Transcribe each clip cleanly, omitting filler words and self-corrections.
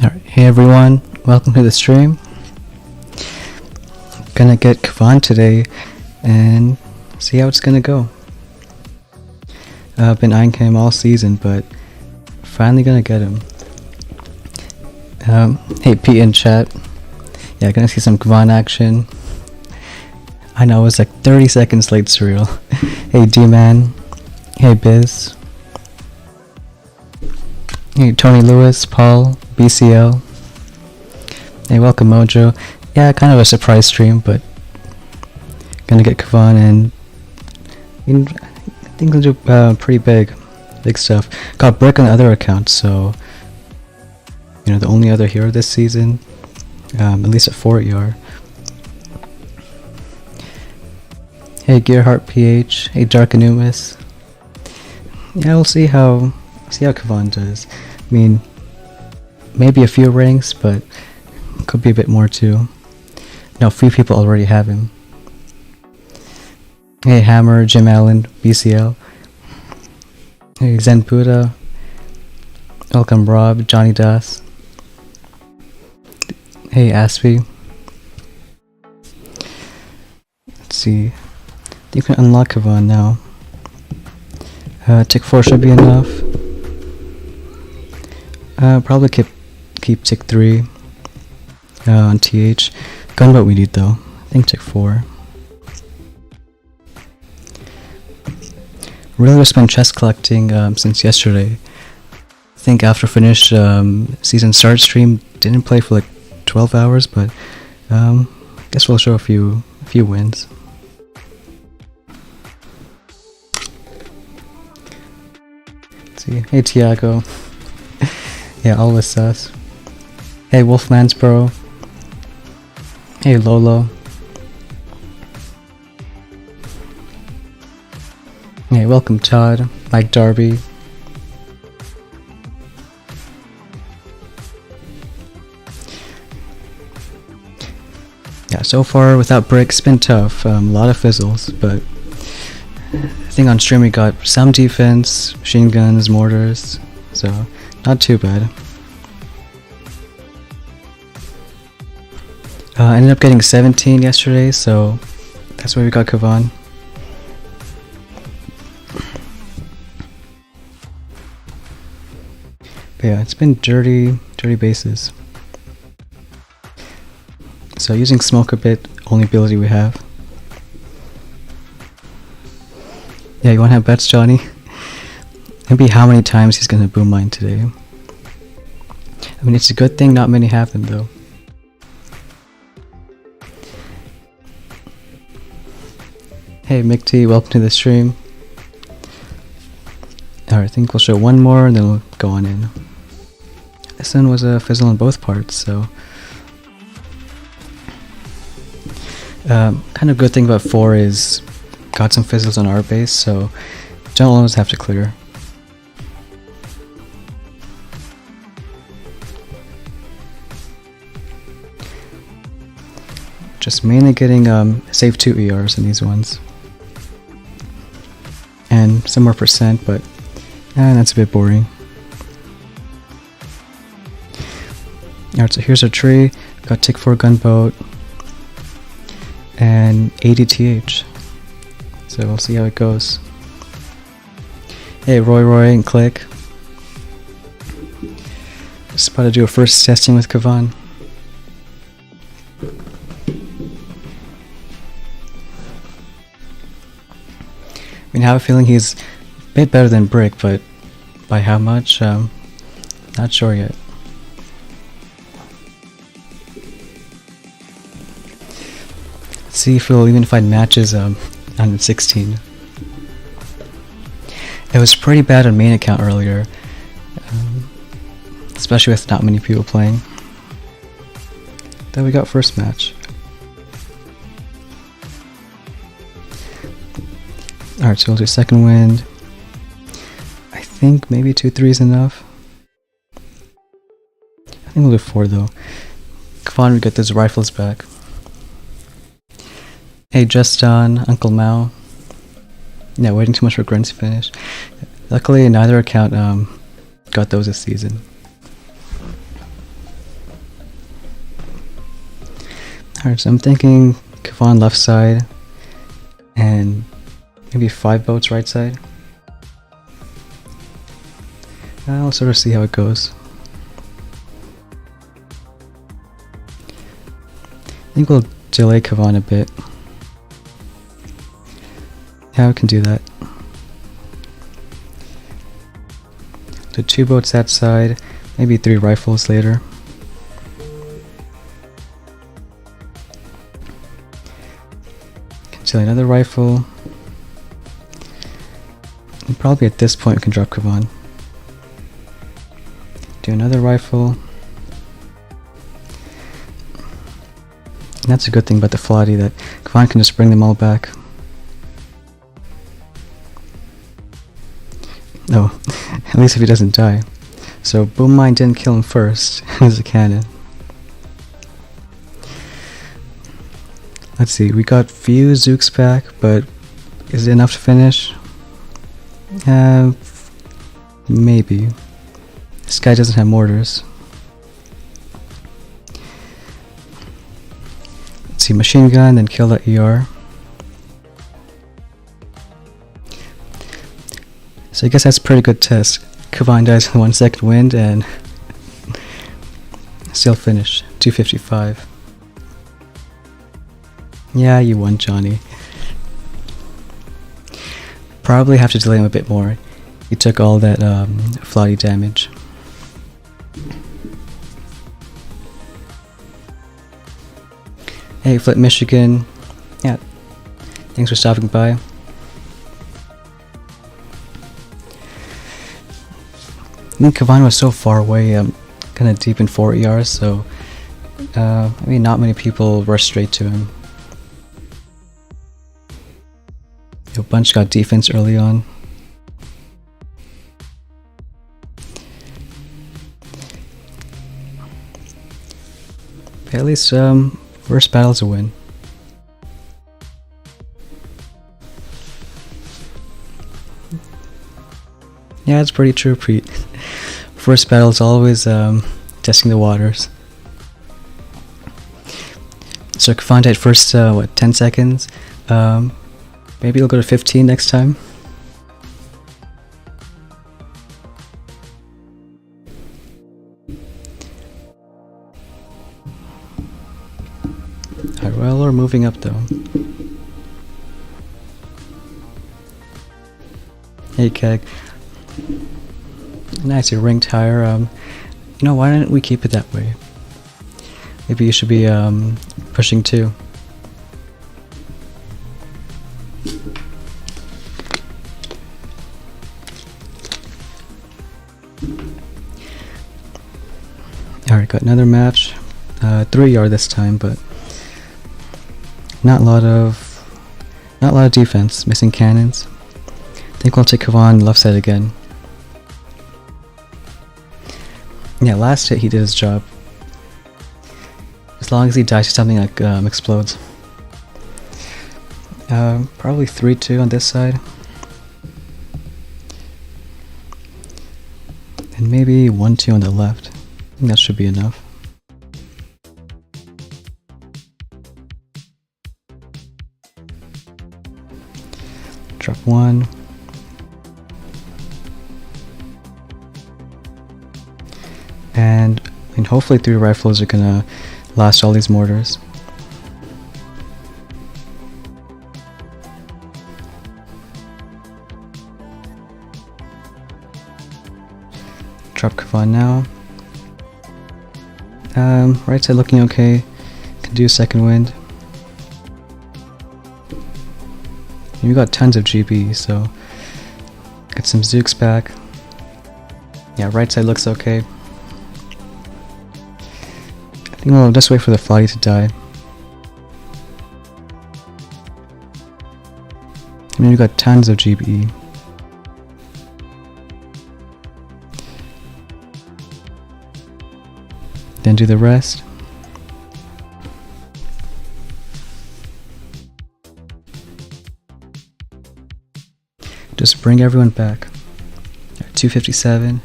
Alright, hey everyone, welcome to the stream. Gonna get Kavan today and see how it's gonna go. I've been eyeing him all season, but finally gonna get him. Hey Pete in chat. Yeah, gonna see some Kavan action. I know, it was like 30 seconds late, Surreal. Hey D-Man. Hey Biz. Hey Tony Lewis, Paul, BCL. Hey, welcome Mojo. Yeah, kind of a surprise stream, but gonna get Kavan and I think he'll do pretty big stuff. Got Brick on the other account, so the only other hero this season, at least at 4 ER. Hey Gearheart PH. Hey Dark Anubis. Yeah, we'll see how Kavan does. I mean, maybe a few ranks, but could be a bit more too. No, few people already have him. Hey Hammer, Jim Allen, BCL. Hey Zen Buddha. Welcome Rob, Johnny Das. Hey Aspie. Let's see. You can unlock Kavan now. Tick 4 should be enough. Probably keep tick 3 on TH. Gunboat we need though. I think tick 4. Really just been chest collecting since yesterday. I think after finished season start stream, didn't play for like 12 hours, but guess we'll show a few wins. Let's see. Hey Tiago. Yeah, always sus. Hey Wolfman's bro. Hey Lolo. Hey, welcome Todd, Mike Darby. Yeah, so far without bricks, been tough. A lot of fizzles, but I think on stream we got some defense, machine guns, mortars, so not too bad. I ended up getting 17 yesterday, so that's why we got Kavan. But yeah, it's been dirty bases. So using smoke a bit, only ability we have. Yeah, you wanna have bets, Johnny? Maybe how many times he's gonna boom mine today. I mean, it's a good thing not many have them though. Hey Mick T, welcome to the stream. Alright, I think we'll show one more and then we'll go on in. This one was a fizzle on both parts, so kind of good thing about 4 is got some fizzles on our base, so don't always have to clear. Just mainly getting save 2 ERs in these ones. And some more percent, but that's a bit boring. Alright, so here's our tree. Got tick 4 gunboat and 80 TH. So we'll see how it goes. Hey Roy and Click. Just about to do a first testing with Kavan. I mean, I have a feeling he's a bit better than Brick, but by how much? Not sure yet. Let's see if we'll even find matches on 16. It was pretty bad on main account earlier, especially with not many people playing. Then we got first match. Alright, so we'll do second wind. I think maybe 2-3 is enough. I think we'll do 4 though. Kavan, we get those rifles back. Hey Justin, Uncle Mao. Yeah, waiting too much for Grunts to finish. Luckily neither account got those this season. Alright, so I'm thinking Kavan left side and maybe 5 boats right side. I'll sort of see how it goes. I think we'll delay Kavan a bit. Yeah, we can do that. So 2 boats that side, maybe 3 rifles later. Delay another rifle. And probably at this point we can drop Kavan. Do another rifle. And that's a good thing about the Flotty, that Kavan can just bring them all back. Oh, at least if he doesn't die. So Boom Mine didn't kill him first. There's a cannon. Let's see, we got few Zooks back, but is it enough to finish? Maybe. This guy doesn't have mortars. Let's see, machine gun, then kill that ER. So I guess that's a pretty good test. Kavan dies in 1 second wind and still finished. 255. Yeah, you won, Johnny. Probably have to delay him a bit more. He took all that Flotty damage. Hey, Flip Michigan. Yeah, thanks for stopping by. I think Kavan was so far away, kind of deep in 4 ERs, so I mean, not many people rushed straight to him. A bunch got defense early on. But at least first battle's a win. Yeah, it's pretty true, Preet. First battle is always testing the waters. So Kavan died first, 10 seconds? Maybe it'll go to 15 next time. Alright, well, we're moving up though. Hey, Keg. Nice, your ring tire. You know, why don't we keep it that way? Maybe you should be pushing 2. Alright, got another match. 3 yard this time, but not a lot of defense. Missing cannons. I think we'll take Kavan left side again. Yeah, last hit he did his job. As long as he dies to something like explodes. Probably 3-2 on this side. And maybe 1-2 on the left. I think that should be enough. Drop 1. And I mean, hopefully 3 rifles are gonna last all these mortars. Drop Kavan now. Right side looking okay. Can do second wind. We got tons of GB, so get some Zooks back. Yeah, right side looks okay. I think we'll just wait for the Flotty to die. I mean, we got tons of GBE. Then do the rest. Just bring everyone back. 257.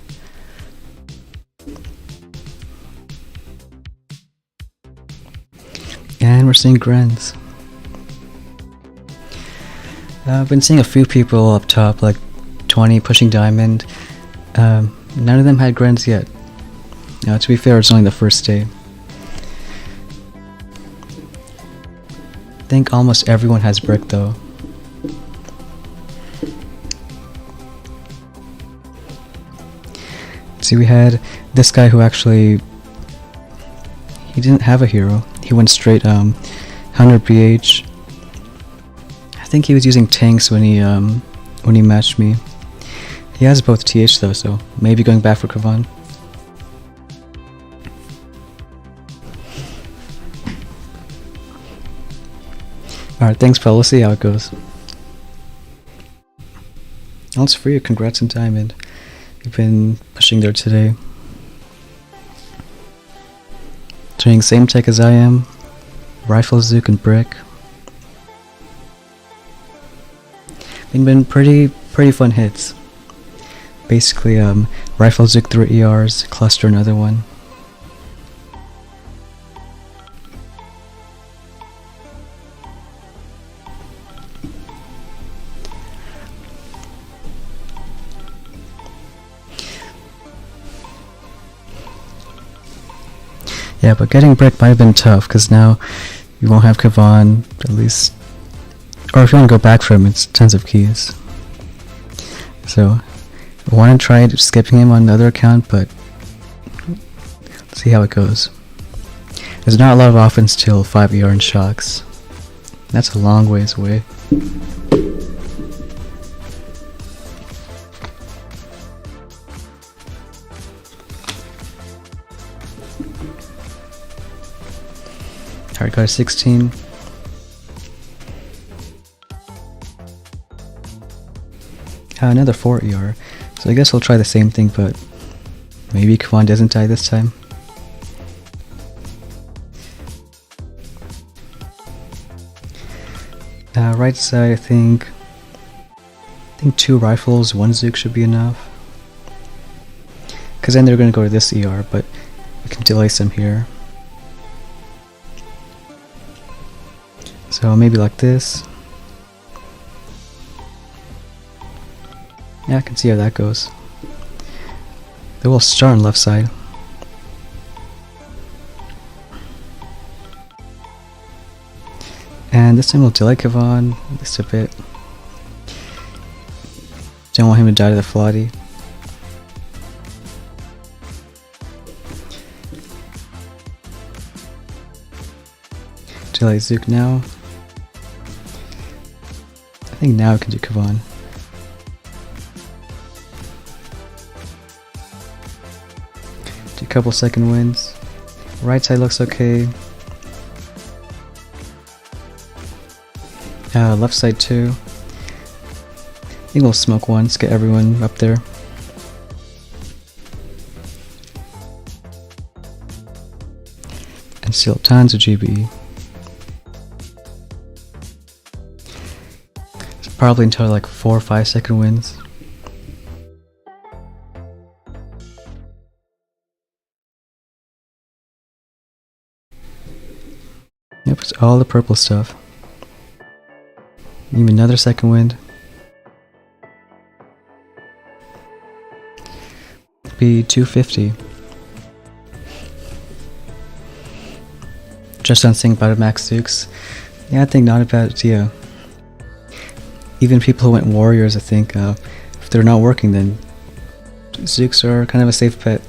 And we're we're seeing Grens. I've been seeing a few people up top, like 20 pushing diamond. None of them had Grens yet. Now, to be fair, it's only the first day. I think almost everyone has brick though. See, we had this guy who actually, he didn't have a hero. He went straight 100 BH. I think he was using tanks when he matched me. He has both TH though, so maybe going back for Kavan. Alright, thanks pal, we'll see how it goes. That's for you, congrats on diamond. You've been pushing there today. Doing same tech as I am. Rifle, Zook, and brick. Been pretty fun hits. Basically, Rifle, Zook 3 ERs, cluster another one. Yeah, but getting brick might have been tough, because now you won't have Kavan, at least. Or if you want to go back for him, it's tons of keys. So, I want to try skipping him on the other account, but let's see how it goes. There's not a lot of offense till 5 ER and shocks. That's a long ways away. Alright, got a 16. Another 4 ER. So I guess we'll try the same thing, but maybe Kavan doesn't die this time. Right side, I think 2 rifles, 1 Zook should be enough. Because then they're going to go to this ER, but we can delay some here. So maybe like this. Yeah, I can see how that goes. They will start on left side. And this time we'll delay Kavan just a bit. Don't want him to die to the Flotty. Delay Zook now. I think now I can do Kavan. Do a couple second wins. Right side looks okay. Left side too. I think we'll smoke once, get everyone up there. And steal tons of GBE. It's probably until like 4 or 5 second wins. Yep, it's all the purple stuff. Even another second wind. Be 250. Just on saying about max Zooks. Yeah, I think not a bad idea. Even people who went warriors, I think, if they're not working, then Zooks are kind of a safe bet.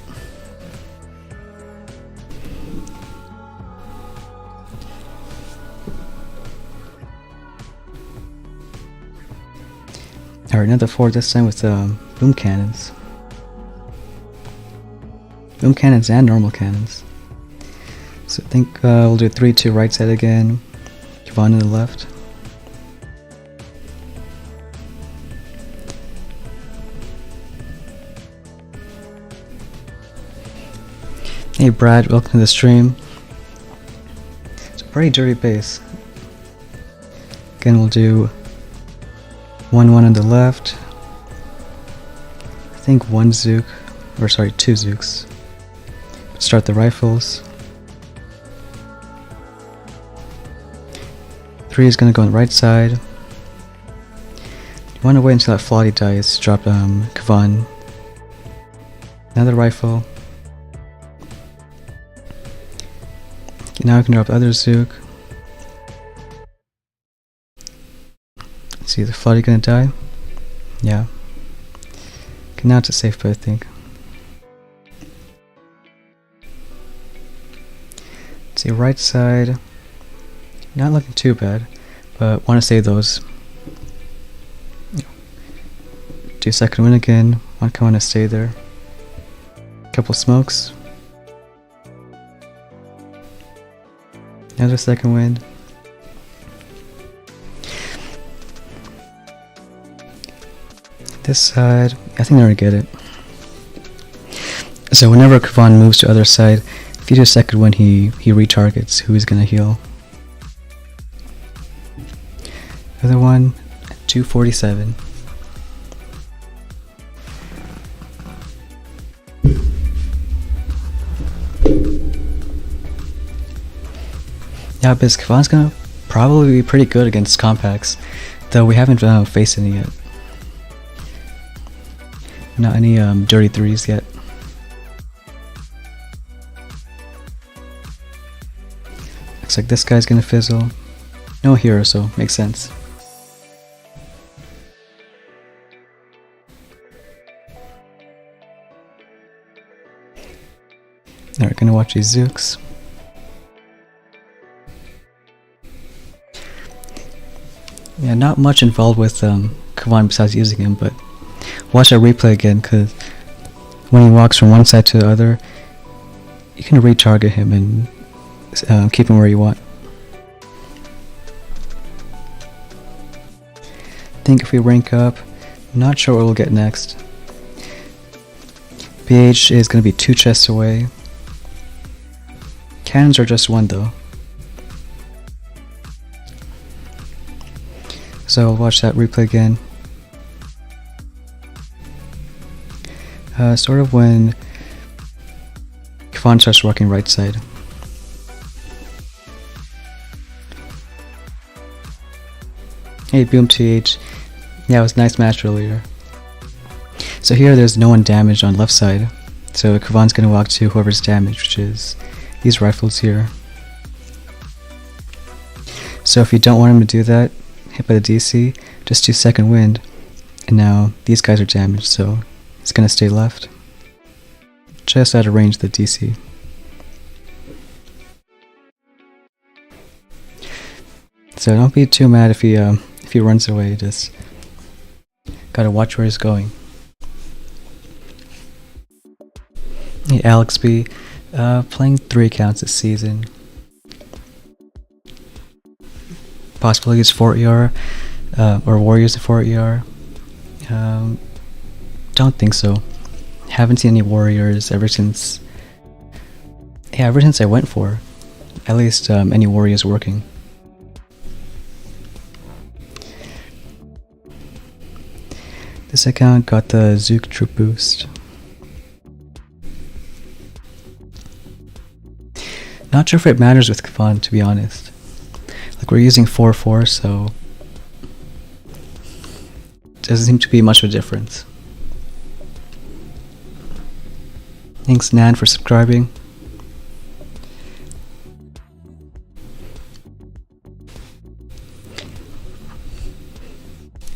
Alright, another 4 this time with boom cannons. Boom cannons and normal cannons. So I think we'll do 3-2 right side again. Kavan to the left. Hey Brad, welcome to the stream. It's a pretty dirty base. Again, we'll do 1-1 on the left. I think 1 Zook, or sorry, 2 Zooks. Start the rifles. 3 is gonna go on the right side. You wanna wait until that floaty dies. Drop Kavan. Another rifle. Okay, now I can drop the other Zook. Let's see, the floaty gonna die? Yeah. Okay, now it's a safe bet, I think. Let's see, right side. Not looking too bad, but want to save those. Do second wind again. Want to stay there. Couple smokes. Another second wind. This side, I think I already get it. So whenever Kavan moves to other side, if you do second wind, he retargets who he's gonna heal. Other one, 247. Yeah, because Kavan's gonna probably be pretty good against compacts, though we haven't faced any yet. Not any dirty threes yet. Looks like this guy's gonna fizzle. No hero, so makes sense. Alright, gonna watch these Zooks. Yeah, not much involved with Kavan besides using him, but watch that replay again, because when he walks from one side to the other, you can retarget him and keep him where you want. I think if we rank up, not sure what we'll get next. PH is going to be 2 chests away. Cannons are just 1 though. So I'll watch that replay again. Sort of when Kavan starts working right side. Hey, boom TH. Yeah, it was a nice match earlier. So here there's no one damaged on left side. So Kavan's gonna walk to whoever's damaged, which is these rifles here. So if you don't want him to do that, hit by the DC, just do second wind. And now these guys are damaged, so he's gonna stay left. Just out of range of the DC. So don't be too mad if he runs away, just gotta watch where he's going. Hey, Alex B, playing 3 accounts this season. Possibly use 4 ER, or Warriors at 4 ER. Don't think so. Haven't seen any Warriors ever since I went for, at least any Warriors working. This account got the Zook troop boost. Not sure if it matters with Kavan, to be honest. Like, we're using 4-4, so doesn't seem to be much of a difference. Thanks Nan for subscribing.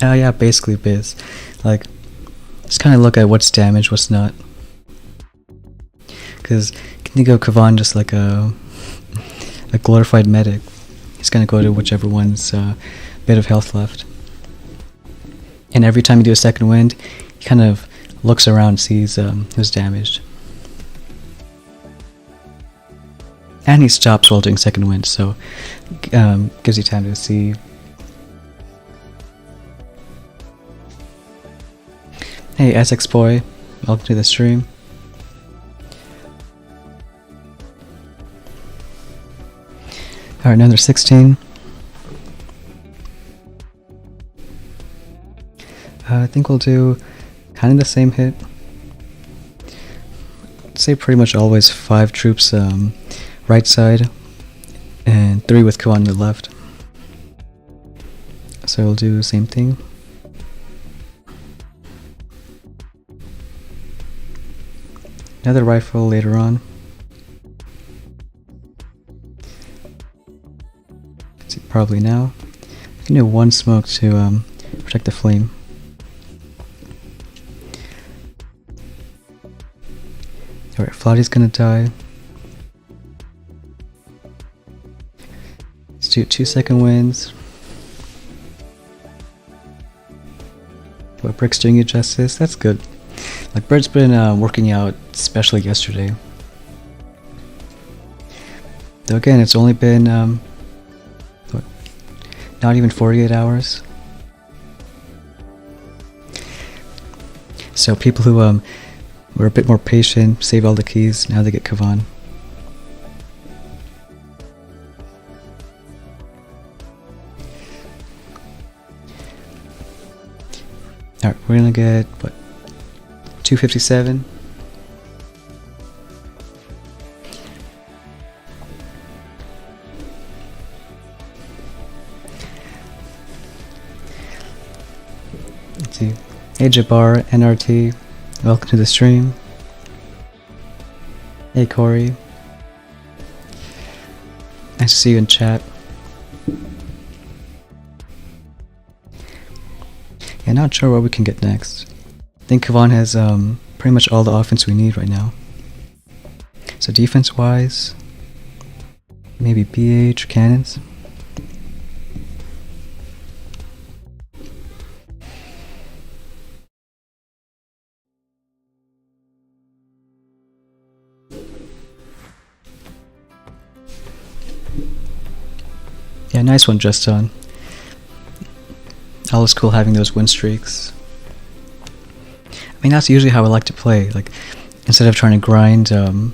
Yeah, basically biz. Like, just kind of look at what's damaged, what's not. Because you can think of Kavan just like a glorified medic. He's gonna go to whichever one's bit of health left. And every time you do a second wind, he kind of looks around and sees who's damaged. And he stops while doing second wind, so gives you time to see. Hey Essex boy, welcome to the stream. Alright, another 16. I think we'll do kind of the same hit. I'd say pretty much always 5 troops right side and 3 with Kavan on the left. So we'll do the same thing. Another rifle later on. Let's see, probably now. I can do one smoke to protect the flame. Alright, Flotty's gonna die. Let's do 2-second wins. What Brick's doing you justice? That's good. Like, Bird's been working out, especially yesterday. Though again, it's only been what, not even 48 hours. So people who were a bit more patient, save all the keys, now they get Kavan. Alright, we're gonna get, what, 257? Let's see. Hey Jabbar, NRT, welcome to the stream. Hey Corey. Nice to see you in chat. Yeah, not sure what we can get next. I think Kavan has pretty much all the offense we need right now. So defense wise, maybe BH, cannons. Yeah, nice one, Justin. Always cool having those win streaks. I mean, that's usually how I like to play. Like, instead of trying to grind a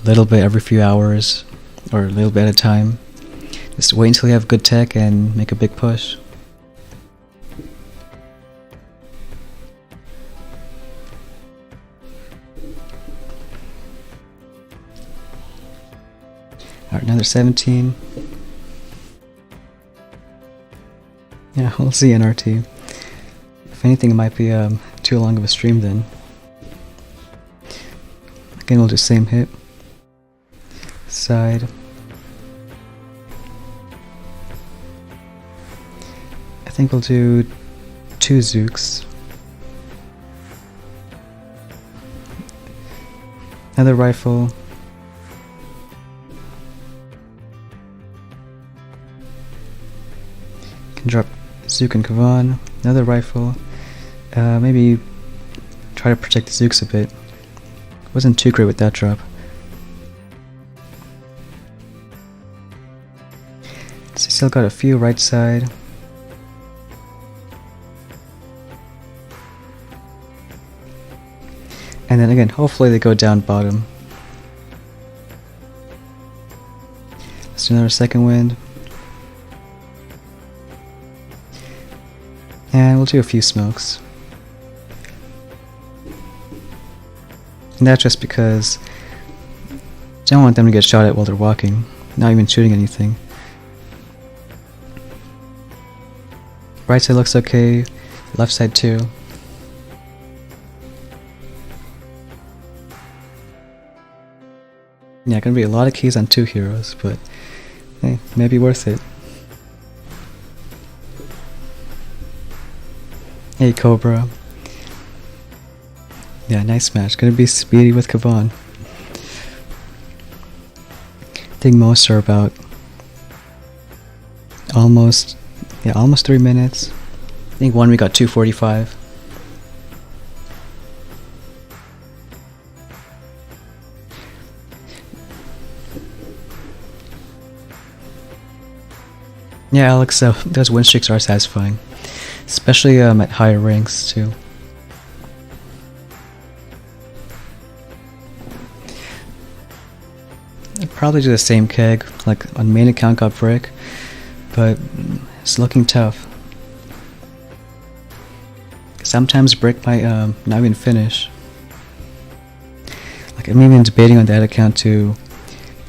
little bit every few hours or a little bit at a time, just wait until you have good tech and make a big push. Alright, another 17. Yeah, we'll see NRT. If anything, it might be too long of a stream then. Again, we'll do same hit. Side. I think we'll do 2 Zooks. Another rifle. Can drop Zook and Kavan. Another rifle. Maybe try to protect the Zooks a bit. Wasn't too great with that drop. So still got a few right side. And then again, hopefully they go down bottom. Let's do another second wind. And we'll do a few smokes. And that's just because I don't want them to get shot at while they're walking, not even shooting anything. Right side looks okay, left side too. Yeah, gonna be a lot of keys on 2 heroes, but hey, maybe worth it. Hey Cobra. Yeah, nice match. Gonna be speedy with Kavan. I think most are about almost 3 minutes. I think one we got 2:45. Yeah, Alex, those win streaks are satisfying. Especially at higher ranks too. I'd probably do the same keg, like on main account got Brick, but it's looking tough. Sometimes Brick might not even finish. Like, I'm even debating on that account to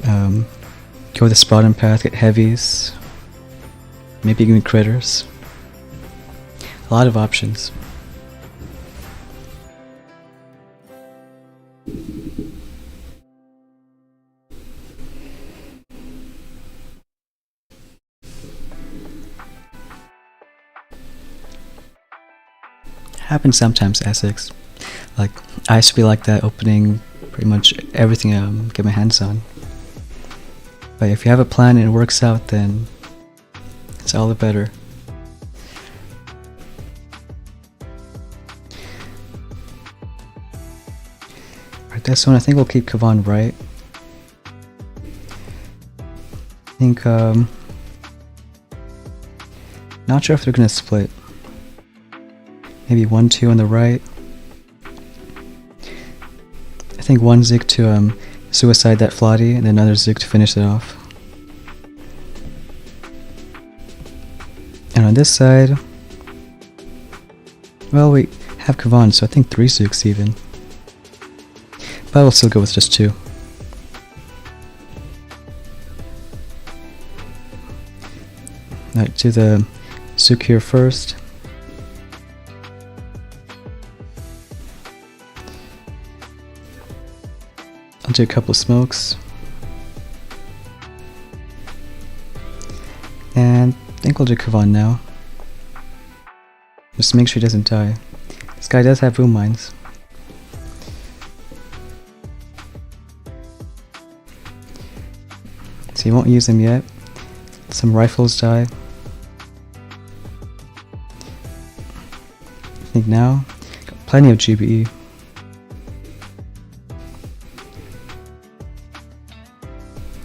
go with the Spot and Path, get heavies, maybe even critters. A lot of options. Happens sometimes, Essex. Like, I used to be like that, opening pretty much everything I get my hands on. But if you have a plan and it works out, then it's all the better. Alright, this one I think we'll keep Kavan right. I think, not sure if they're gonna split. Maybe 1-2 on the right. I think one zig to suicide that Flotty, and then another zig to finish it off. And on this side, well, we have Kavan, so I think 3 zigs even. But we'll still go with just 2. Alright, do the zook here first. I'll do a couple of smokes. And I think we'll do Kavan now. Just to make sure he doesn't die. This guy does have boom mines. So he won't use them yet. Some rifles die. I think now, got plenty of GBE.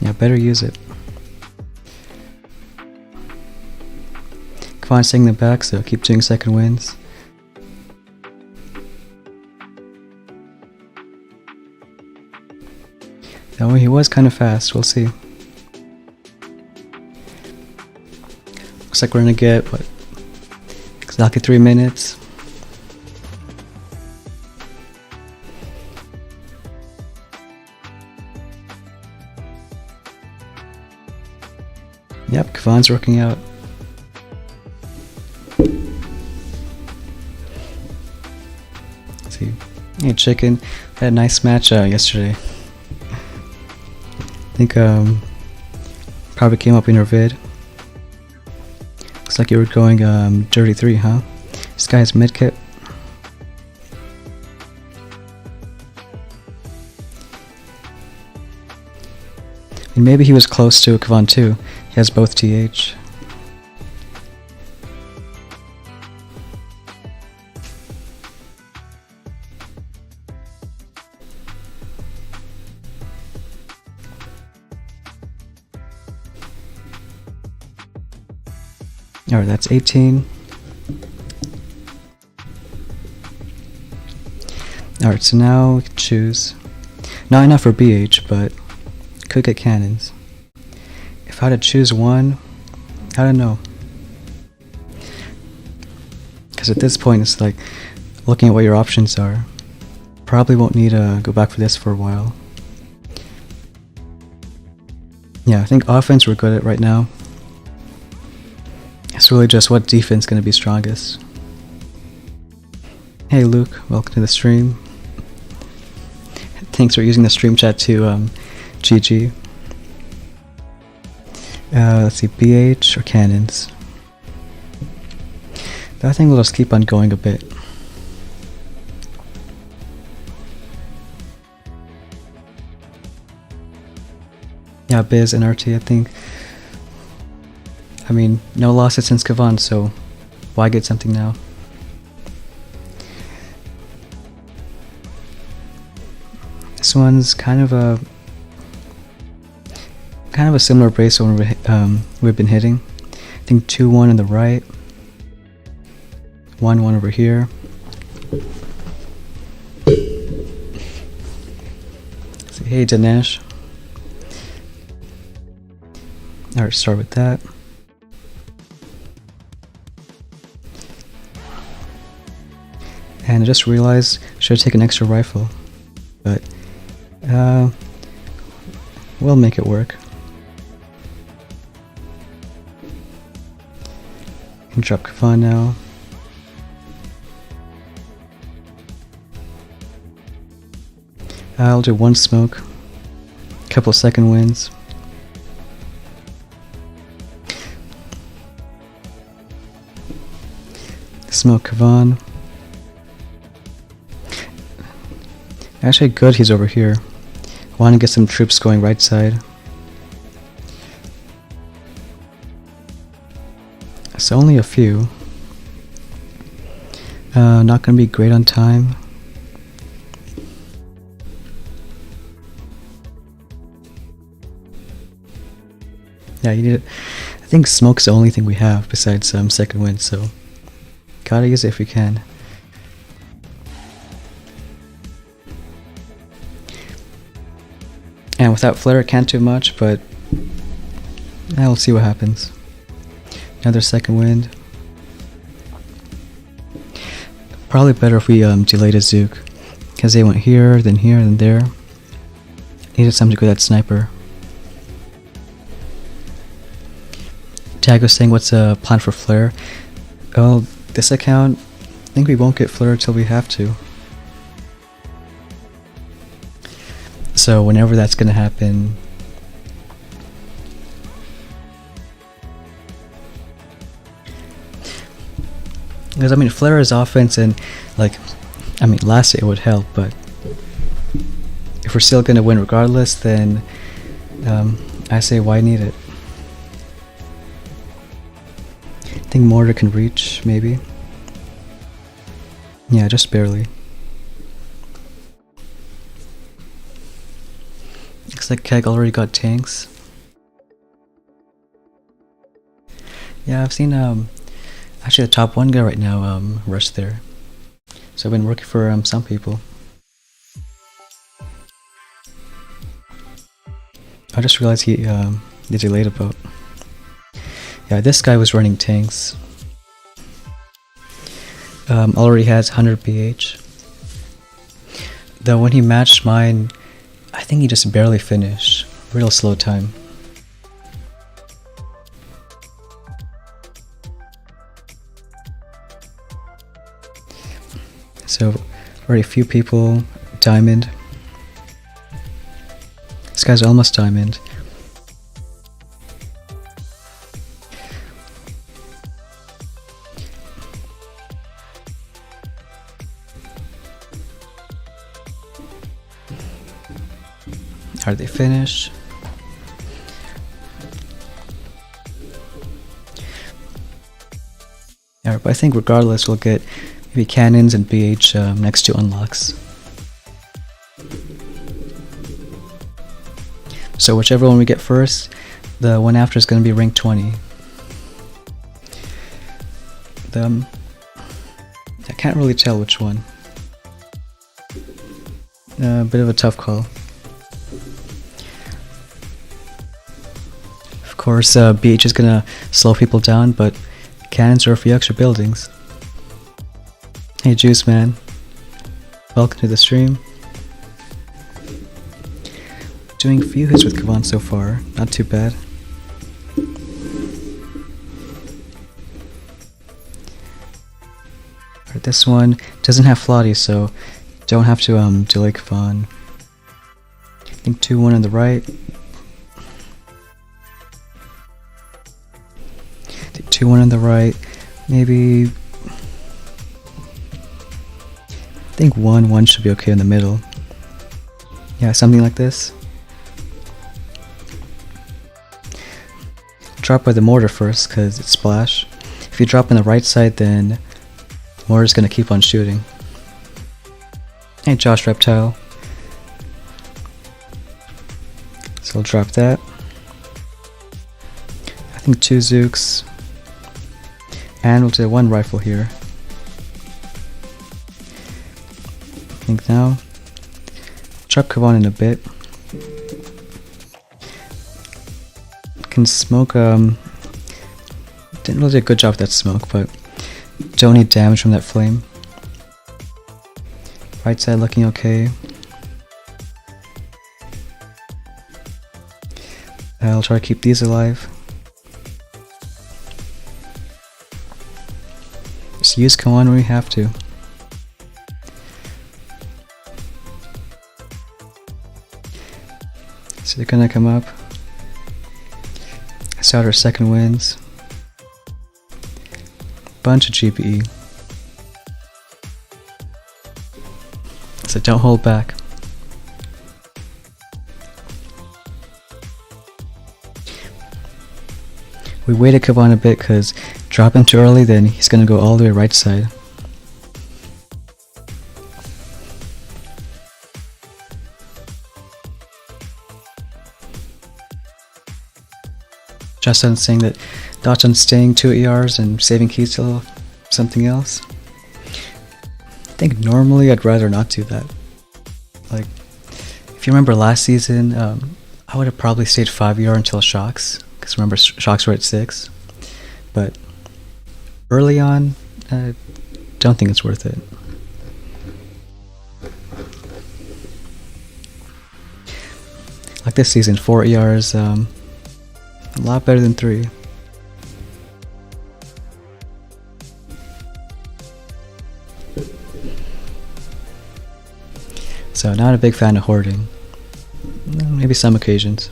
Yeah, better use it. Kavan's staying in the back, so keep doing second wins. Oh, he was kind of fast, we'll see. Looks like we're gonna get, what, exactly 3 minutes. Yep, Kavan's working out. Let's see. Hey, Chicken. Had a nice match yesterday. I think probably came up in your vid. Looks like you were going dirty 3, huh? This guy's medkit. And maybe he was close to Kavan too. He has both TH. Alright, that's 18. Alright, so now we can choose. Not enough for BH, but could get cannons. If I had to choose one, I don't know. Because at this point it's like looking at what your options are. Probably won't need to go back for this for a while. Yeah, I think offense we're good at right now. It's really just what defense going to be strongest. Hey Luke, welcome to the stream. Thanks for using the stream chat to GG. Let's see, BH or cannons. But I think we'll just keep on going a bit. Yeah, Biz and RT, I think. I mean, no losses since Kavan, so why get something now? This one's kind of a similar brace to one we've been hitting. I think 2-1 on the right, 1-1 over here. So, hey Dinesh. Alright, start with that. And I just realized I should take an extra rifle, but we'll make it work. Can drop Kavan now. I'll do one smoke. Couple second winds. Smoke Kavan. Actually good he's over here. Want to get some troops going right side. So only a few. Not gonna be great on time. Yeah, you need it. I think smoke's the only thing we have besides second wind, so gotta use it if we can. And without flare, can't do much, but we'll see what happens. Another second wind. Probably better if we delayed a Zook, because they went here, then there. Needed something to go that sniper. Tag was saying, what's a plan for flare? Well, this account, I think we won't get flare until we have to. So whenever that's gonna happen, because I mean flare is offense, and like, I mean last it would help, but if we're still gonna win regardless, then I say why need it? I think mortar can reach, maybe. Yeah, just barely. Looks like Keg already got tanks. Yeah, I've seen actually the top one guy right now rush there. So I've been working for some people. I just realized he delayed a boat. Yeah, this guy was running tanks. Already has 100 BH. Though when he matched mine, I think he just barely finished. Real slow time. So, already a few people. Diamond. This guy's almost diamond. Are they finished? Yeah, but I think regardless we'll get maybe cannons and BH next to unlocks. So whichever one we get first, the one after is going to be rank 20. I can't really tell which one. A bit of a tough call. Of course, BH is gonna slow people down, but cannons are a few extra buildings. Hey Juice Man, welcome to the stream. Doing a few hits with Kavan so far, not too bad. Alright, this one doesn't have Flotty, so don't have to delay Kavan. I think 2-1 on the right. 2-1 on the right, maybe. I think 1-1 should be okay in the middle. Yeah, something like this. Drop by the mortar first, because it's splash. If you drop on the right side, then mortar's gonna keep on shooting. Hey Josh Reptile. So I'll drop that. I think 2 Zooks. And we'll do 1 rifle here. I think now. Drop Kavan in a bit. Can smoke, didn't really do a good job with that smoke, but don't need damage from that flame. Right side looking okay. I'll try to keep these alive. Just use Kavan when we have to. So they're gonna come up. Start our second wins. Bunch of GPE. So don't hold back. We waited Kavan a bit because drop him too early, then he's gonna go all the way right side. Just on saying that dodge on staying 2 ERs and saving keys till something else. I think normally I'd rather not do that. Like, if you remember last season, I would have probably stayed 5 ER until shocks, because remember shocks were at 6. But early on, I don't think it's worth it. Like this season, 4 ERs, a lot better than 3. So not a big fan of hoarding. Maybe some occasions.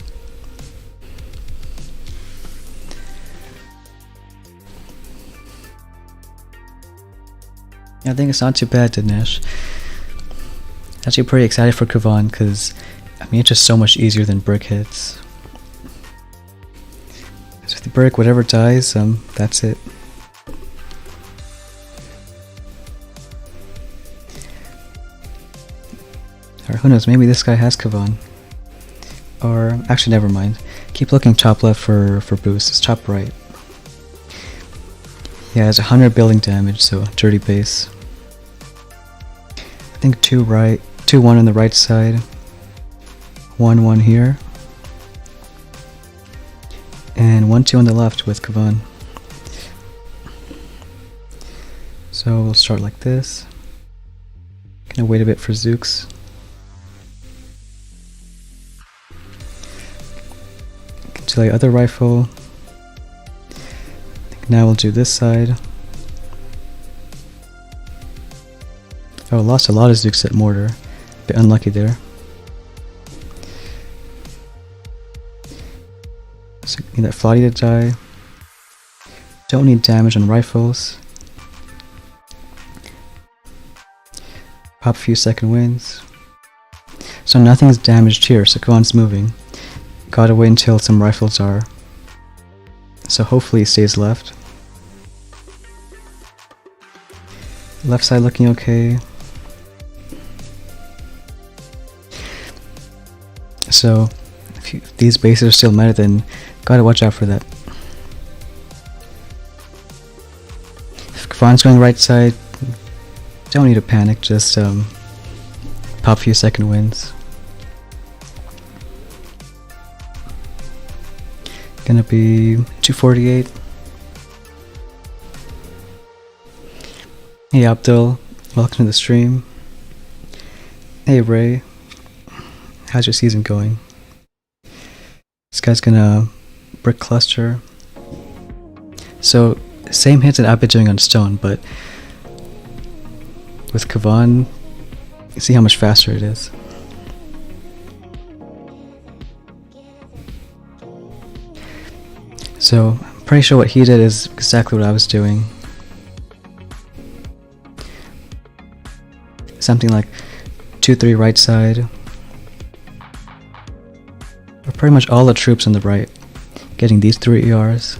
I think it's not too bad, Dinesh. Actually pretty excited for Kavan because I mean it's just so much easier than brick hits. So with the brick, whatever dies, that's it. Or who knows, maybe this guy has Kavan. Or, actually never mind. Keep looking top left for boost, it's top right. Yeah, it's 100 building damage, so dirty base. I think 2 right, 2-1 on the right side. 1-1 here. And 1-2 on the left with Kavan. So we'll start like this. Gonna wait a bit for Zooks. To the other rifle. Now we'll do this side. Oh, lost a lot of Zooks at mortar. Bit unlucky there. So need that Flotty to die. Don't need damage on rifles. Pop a few second wins. So nothing's damaged here, so Kavan's moving. Gotta wait until some rifles are. So hopefully he stays left. Left side looking okay. So if these bases are still meta, then gotta watch out for that. If Kavan's going right side, don't need to panic, just pop a few second wins. Gonna be 248. Hey Abdul, welcome to the stream. Hey Ray, how's your season going? This guy's gonna brick cluster. So same hits that I've been doing on stone, but with Kavan, you see how much faster it is. So I'm pretty sure what he did is exactly what I was doing. Something like 2-3 right side. Or pretty much all the troops on the right getting these 3 ERs.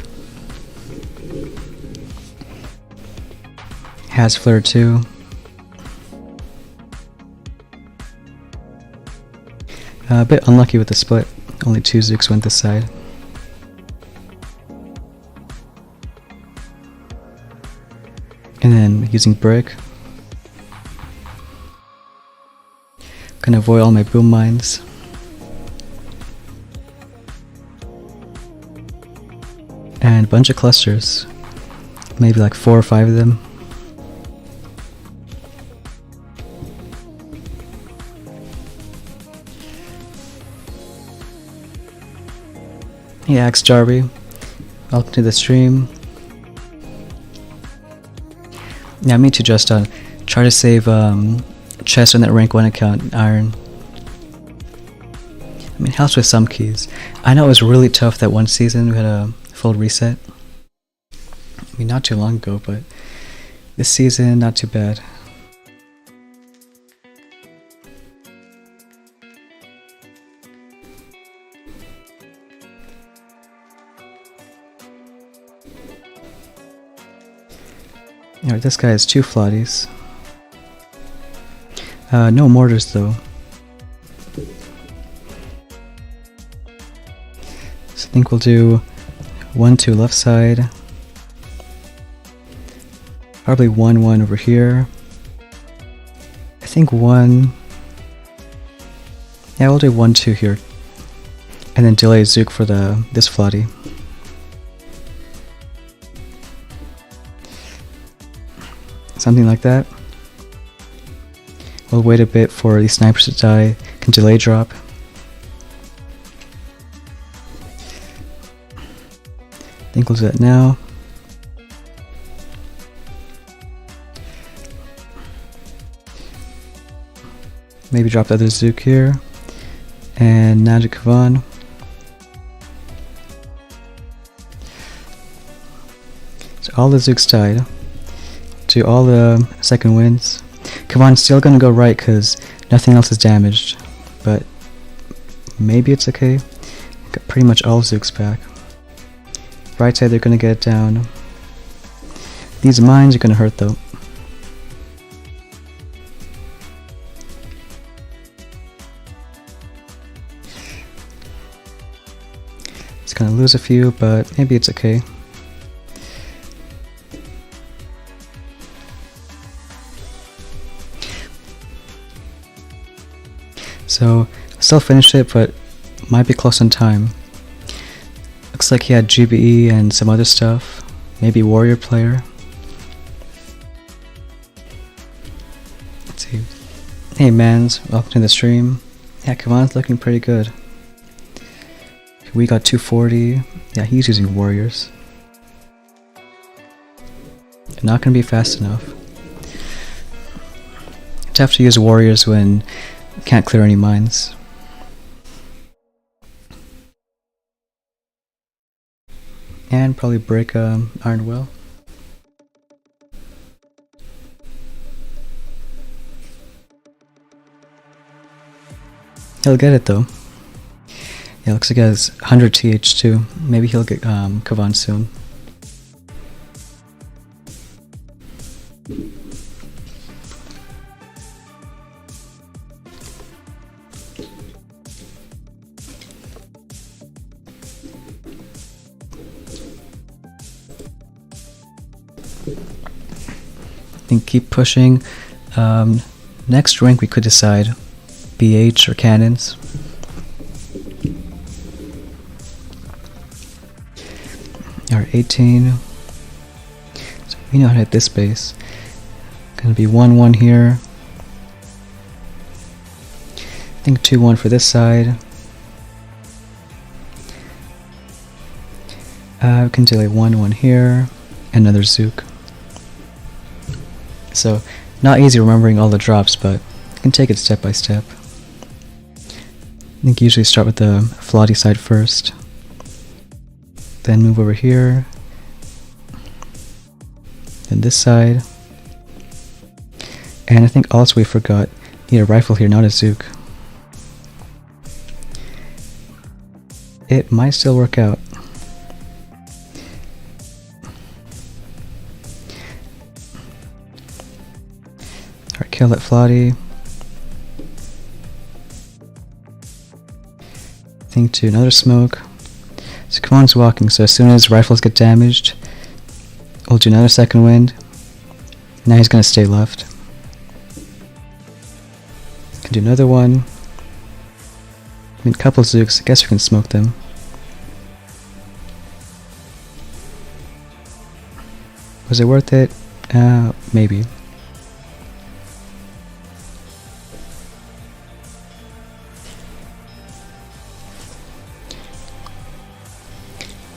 Has flare too. A bit unlucky with the split. Only 2 Zooks went this side. And then using brick. Gonna avoid all my boom mines. And a bunch of clusters. Maybe like 4 or 5 of them. Yeah, X Jarby. Welcome to the stream. Yeah, me too, just try to save chest on that rank 1 account, Iron. I mean, it helps with some keys. I know it was really tough that one season we had a full reset. I mean, not too long ago, but this season, not too bad. Alright, this guy has 2 flotties. No mortars though. So I think we'll do 1, 2 left side. Probably 1, 1 over here. I think 1. Yeah, we'll do 1, 2 here. And then delay Zook for this flotty. Something like that. We'll wait a bit for these snipers to die. Can delay drop. I think we'll do that now. Maybe drop the other Zook here. And now to Kavan. So all the Zooks died. Do all the second winds. Kavan's still gonna go right because nothing else is damaged. But maybe it's okay. Got pretty much all Zooks back. Right side they're gonna get it down. These mines are gonna hurt though. It's gonna lose a few, but maybe it's okay. So, still finished it, but might be close on time. Looks like he had GBE and some other stuff. Maybe warrior player. Let's see. Hey mans, welcome to the stream. Yeah, Kavan's looking pretty good. We got 240. Yeah, he's using warriors. Not gonna be fast enough. Tough to use warriors when you can't clear any mines. And probably break iron well. He'll get it though. Yeah, looks like he has 100 TH too. Maybe he'll get Kavan soon. I think keep pushing. Next rank we could decide BH or cannons. Our 18. So we know how to hit this base. Gonna be 1-1 here. I think 2-1 for this side. We can delay 1-1 here. Another Zook. So, not easy remembering all the drops, but you can take it step by step. I think you usually start with the flotty side first. Then move over here. Then this side. And I think also we forgot, need a rifle here, not a Zook. It might still work out. Alright, kill that flotty. Think to another smoke. So Kavan's walking, so as soon as rifles get damaged, we'll do another second wind. Now he's gonna stay left. Can do another one. I mean, a couple of Zooks, I guess we can smoke them. Was it worth it? Maybe.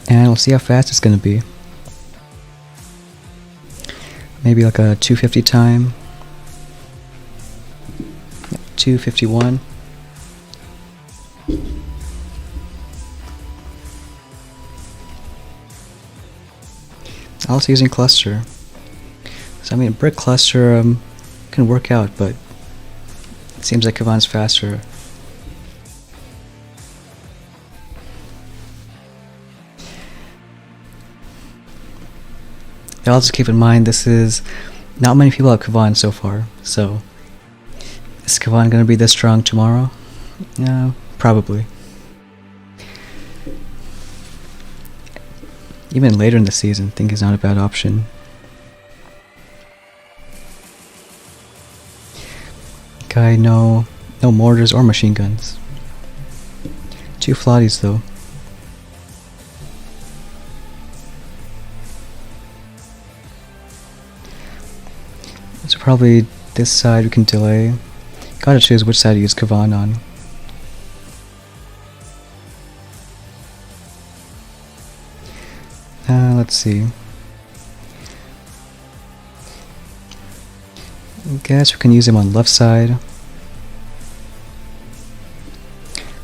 And we'll see how fast it's gonna be. Maybe like a 250 time. 251. also using cluster. So I mean, brick cluster can work out, but it seems like Kavan's faster. Now also keep in mind this is not many people have Kavan so far, so is Kavan gonna be this strong tomorrow? Yeah, probably. Even later in the season, I think he's not a bad option. Guy, no mortars or machine guns. 2 flotties though. So probably this side we can delay. Gotta choose which side to use Kavan on. Let's see. I guess we can use him on left side.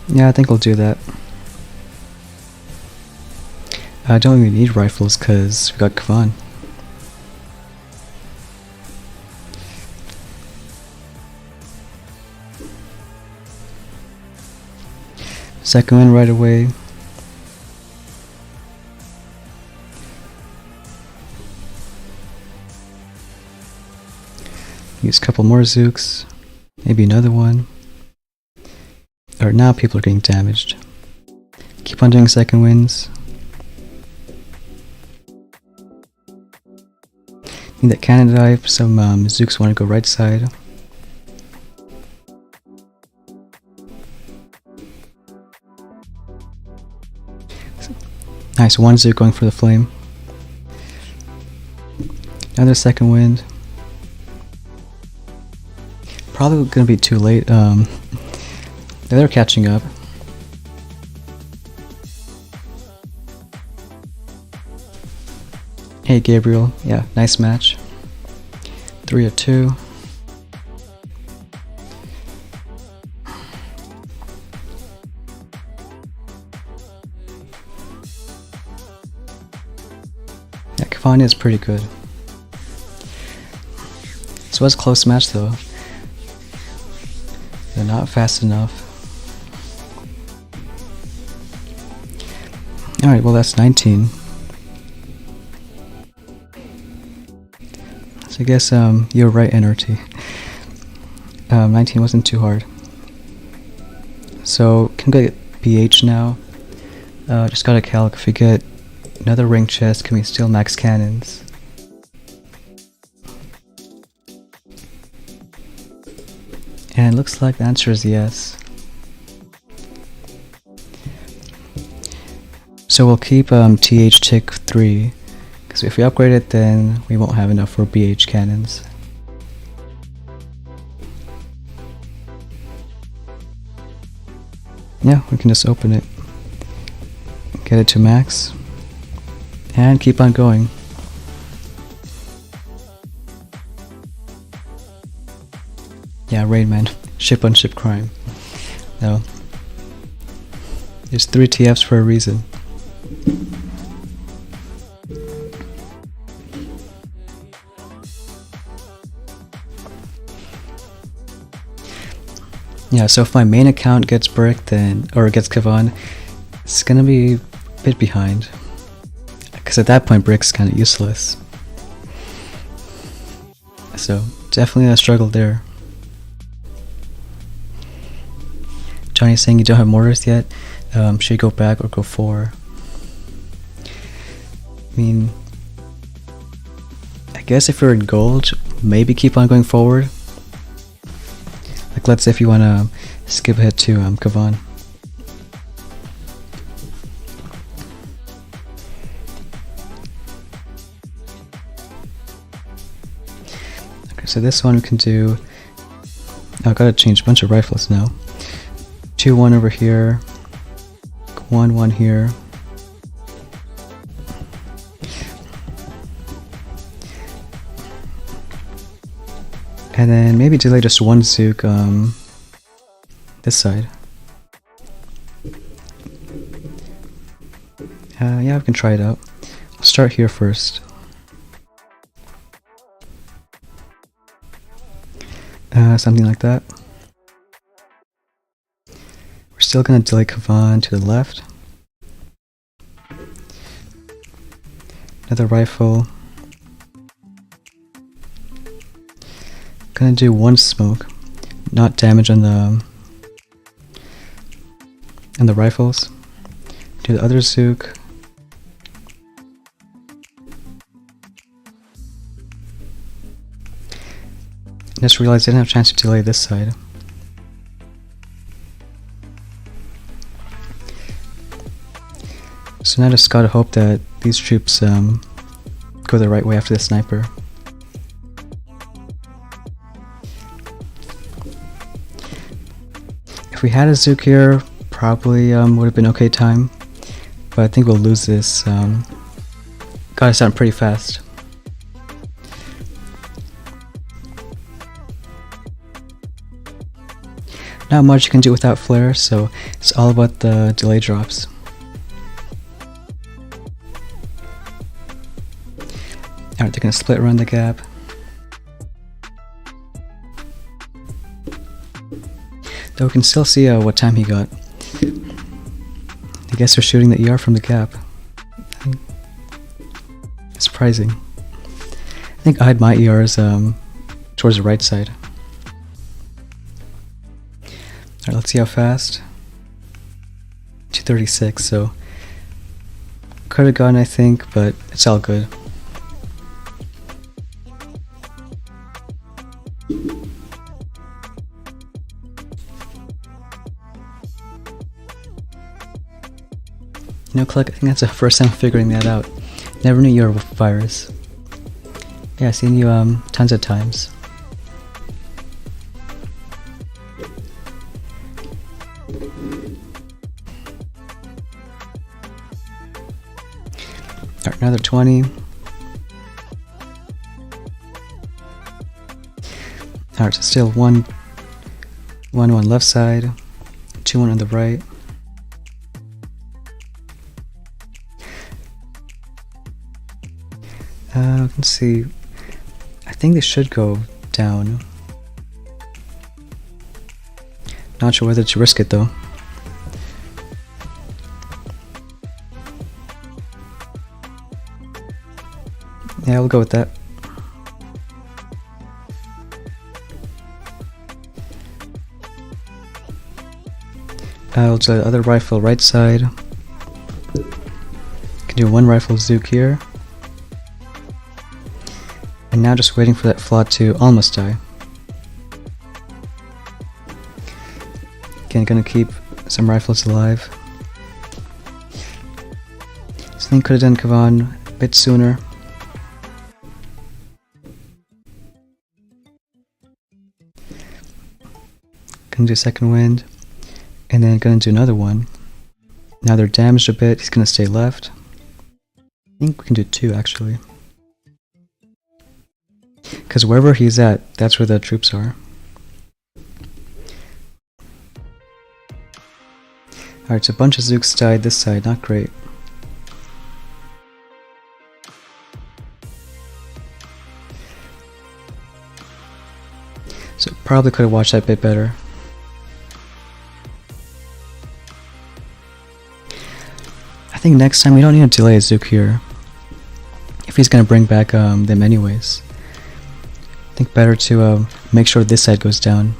Yeah, I think we'll do that. I don't even need rifles because we got Kavan. Second one right away. Use a couple more Zooks. Maybe another one. Or now people are getting damaged. Keep on doing second winds. Need that cannon dive. Some Zooks want to go right side. Nice, one Zook going for the flame. Another second wind. Probably gonna be too late. They're catching up. Hey Gabriel, yeah, nice match. 3-2. Yeah, Kavan is pretty good. This was a close match though. They're not fast enough. Alright, well that's 19. So I guess you're right, NRT. 19 wasn't too hard. So can we get BH now? Just gotta calc if we get another ring chest, can we steal max cannons? And it looks like the answer is yes. So we'll keep TH Tick 3, because if we upgrade it then we won't have enough for BH cannons. Yeah, we can just open it, get it to max, and keep on going. Yeah, Rain Man, ship on ship crime. No. There's 3 TFs for a reason. Yeah, so if my main account gets bricked then, or gets Kavan, it's gonna be a bit behind. Because at that point brick's kinda useless. So definitely a struggle there. Johnny's saying you don't have mortars yet. Should you go back or go 4? I mean, I guess if you're in gold, maybe keep on going forward. Like let's say if you want to skip ahead to Kavan. Okay, so this one we can do. Oh, I gotta change a bunch of rifles now. 2-1 over here, 1-1 here. And then maybe delay just 1 Zook this side. Yeah, we can try it out. I'll start here first. Something like that. We're still gonna delay Kavan to the left. Another rifle. Gonna do one smoke, not damage on the rifles. Do the other Zook. Just realized I didn't have a chance to delay this side. So now just gotta hope that these troops go the right way after the sniper. If we had a Zook here, probably would have been okay time, but I think we'll lose this. Got us out pretty fast. Not much you can do without flare, so it's all about the delay drops. Alright, they're gonna split around the gap. Though we can still see what time he got. I guess they're shooting the ER from the gap. Surprising. I think I had my ERs towards the right side. Alright, let's see how fast. 236, so could have gone, I think, but it's all good. You know, Click, I think that's the first time figuring that out. Never knew you were a virus. Yeah, I've seen you tons of times. Alright, another 20. Alright, so still 1 left side, 2 on the right. Let's see. I think they should go down. Not sure whether to risk it though. Yeah, we'll go with that. I'll do the other rifle right side. Can do one rifle Zook here. And now just waiting for that Flot to almost die. Again, gonna keep some rifles alive. So I think could have done Kavan a bit sooner. Gonna do second wind. And then gonna do another one. Now they're damaged a bit, he's gonna stay left. I think we can do 2 actually. Because wherever he's at, that's where the troops are. Alright, so a bunch of Zooks died this side, not great. So probably could have watched that bit better. I think next time we don't need to delay a Zook here. If he's gonna bring back them anyways. I think better to make sure this side goes down.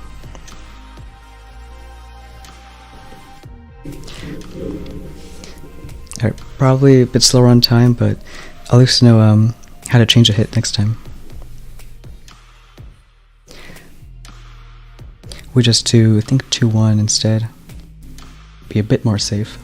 Alright, probably a bit slower on time, but I'll at least know how to change a hit next time. We just do, I think 2-1 instead. Be a bit more safe.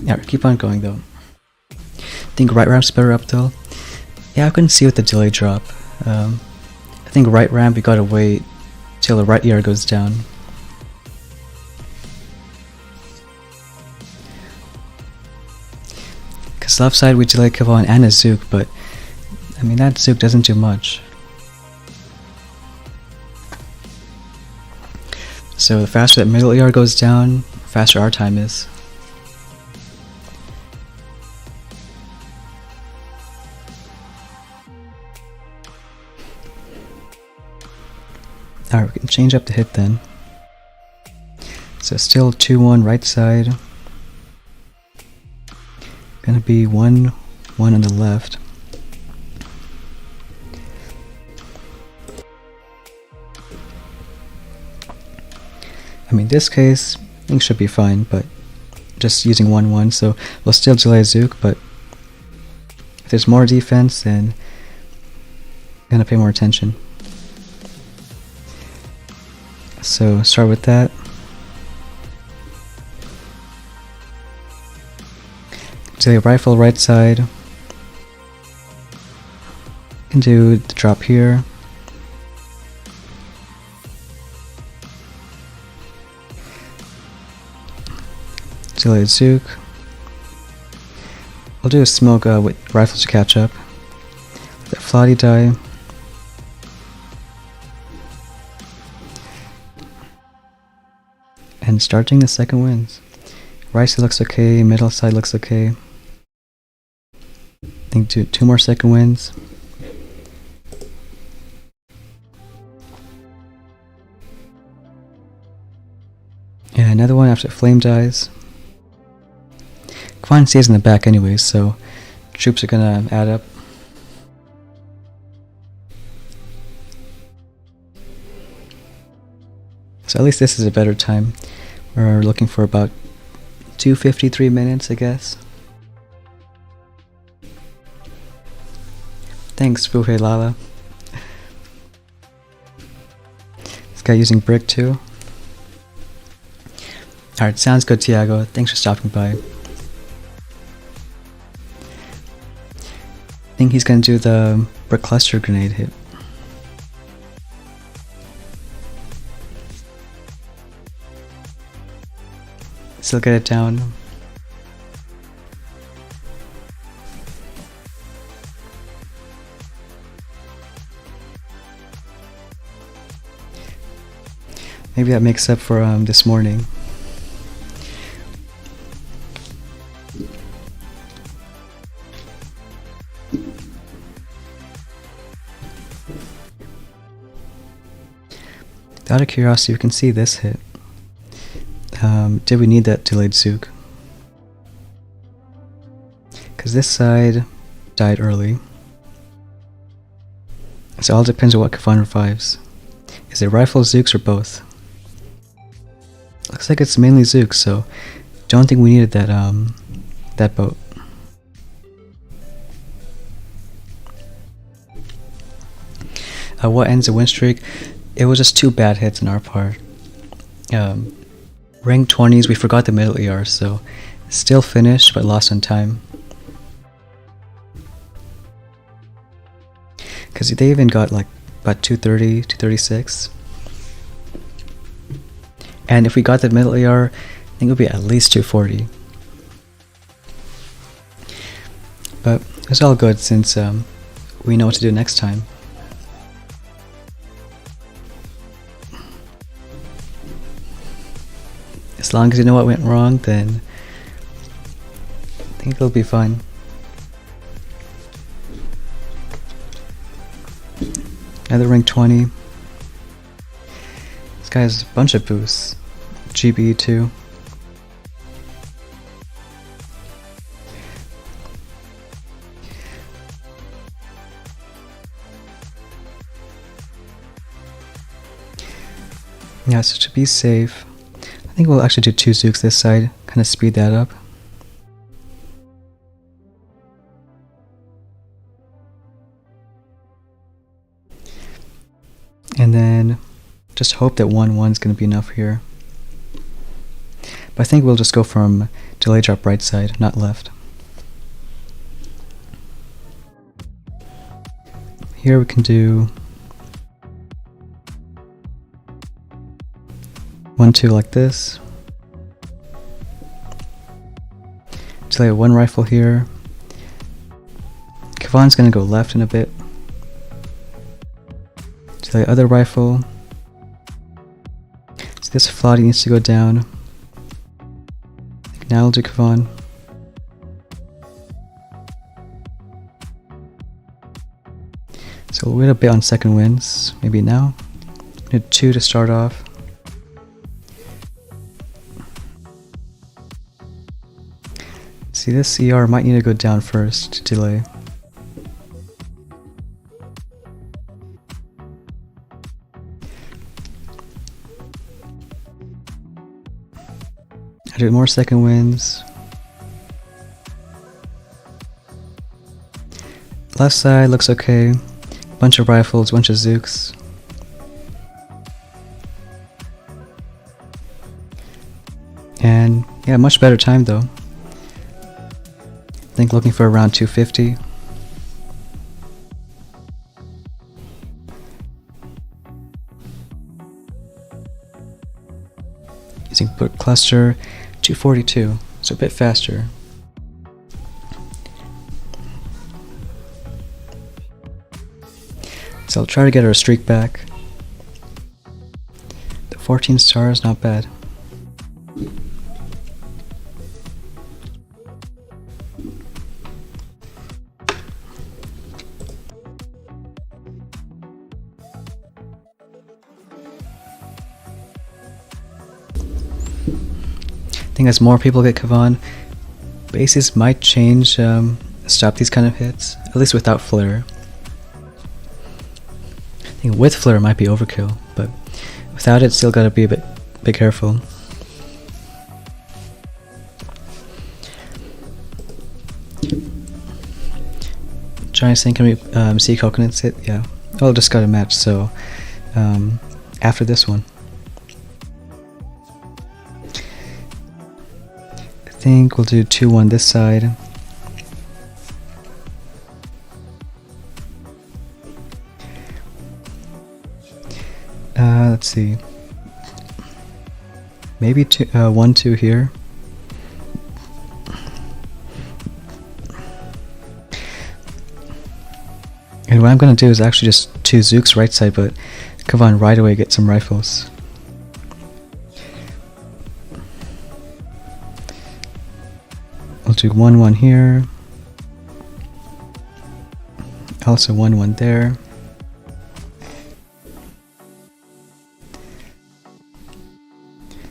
Yeah, keep on going though. I think right ramp's better up though. Yeah, I couldn't see with the delay drop. I think right ramp we gotta wait till the right ear goes down. Cause left side we delay Kavan and a Zook, but I mean that Zook doesn't do much. So the faster that middle ER goes down, the faster our time is. Alright, we can change up the hit then. So still 2-1 right side. Gonna be 1-1 on the left. I mean, this case, things should be fine, but just using 1-1, so we'll still delay Zook, but if there's more defense, then I'm gonna pay more attention. So start with that. Delay rifle right side. Can do the drop here. Delay Zook. We'll do a smoke with rifles to catch up. Let Flotty die. And starting the second wins. Right side looks okay, middle side looks okay. I think two more second wins. Yeah, another one after Flame dies. Kavan stays in the back anyways, so troops are gonna add up. So at least this is a better time. We're looking for about 2:53 minutes, I guess. Thanks, Fuhe Lala. This guy using brick too. Alright, sounds good, Tiago. Thanks for stopping by. I think he's gonna do the brick cluster grenade hit. Still get it down. Maybe that makes up for this morning. Out of curiosity, you can see this hit. Did we need that delayed Zook? Because this side died early. So it all depends on what Kavan revives. Is it rifle, Zooks, or both? Looks like it's mainly Zooks, so don't think we needed that that boat. What ends the win streak? It was just 2 bad hits on our part. Rank 20s, we forgot the middle ER, so still finished, but lost on time. Because they even got like about 230, 236. And if we got the middle ER, I think it would be at least 240. But it's all good since we know what to do next time. As long as you know what went wrong, then I think it'll be fine. Another rank 20. This guy has a bunch of boosts. GB too. Yeah, so to be safe, I think we'll actually do 2 Zooks this side, kind of speed that up. And then just hope that 1-1's going to be enough here. But I think we'll just go from delay drop right side, not left. Here we can do 1-2 like this. Delay 1 rifle here. Kavan's gonna go left in a bit. Delay other rifle. So this Flotty needs to go down. Now I'll do Kavan. So we'll wait a bit on second winds, maybe now. Need 2 to start off. See, this ER might need to go down first to delay. I do more second winds. Left side looks okay. Bunch of rifles, bunch of Zooks. And yeah, much better time though. I think looking for around 250. Using Book Cluster, 242, so a bit faster. So I'll try to get our streak back. The 14 stars, not bad. I think as more people get Kavan, bases might change, stop these kind of hits, at least without flare. I think with flare might be overkill, but without it, still gotta be a bit careful. Giant saying, can we see coconuts hit? Yeah. Oh, just got a match, so after this one. I think we'll do 2-1 this side. Let's see. Maybe 1-2 here. And what I'm gonna do is actually just 2 Zooks right side, but Kavan right away get some rifles. I'll do 1-1 here. Also 1-1 there.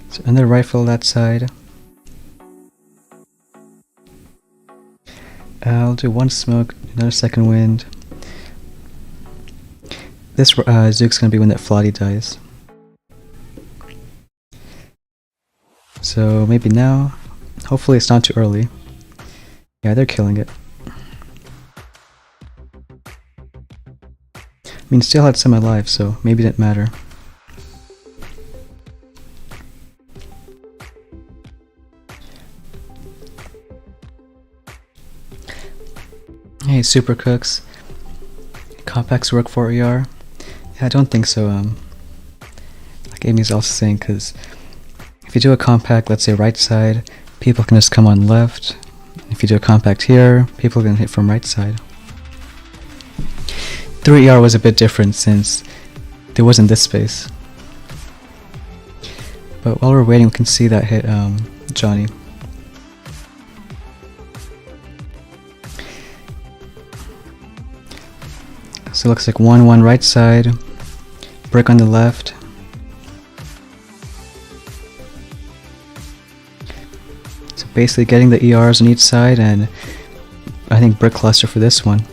So another rifle that side. I'll do 1 smoke, another second wind. This Zook's gonna be when that Flotty dies. So maybe now. Hopefully it's not too early. Yeah, they're killing it. I mean, still had some alive, so maybe it didn't matter. Hey, Super Cooks. Compacts work for ER? Yeah, I don't think so. Like Amy's also saying, because if you do a compact, let's say right side, people can just come on left. If you do a compact here, people can hit from right side. 3ER was a bit different since there wasn't this space. But while we're waiting, we can see that hit Johnny. So it looks like 1-1 right side, brick on the left. So basically getting the ERs on each side, and I think brick cluster for this one.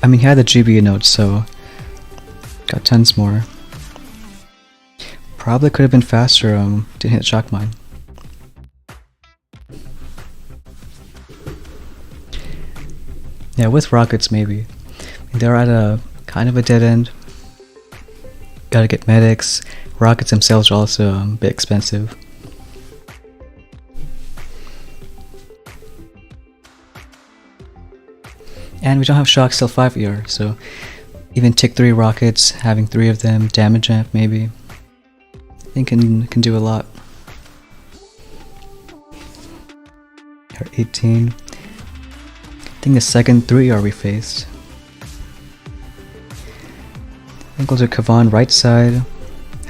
I mean, he had the GBA notes, so got tons more. Probably could have been faster, didn't hit shock mine. Yeah, with rockets maybe. They're at a kind of a dead end. Gotta get medics. Rockets themselves are also a bit expensive. And we don't have shock still 5 ER, so even tick 3 rockets, having 3 of them, damage amp maybe, I think can do a lot. Or 18. I think the second 3 ER we faced. think we'll do Kavan right side,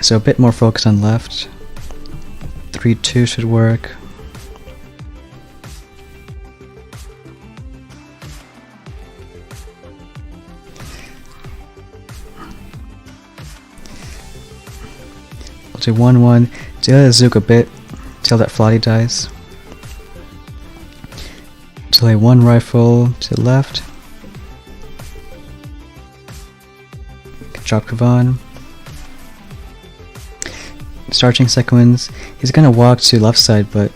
so a bit more focus on left. 3-2 should work. We'll do 1-1, delay the Zook a bit till that Flotty dies. Delay 1 rifle to the left. Drop Kavan. Starting second winds. He's gonna walk to left side, but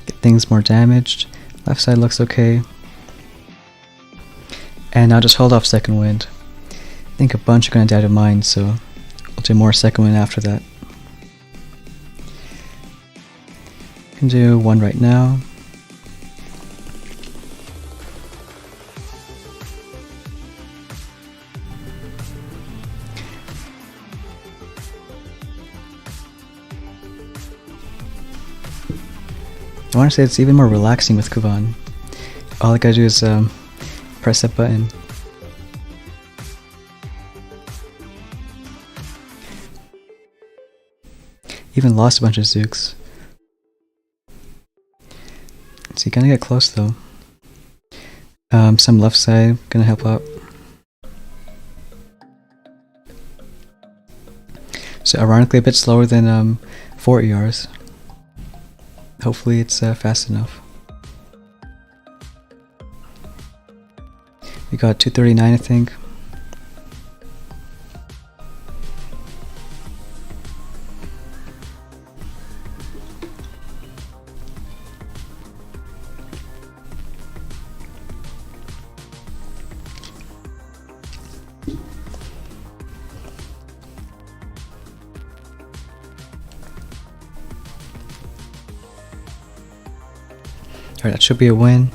get things more damaged. Left side looks okay. And I'll just hold off second wind. I think a bunch are gonna die to mine, so we'll do more second wind after that. Can do 1 right now. I want to say it's even more relaxing with Kavan. All I gotta do is press that button. Even lost a bunch of Zooks. So you gotta get close though. Some left side gonna help out. So ironically a bit slower than 4 ERs. Hopefully it's fast enough. We got 239 I think. Alright, that should be a win.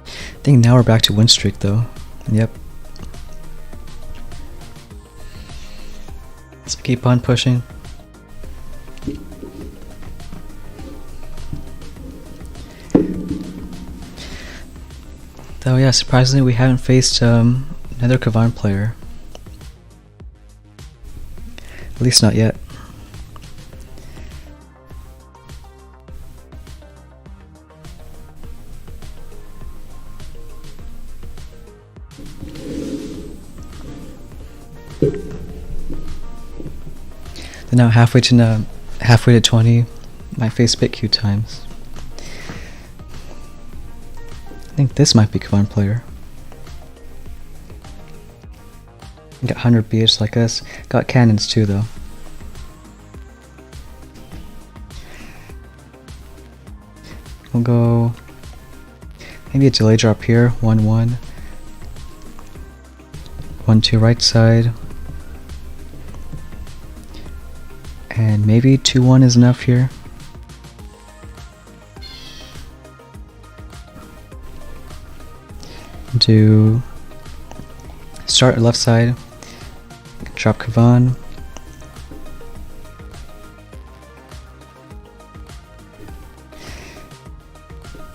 I think now we're back to win streak though. Yep. Let's keep on pushing. Though yeah, surprisingly we haven't faced another Kavan player. At least not yet. Then now halfway to 20, my face bit queue times. I think this might be Kavan player. Got 100 BH like us. Got cannons too though. We'll go maybe a delay drop here. 1-1. 1-2 right side. And maybe 2-1 is enough here. Do start left side, drop Kavan.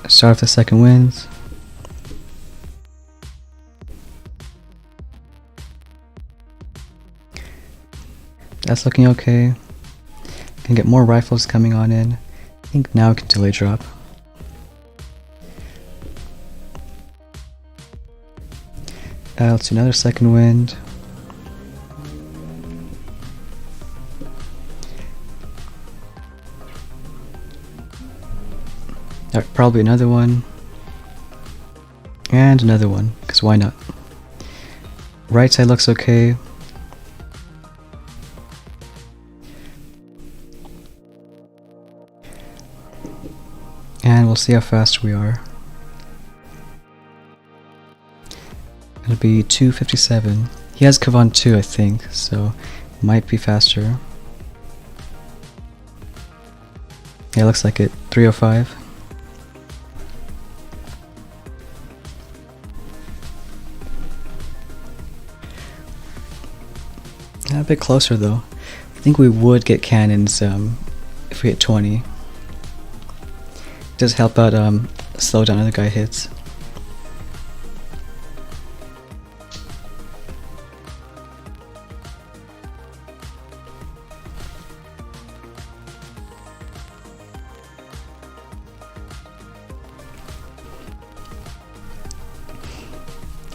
Start off the second winds. That's looking okay. Can get more rifles coming on in. I think now we can delay drop. Let's do another second wind. Alright, probably another one. And another one, because why not? Right side looks okay. And we'll see how fast we are. It'll be 257. He has Kavan 2, I think, so it might be faster. Yeah, looks like it. 305. A bit closer though. I think we would get cannons if we hit 20. It does help out slow down other guy hits.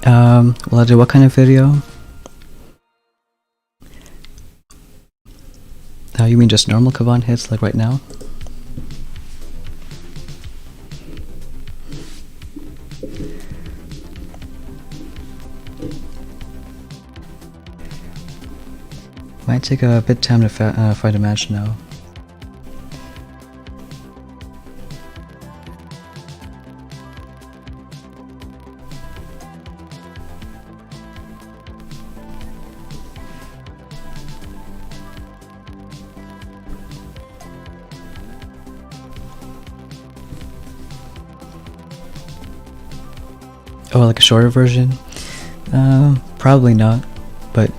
Will I do what kind of video? You mean just normal Kavan hits, like right now? Might take a bit of time to fight a match now. Oh, like a shorter version? Probably not, but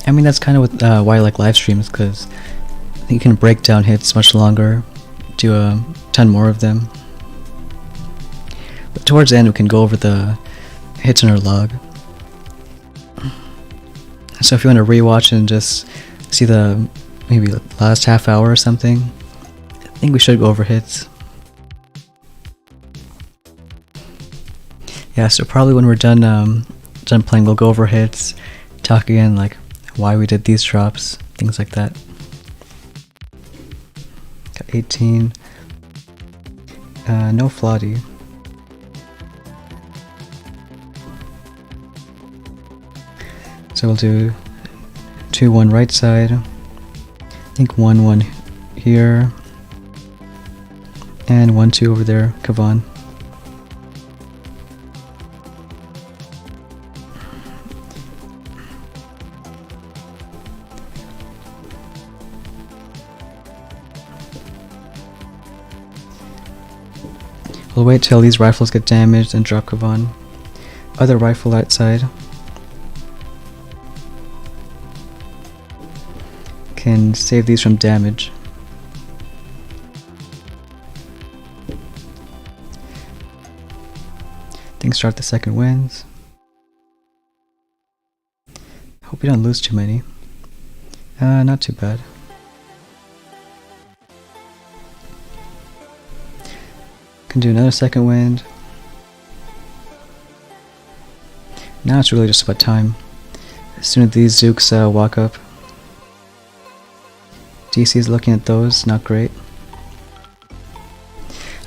I mean that's kind of why I like live streams, because you can break down hits much longer, do a ton more of them. But towards the end we can go over the hits in our log. So if you want to rewatch and just see the maybe last half hour or something, I think we should go over hits. Yeah, so probably when we're done playing, we'll go over hits, talk again, like why we did these drops, things like that. Got 18. No Flotty. So we'll do 2-1 right side. I think 1-1 here. And 1-2 over there, Kavan. We'll wait till these rifles get damaged and drop Kavan. Other rifle outside. Can save these from damage. Things start the second winds. Hope we don't lose too many. Not too bad. Can do another second wind. Now it's really just about time. As soon as these Zooks walk up. DC is looking at those, not great.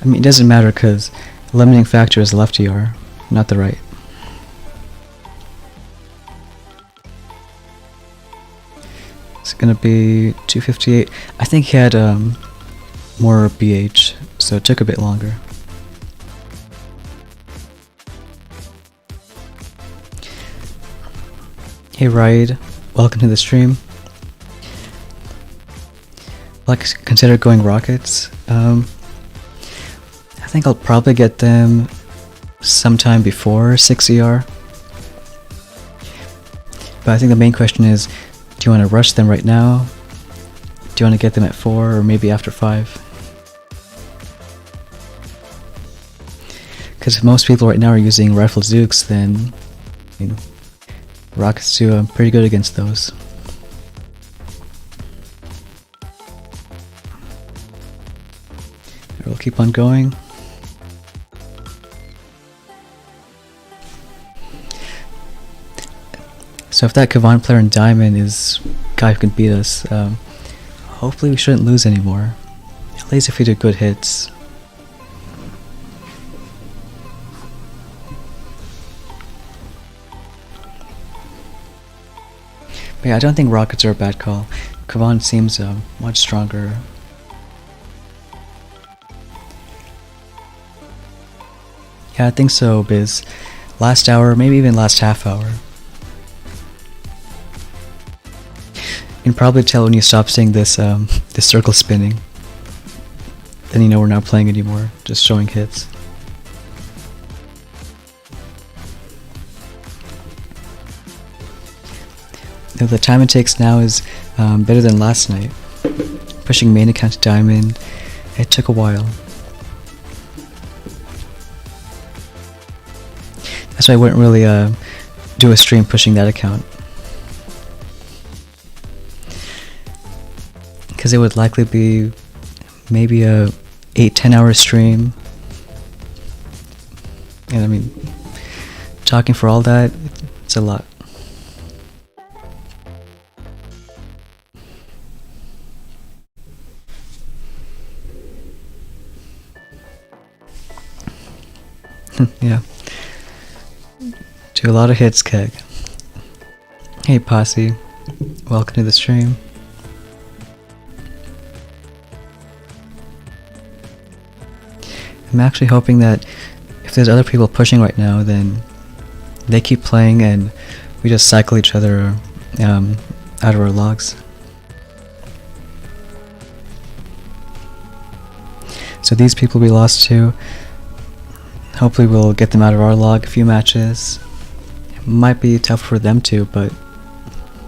I mean, it doesn't matter because the limiting factor is left ER, not the right. It's gonna be 258. I think he had more BH, so it took a bit longer. Hey Ride, welcome to the stream. Like, consider going rockets. I think I'll probably get them sometime before 6 ER. But I think the main question is, do you want to rush them right now? Do you want to get them at 4 or maybe after 5? Because if most people right now are using rifle Zooks, then you know, rockets do pretty good against those. We'll keep on going. So if that Kavan player in Diamond is a guy who can beat us, hopefully we shouldn't lose anymore. At least if we do good hits. But yeah, I don't think rockets are a bad call. Kavan seems much stronger. Yeah, I think so, Biz. Last hour, maybe even last half hour. You can probably tell when you stop seeing this this circle spinning. Then you know we're not playing anymore, just showing hits. Now, the time it takes now is better than last night. Pushing main account to Diamond, it took a while. That's why I wouldn't really do a stream pushing that account. Because it would likely be maybe a 8-10 hour stream. And I mean, talking for all that, it's a lot. Yeah. Do a lot of hits, Keg. Hey Posse, welcome to the stream. I'm actually hoping that if there's other people pushing right now, then they keep playing and we just cycle each other out of our logs. So these people we lost to, hopefully we'll get them out of our log a few matches. It might be tough for them too, but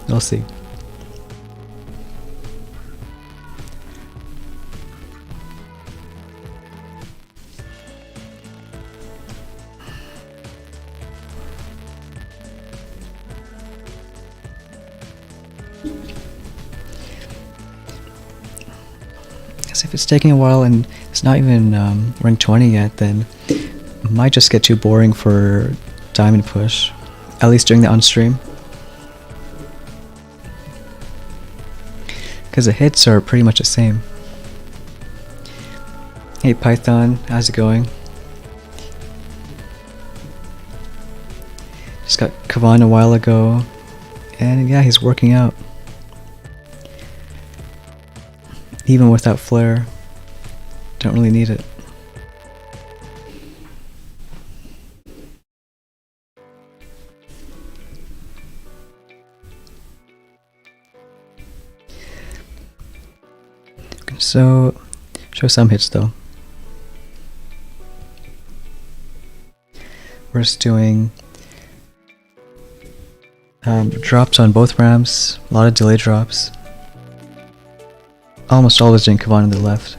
we'll see. If it's taking a while and it's not even rank 20 yet, then it might just get too boring for Diamond Push, at least during the on-stream. Because the hits are pretty much the same. Hey Python, how's it going? Just got Kavan a while ago, and yeah, he's working out. Even without flare, don't really need it. So, show some hits though. We're just doing drops on both ramps, a lot of delay drops. Almost always doing Kavan on the left.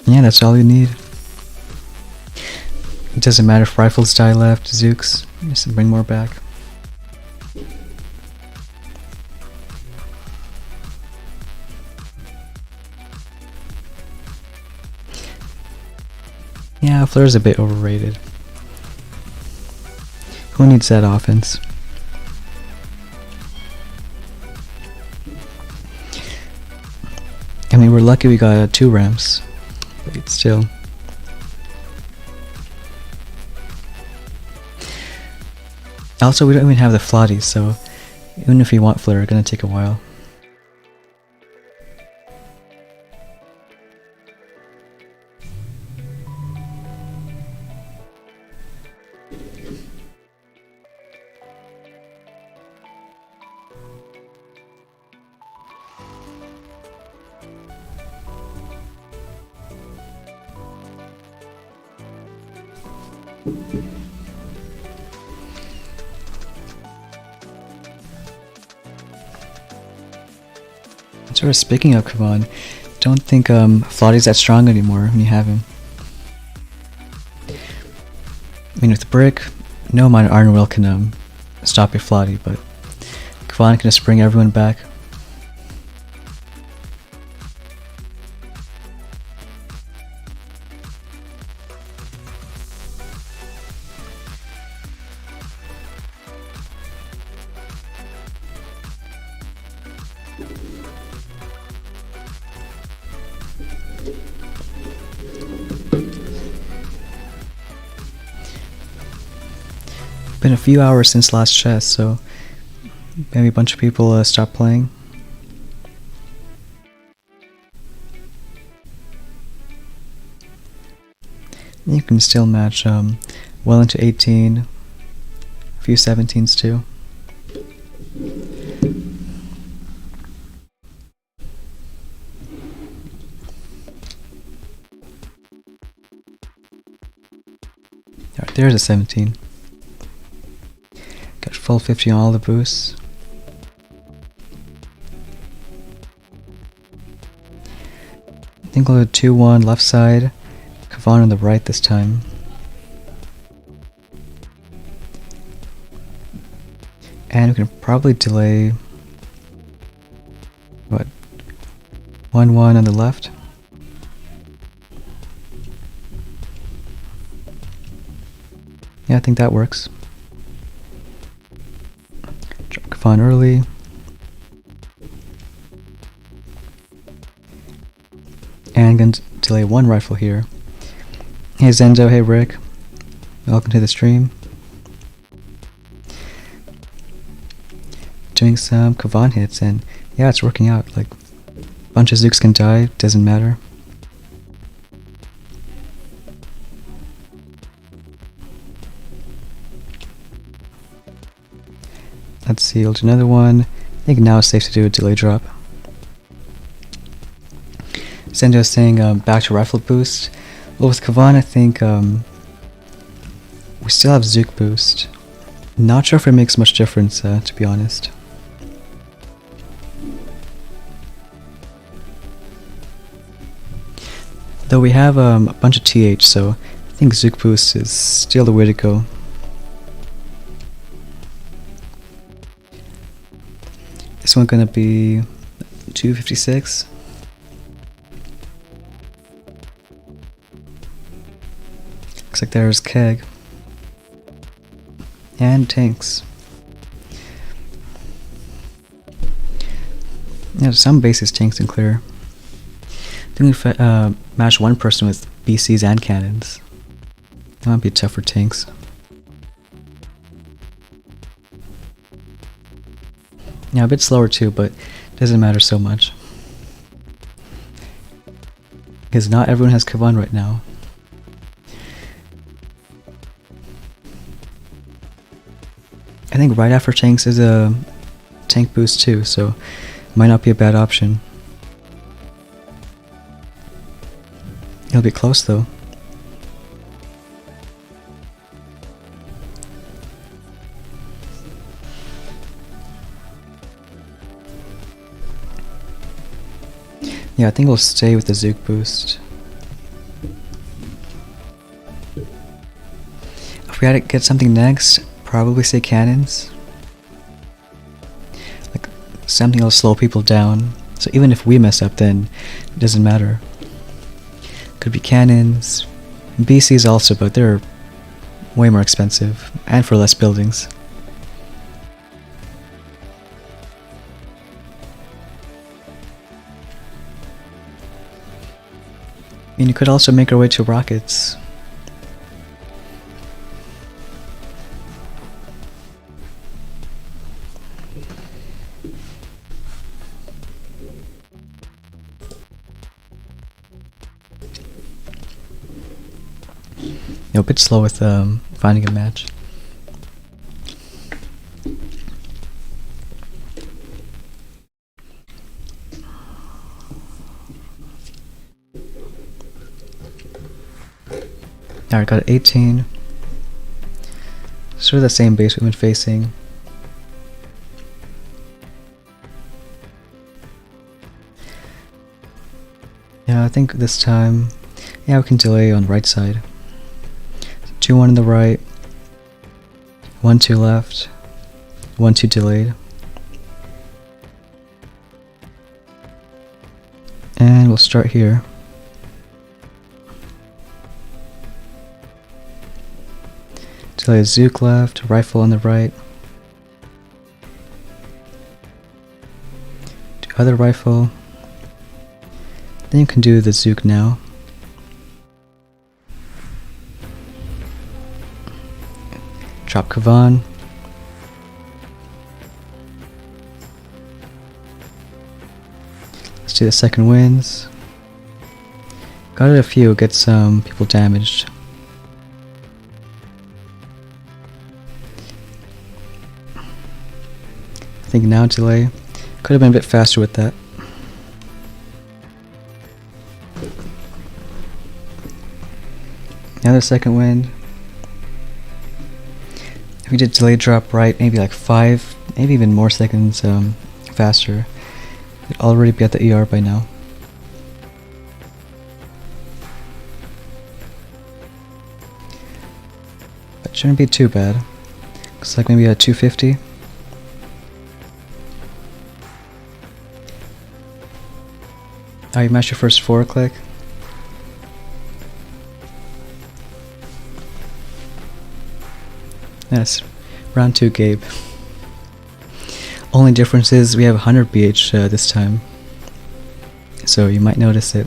Yeah, that's all you need. It doesn't matter if rifles die left, Zooks, just bring more back. Yeah, Flare's a bit overrated. Who needs that offense? I mean, we're lucky we got 2 ramps, but still. Also, we don't even have the Flotties, so even if we want Flare, it's gonna take a while. Sort of speaking of Kavan, don't think Flotty's that strong anymore when you have him. I mean, with the brick, no amount of Iron Will can stop your Flotty, but Kavan can just bring everyone back. Been a few hours since last chess, so maybe a bunch of people stopped playing. You can still match well into 18, a few 17s too. Alright, there's a 17. Got full 50 on all the boosts. I think we'll do 2-1 left side, Kavan on the right this time. And we can probably delay 1-1 on the left. Yeah, I think that works. Drop Kavan early. And going to delay one rifle here. Hey Zenzo, hey Rick. Welcome to the stream. Doing some Kavan hits, and yeah, it's working out. Like, a bunch of Zooks can die, doesn't matter. Let's see, we'll do another one. I think now it's safe to do a delay drop. Zenzo is saying back to rifle boost. Well, with Kavan, I think we still have Zook boost. Not sure if it makes much difference, to be honest. Though we have a bunch of TH, so I think Zook boost is still the way to go. This one's gonna be 256. Looks like there's Keg. And tanks. Yeah, some bases tanks and clear. I think we match one person with BCs and cannons. That might be tough for tanks. Yeah, a bit slower too, but doesn't matter so much. Because not everyone has Kavan right now. I think right after tanks is a tank boost too, so might not be a bad option. It'll be close though. Yeah, I think we'll stay with the Zook boost. If we had to get something next, probably say cannons. Like, something will slow people down. So even if we mess up, then it doesn't matter. Could be cannons. BCs also, but they're way more expensive. And for less buildings. And you could also make our way to rockets. A bit slow with finding a match. Alright, got 18. Sort of the same base we've been facing. Yeah, I think this time, yeah, we can delay on the right side. 2-1 on the right, 1-2 left, 1-2 delayed. And we'll start here. Delay a Zook left, rifle on the right. Do other rifle. Then you can do the Zook now. Drop Kavan. Let's do the second winds. Got it a few, get some people damaged. I think now delay. Could have been a bit faster with that. Now the second wind. If we did delay drop right, maybe like 5, maybe even more seconds faster, we'd already be at the ER by now. That shouldn't be too bad. Looks like maybe a 250. Oh, you matched your first 4 click? Yes, round 2 Gabe. Only difference is we have 100 BH this time, so you might notice it.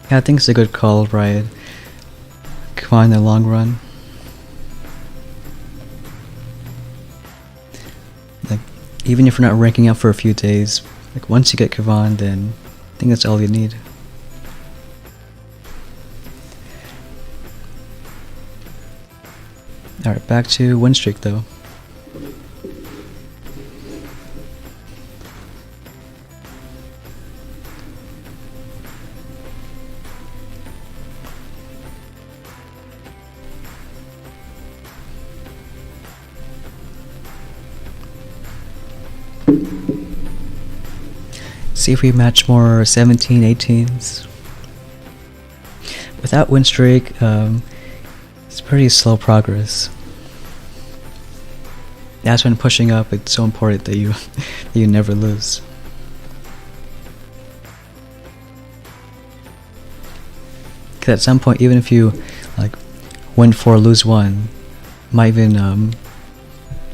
Yeah, I think it's a good call, Riot. Come on, in the long run. Like, even if you're not ranking up for a few days, like once you get Kavan, then I think that's all you need. Alright, back to win streak though. See if we match more 17, 18s. Without win streak, it's pretty slow progress. That's when pushing up, it's so important that you you never lose. Because at some point, even if you like win 4, lose 1, you might even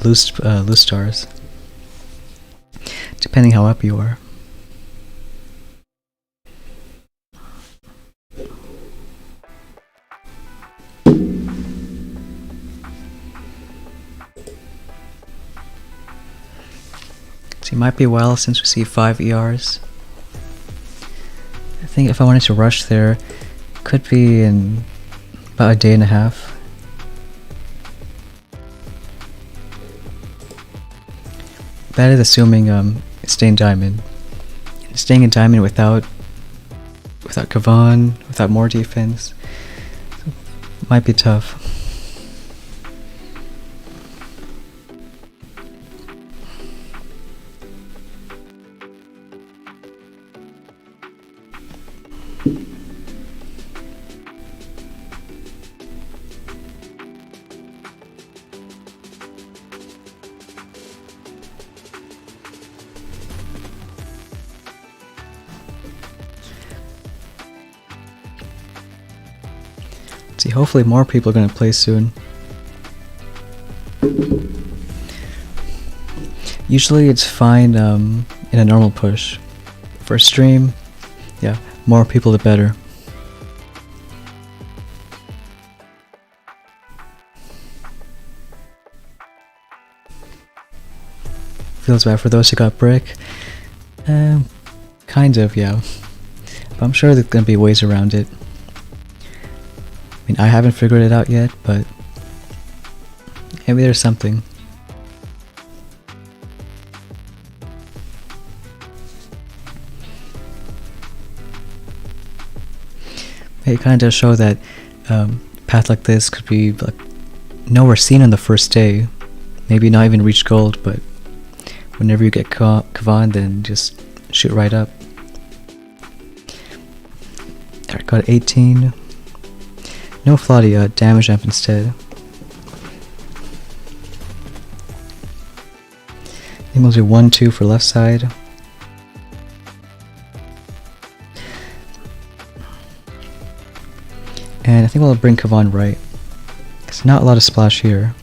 lose stars, depending how up you are. So it might be a while since we see 5 ERs. I think if I wanted to rush there, it could be in about a day and a half. That is assuming staying diamond. Staying in diamond without Kavan, without more defense, might be tough. See, hopefully more people are going to play soon. Usually it's fine in a normal push. For a stream, yeah, more people the better. Feels bad for those who got brick. Kind of, yeah. But I'm sure there's going to be ways around it. I mean, I haven't figured it out yet, but maybe there's something. It kind of does show that path like this could be like nowhere seen on the first day. Maybe not even reach gold, but whenever you get Kavan, then just shoot right up. Alright, got 18. No Flaudia, damage amp instead. I think we'll do 1-2 for left side. And I think we'll bring Kavan right. There's not a lot of splash here.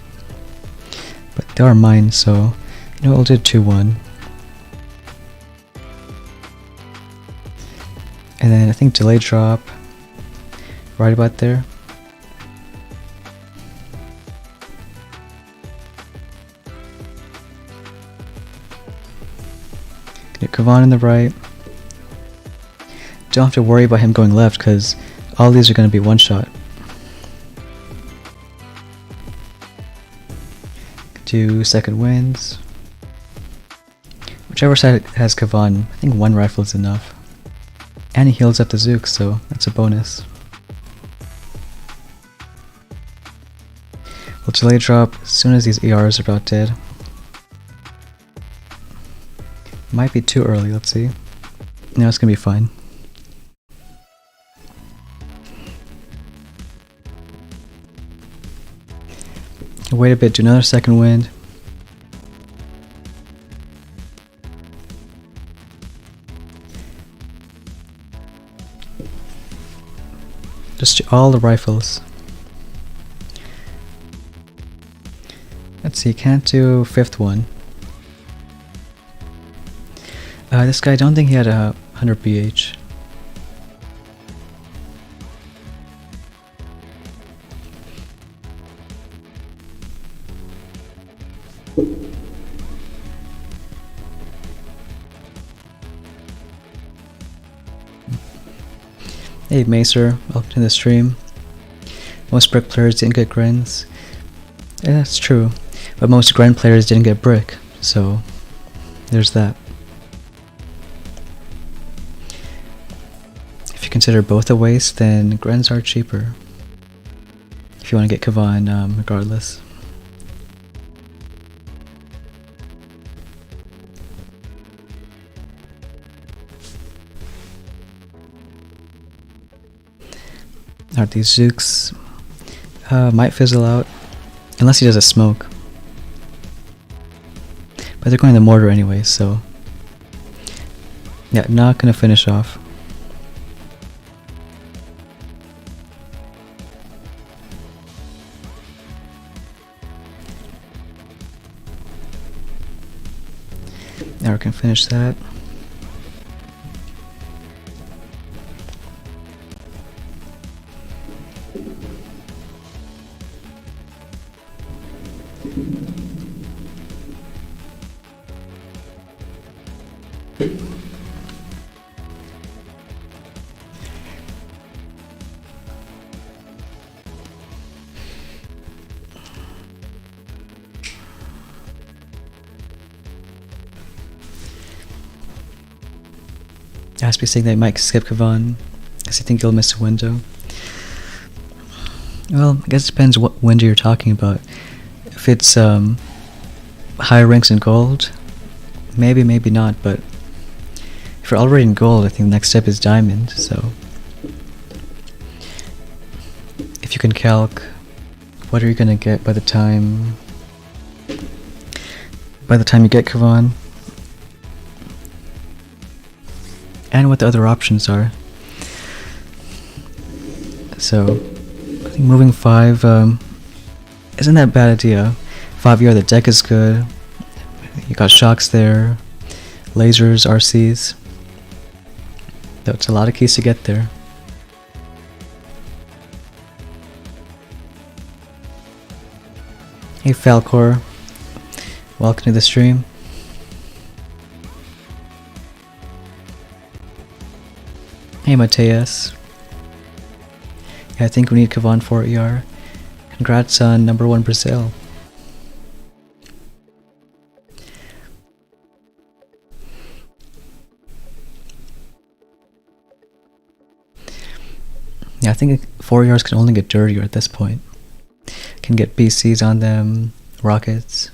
But they are mine, so you know we'll do 2-1. And then I think delay drop right about there. Get Kavan in the right. Don't have to worry about him going left because all these are going to be one shot. Do second winds. Whichever side has Kavan, I think one rifle is enough. And he heals up the Zook, so that's a bonus. We'll delay drop as soon as these ERs are about dead. Might be too early, let's see. No, it's gonna be fine. Wait a bit, do another second wind. Let's do all the rifles. Let's see, can't do 5th one. This guy, I don't think he had a 100 BH. Hey Macer, welcome to the stream. Most brick players didn't get grins. Yeah, that's true. But most Gren players didn't get brick, so there's that. If you consider both a waste, then Grens are cheaper. If you want to get Kavan, regardless. Alright, these Zooks might fizzle out, unless he does a smoke. But they're going to the mortar anyway, so yeah, not gonna finish off. Now we can finish that. Aspie saying they might skip Kavan because I think he'll miss a window. Well, I guess it depends what window you're talking about. If it's higher ranks in gold, maybe, maybe not, but if you're already in gold, I think the next step is diamond, so if you can calc what are you gonna get by the time you get Kavan, and what the other options are. So I think moving 5 isn't that bad idea. 5 ER, the deck is good. You got shocks there, lasers, RCs. Though it's a lot of keys to get there. Hey Falcor, welcome to the stream. Hey Mateus. Yeah, I think we need Kavan for ER. Congrats on #1 Brazil. Yeah, I think 4 ERs can only get dirtier at this point. Can get BCs on them, rockets.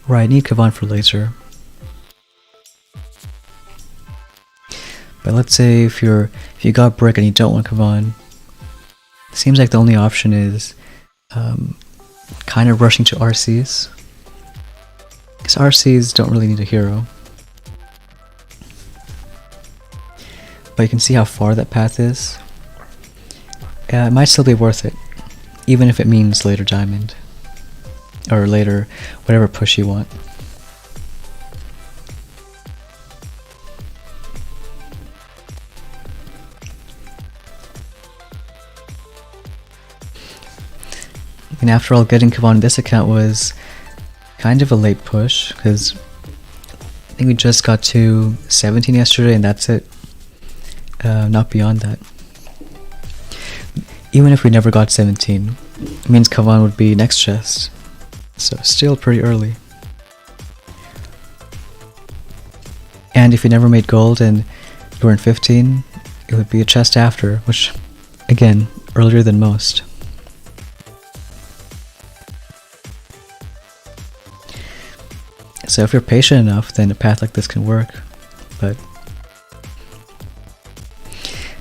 Right, need Kavan for laser. But let's say if you got brick and you don't want Kavan, it seems like the only option is kind of rushing to RCs. Because RCs don't really need a hero. But you can see how far that path is. It might still be worth it, even if it means later diamond. Or later, whatever push you want. And after all, getting Kavan on this account was kind of a late push, because I think we just got to 17 yesterday and that's it. Not beyond that. Even if we never got 17, it means Kavan would be next chest. So still pretty early. And if you never made gold and you were in 15, it would be a chest after, which, again, earlier than most. So if you're patient enough, then a path like this can work. But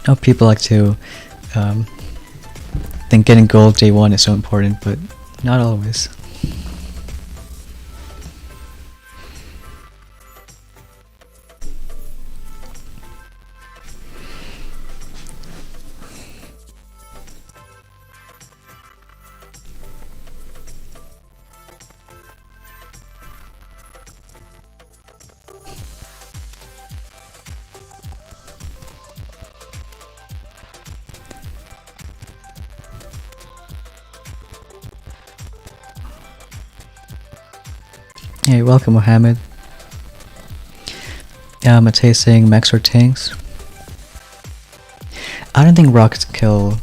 now people like to think getting gold day 1 is so important, but not always. Hey, welcome Mohammed. Yeah, Matei saying mechs or tanks. I don't think rockets kill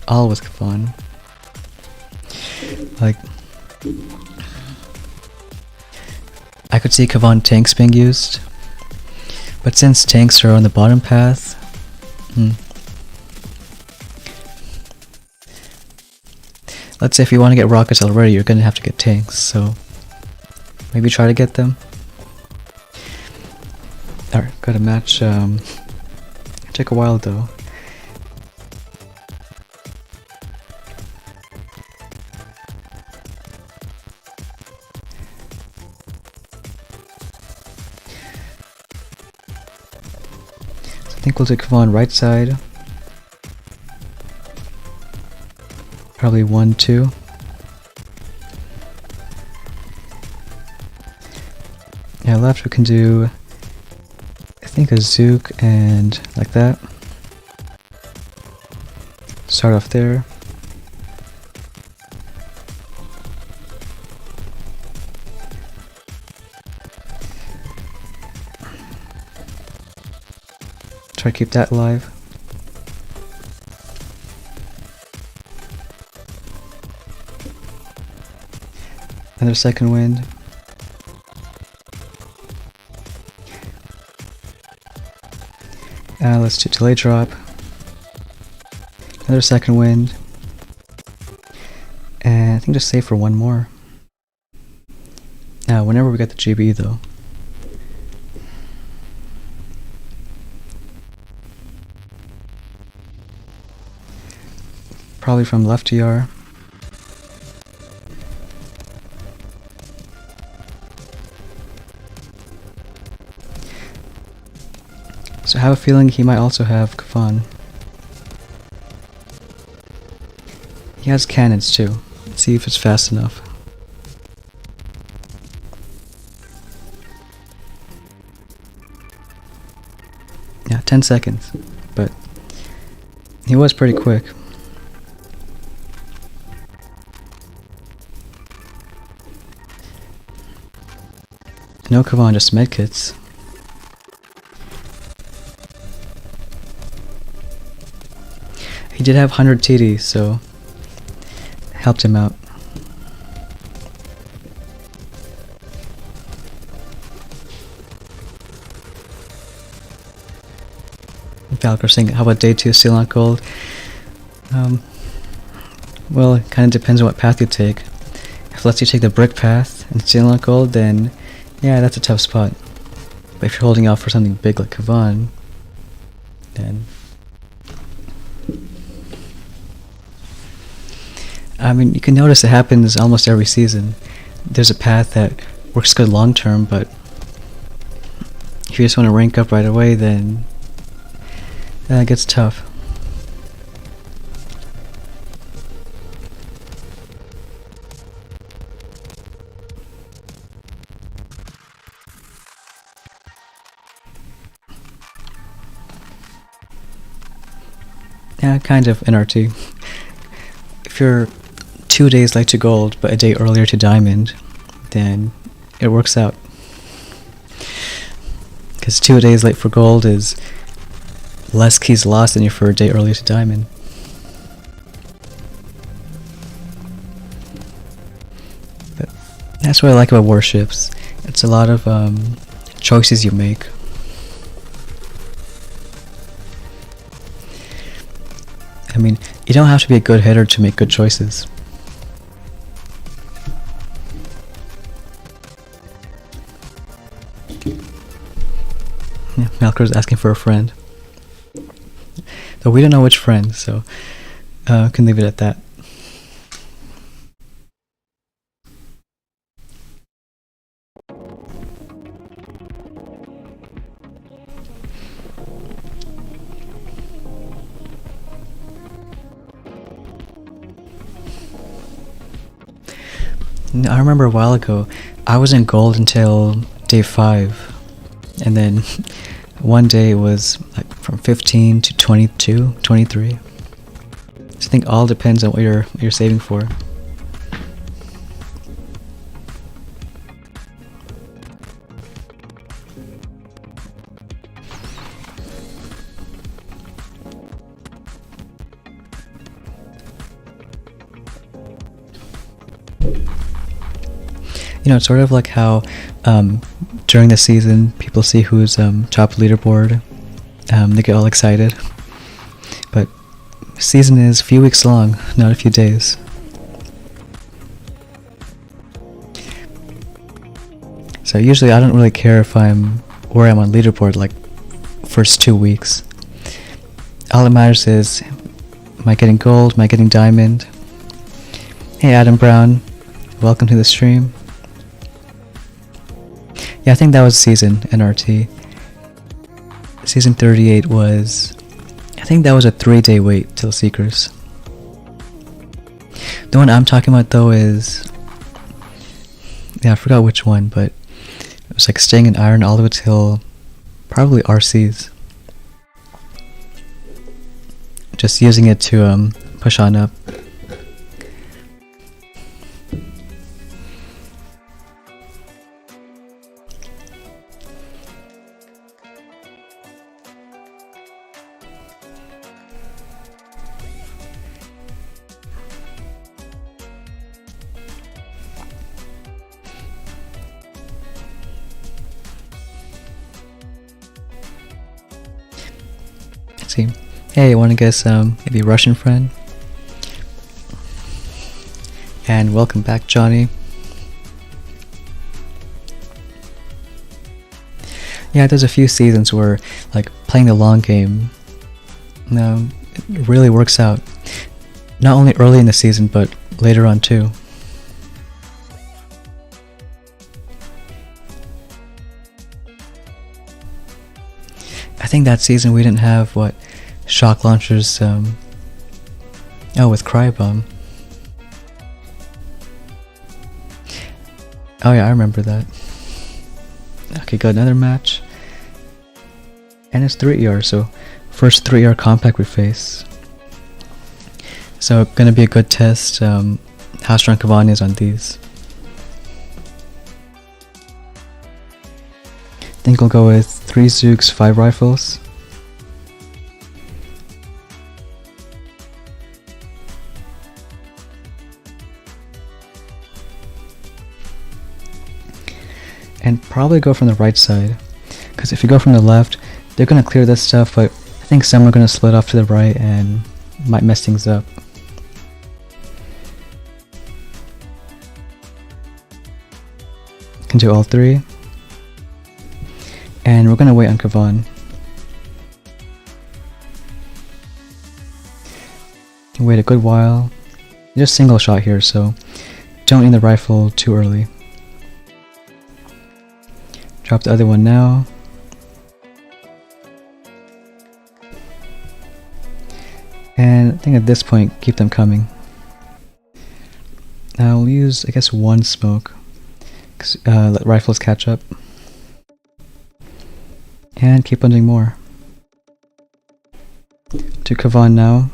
all with Kavan. Like, I could see Kavan tanks being used, but since tanks are on the bottom path, let's say if you want to get rockets already, you're gonna have to get tanks, so maybe try to get them. Alright, got a match. Took a while though. So I think we'll take Kavan right side. Probably 1, 2. Yeah, left we can do, I think, a Zook and like that. Start off there. Try to keep that alive. Another second wind. Let's do delay drop. Another second wind. And I think just save for one more. Whenever we get the GB though. Probably from left TR. So I have a feeling he might also have Kavan. He has cannons too. Let's see if it's fast enough. Yeah, 10 seconds. But he was pretty quick. No Kavan, just medkits. He did have 100 TD, so helped him out. Falcor saying, how about day 2 still not gold? Well, it kind of depends on what path you take. If let's say you take the brick path and still not gold, then yeah, that's a tough spot. But if you're holding out for something big like Kavan, then I mean, you can notice it happens almost every season. There's a path that works good long term, but if you just want to rank up right away, then it gets tough. Yeah, kind of NRT. If you're 2 days late to gold, but a day earlier to diamond, then it works out. Because 2 days late for gold is less keys lost than if you're a day earlier to diamond. But that's what I like about Warships. It's a lot of choices you make. I mean, you don't have to be a good hitter to make good choices. Yeah, Malcor's asking for a friend. Though we don't know which friend, so can leave it at that. I remember a while ago, I was in gold until day 5, and then one day it was like from 15 to 22, 23. So I think all depends on what you're saving for. You know, it's sort of like how during the season people see who's top leaderboard. They get all excited. But season is a few weeks long, not a few days. So usually I don't really care if I'm where I'm on leaderboard like first 2 weeks. All that matters is, am I getting gold? Am I getting diamond? Hey Adam Brown, welcome to the stream. Yeah, I think that was season NRT. Season 38 was, I think that was a 3-day wait till Seekers. The one I'm talking about though is, yeah, I forgot which one, but it was like staying in Iron all the way till probably RCs. Just using it to push on up. Let's see. Hey, wanna guess maybe Russian friend? And welcome back, Johnny. Yeah, there's a few seasons where like playing the long game, it really works out. Not only early in the season, but later on too. I think that season we didn't have what shock launchers. With Crybomb. Oh yeah, I remember that. Okay, got another match. And it's 3ER, so first 3ER compact we face. So gonna be a good test how strong Kavan is on these. I think we'll go with 3 Zooks, 5 rifles. And probably go from the right side, because if you go from the left, they're going to clear this stuff, but I think some are going to split off to the right and might mess things up. Can do all 3. And we're going to wait on Kavan. Can wait a good while. Just single shot here, so don't need the rifle too early. Drop the other one now. And I think at this point, keep them coming. Now we'll use, I guess, 1 smoke. Let rifles catch up. And keep on doing more. To Kavan now.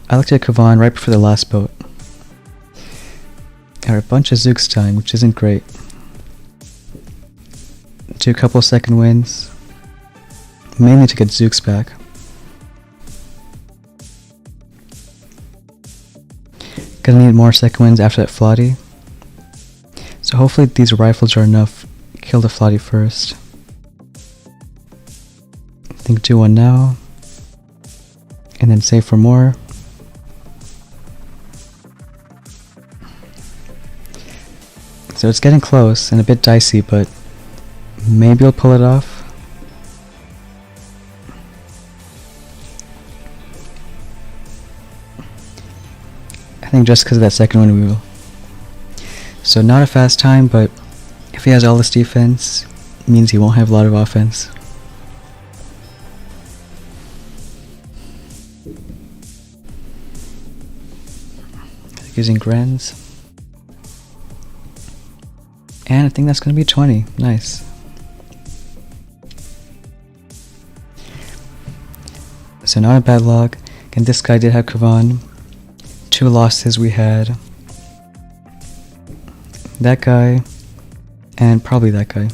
I looked at Kavan right before the last boat. Got a bunch of Zooks dying, which isn't great. Do a couple second wins. Mainly to get Zooks back. Gonna need more second wins after that Flotty. So hopefully these rifles are enough. Kill the Flotty first. I think do one now. And then save for more. So it's getting close and a bit dicey, but maybe we'll pull it off. I think just because of that second one we will. So not a fast time, but if he has all this defense, it means he won't have a lot of offense. Using Grens. And I think that's going to be 20. Nice. So not a bad log. And this guy did have Kavan. 2 losses we had. That guy. And probably that guy.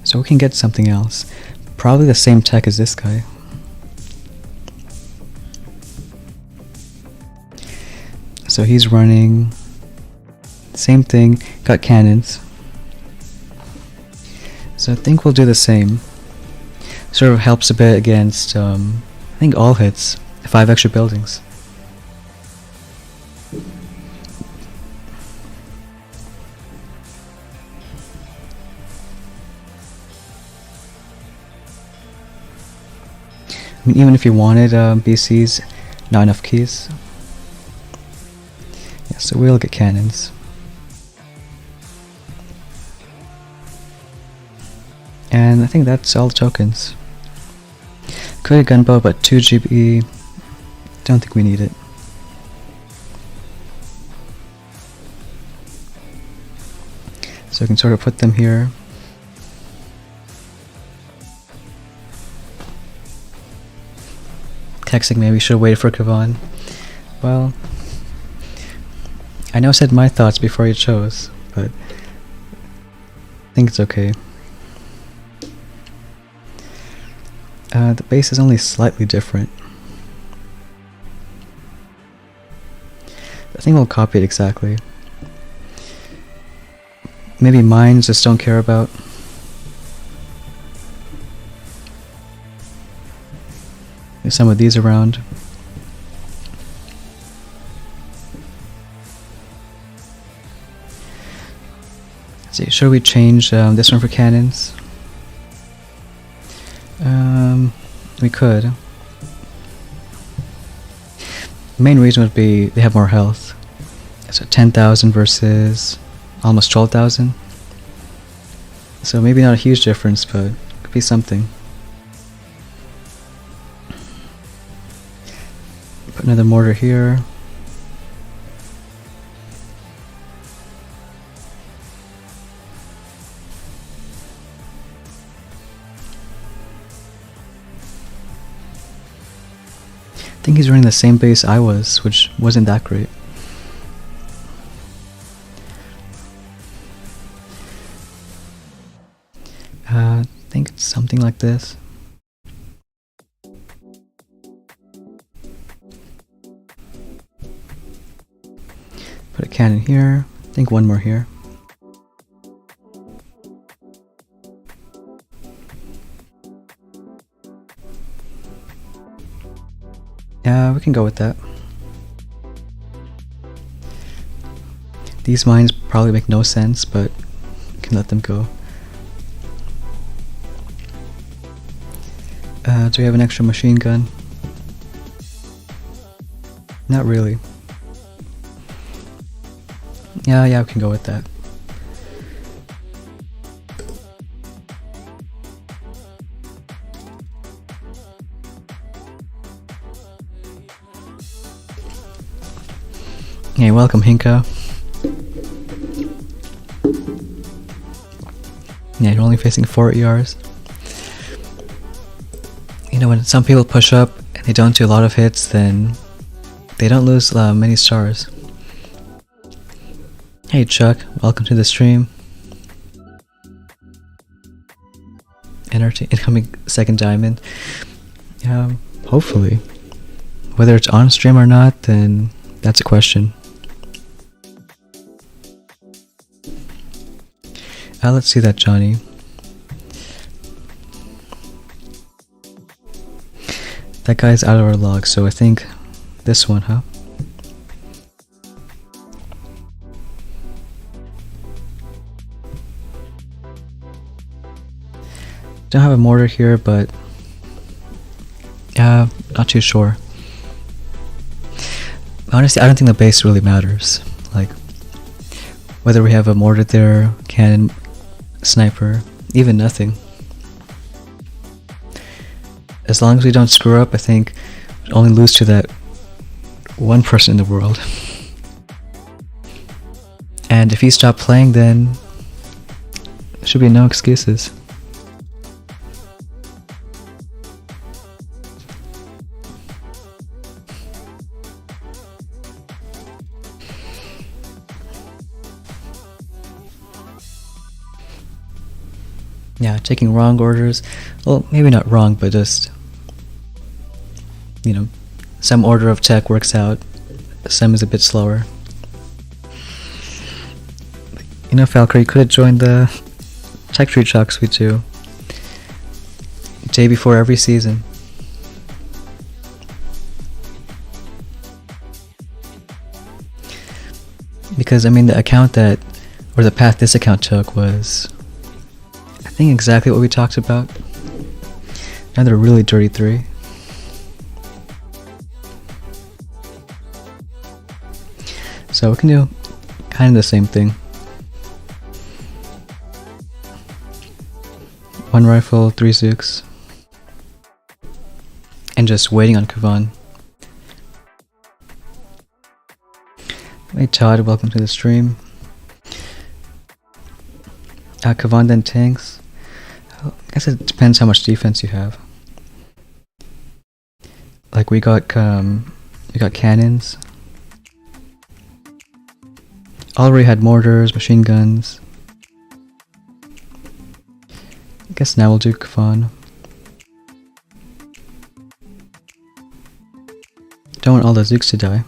So we can get something else. Probably the same tech as this guy. So he's running. Same thing, got cannons. So I think we'll do the same. Sort of helps a bit against, I think all hits, 5 extra buildings. I mean, even if you wanted BCs, not enough keys. Yeah, so we'll get cannons. And I think that's all the tokens. Could get gunboat, but 2 GB. Don't think we need it. So we can sort of put them here. Texting maybe should have waited for Kavan. Well, I know I said my thoughts before you chose, but I think it's okay. The base is only slightly different. I think we'll copy it exactly. Maybe mines just don't care about. There's some of these around. Let's see, should we change this one for cannons? We could. The main reason would be they have more health. So 10,000 versus almost 12,000. So maybe not a huge difference, but it could be something. Put another mortar here. I think he's running the same base I was, which wasn't that great. I think it's something like this. Put a cannon here. I think one more here. Yeah, we can go with that. These mines probably make no sense, but we can let them go. Do we have an extra machine gun? Not really. Yeah, we can go with that. Hey, welcome Hinka. Yeah, you're only facing 4 ERs. You know, when some people push up and they don't do a lot of hits, then they don't lose many stars. Hey Chuck, welcome to the stream. Incoming second diamond. Hopefully. Whether it's on stream or not, then that's a question. Let's see that Johnny. That guy's out of our log, so I think this one, huh? Don't have a mortar here, but not too sure. Honestly, I don't think the base really matters. Like, whether we have a mortar there, cannon, sniper, even nothing. As long as we don't screw up, I think we only lose to that one person in the world. And if he stopped playing, then there should be no excuses. Yeah, taking wrong orders. Well, maybe not wrong, but just, you know, some order of tech works out Sem is a bit slower. You know, Falcor, you could have joined the Tech Tree Chalks we do. Day before every season. Because, I mean, the account that, or the path this account took was, I think, exactly what we talked about. Another really dirty 3. So we can do kind of the same thing. 1 rifle, 3 Zooks. And just waiting on Kavan. Hey Todd, welcome to the stream. Kavan then tanks. I guess it depends how much defense you have. Like we got cannons. Already had mortars, machine guns. I guess now we'll do Kavan. Don't want all the Zooks to die.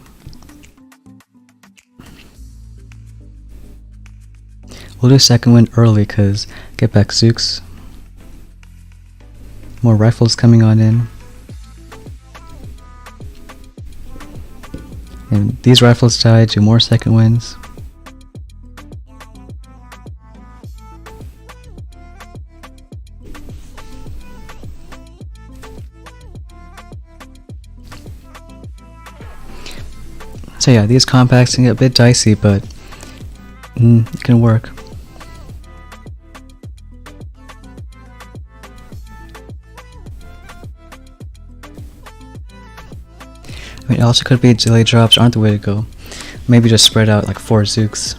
We'll do second wind early cause get back Zooks. More rifles coming on in. And these rifles die, do more second winds. So yeah, these compacts can get a bit dicey, but it can work. I mean, it also could be delay drops aren't the way to go. Maybe just spread out like 4 Zooks.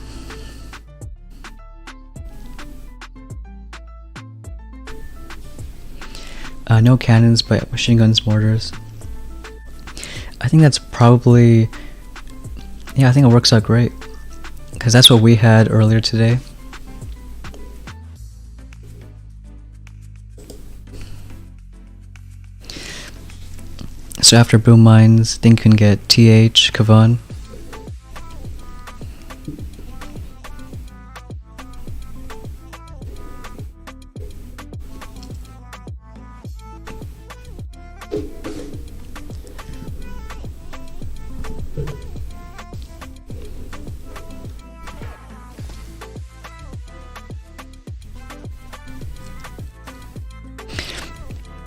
No cannons, but machine guns, mortars. I think that's probably... Yeah, I think it works out great. Because that's what we had earlier today. So after boom mines, I think you can get TH, Kavan.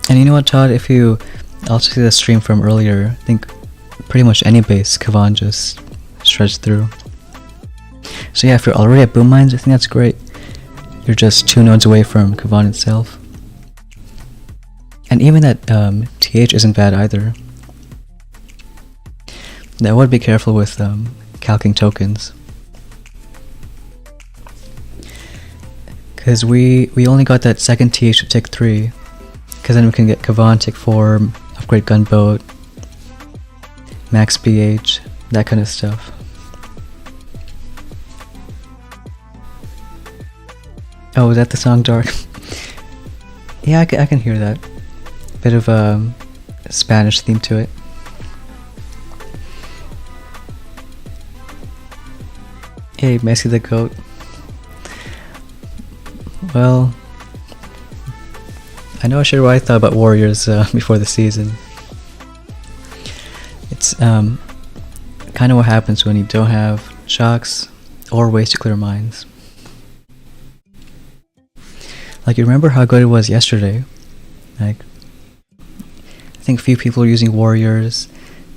And you know what, Todd, if you also see the stream from earlier, I think pretty much any base Kavan just shreds through. So yeah, if you're already at boom mines, I think that's great. You're just 2 nodes away from Kavan itself. And even that TH isn't bad either. Now I would be careful with calcing tokens. Because we only got that second TH to tick 3. Because then we can get Kavan, tick 4, upgrade gunboat, max BH, that kind of stuff. Oh, is that the song Dark? Yeah, I can hear that. Bit of a Spanish theme to it. Hey, Messi the Goat. Well, I know I shared what I thought about Warriors before the season. It's kind of what happens when you don't have shocks or ways to clear mines. Like, you remember how good it was yesterday? Like, I think a few people were using Warriors,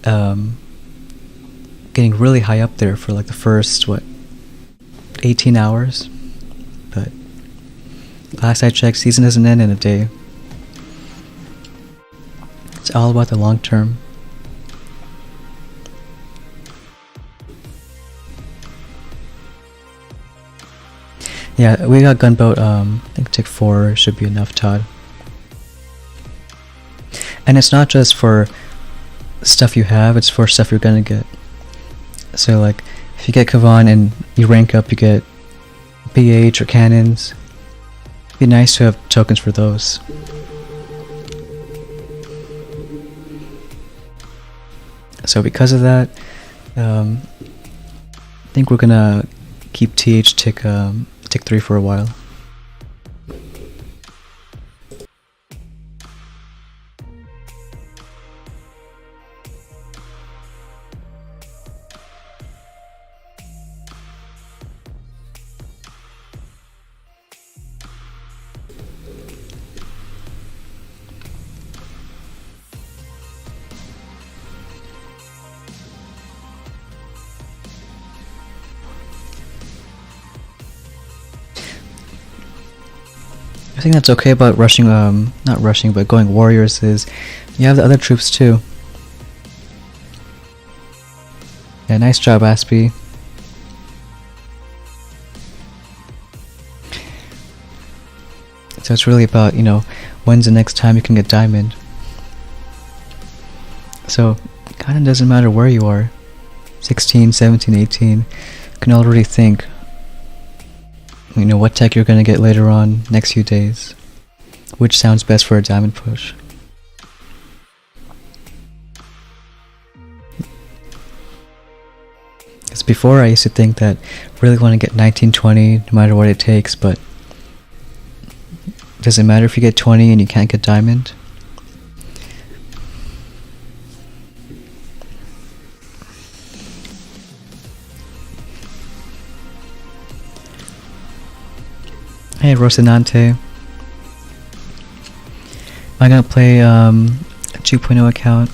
getting really high up there for like the first, 18 hours? But last I checked, season doesn't end in a day. It's all about the long term. Yeah, we got gunboat, I think tick 4 should be enough, Todd. And it's not just for stuff you have, it's for stuff you're gonna get. So like, if you get Kavan and you rank up, you get BH or cannons. It'd be nice to have tokens for those. So because of that, I think we're gonna keep TH tick 3 for a while. I think that's okay about rushing, not rushing, but going warriors is you have the other troops too. Yeah, nice job, Aspie. So it's really about, you know, when's the next time you can get diamond. So it kinda doesn't matter where you are. 16, 17, 18. You can already think, you know, what tech you're gonna get later on, next few days. Which sounds best for a diamond push. Because before I used to think that I really want to get 19, 20 no matter what it takes, but does it matter if you get 20 and you can't get diamond? Hey Rocinante. I'm gonna play a 2.0 account.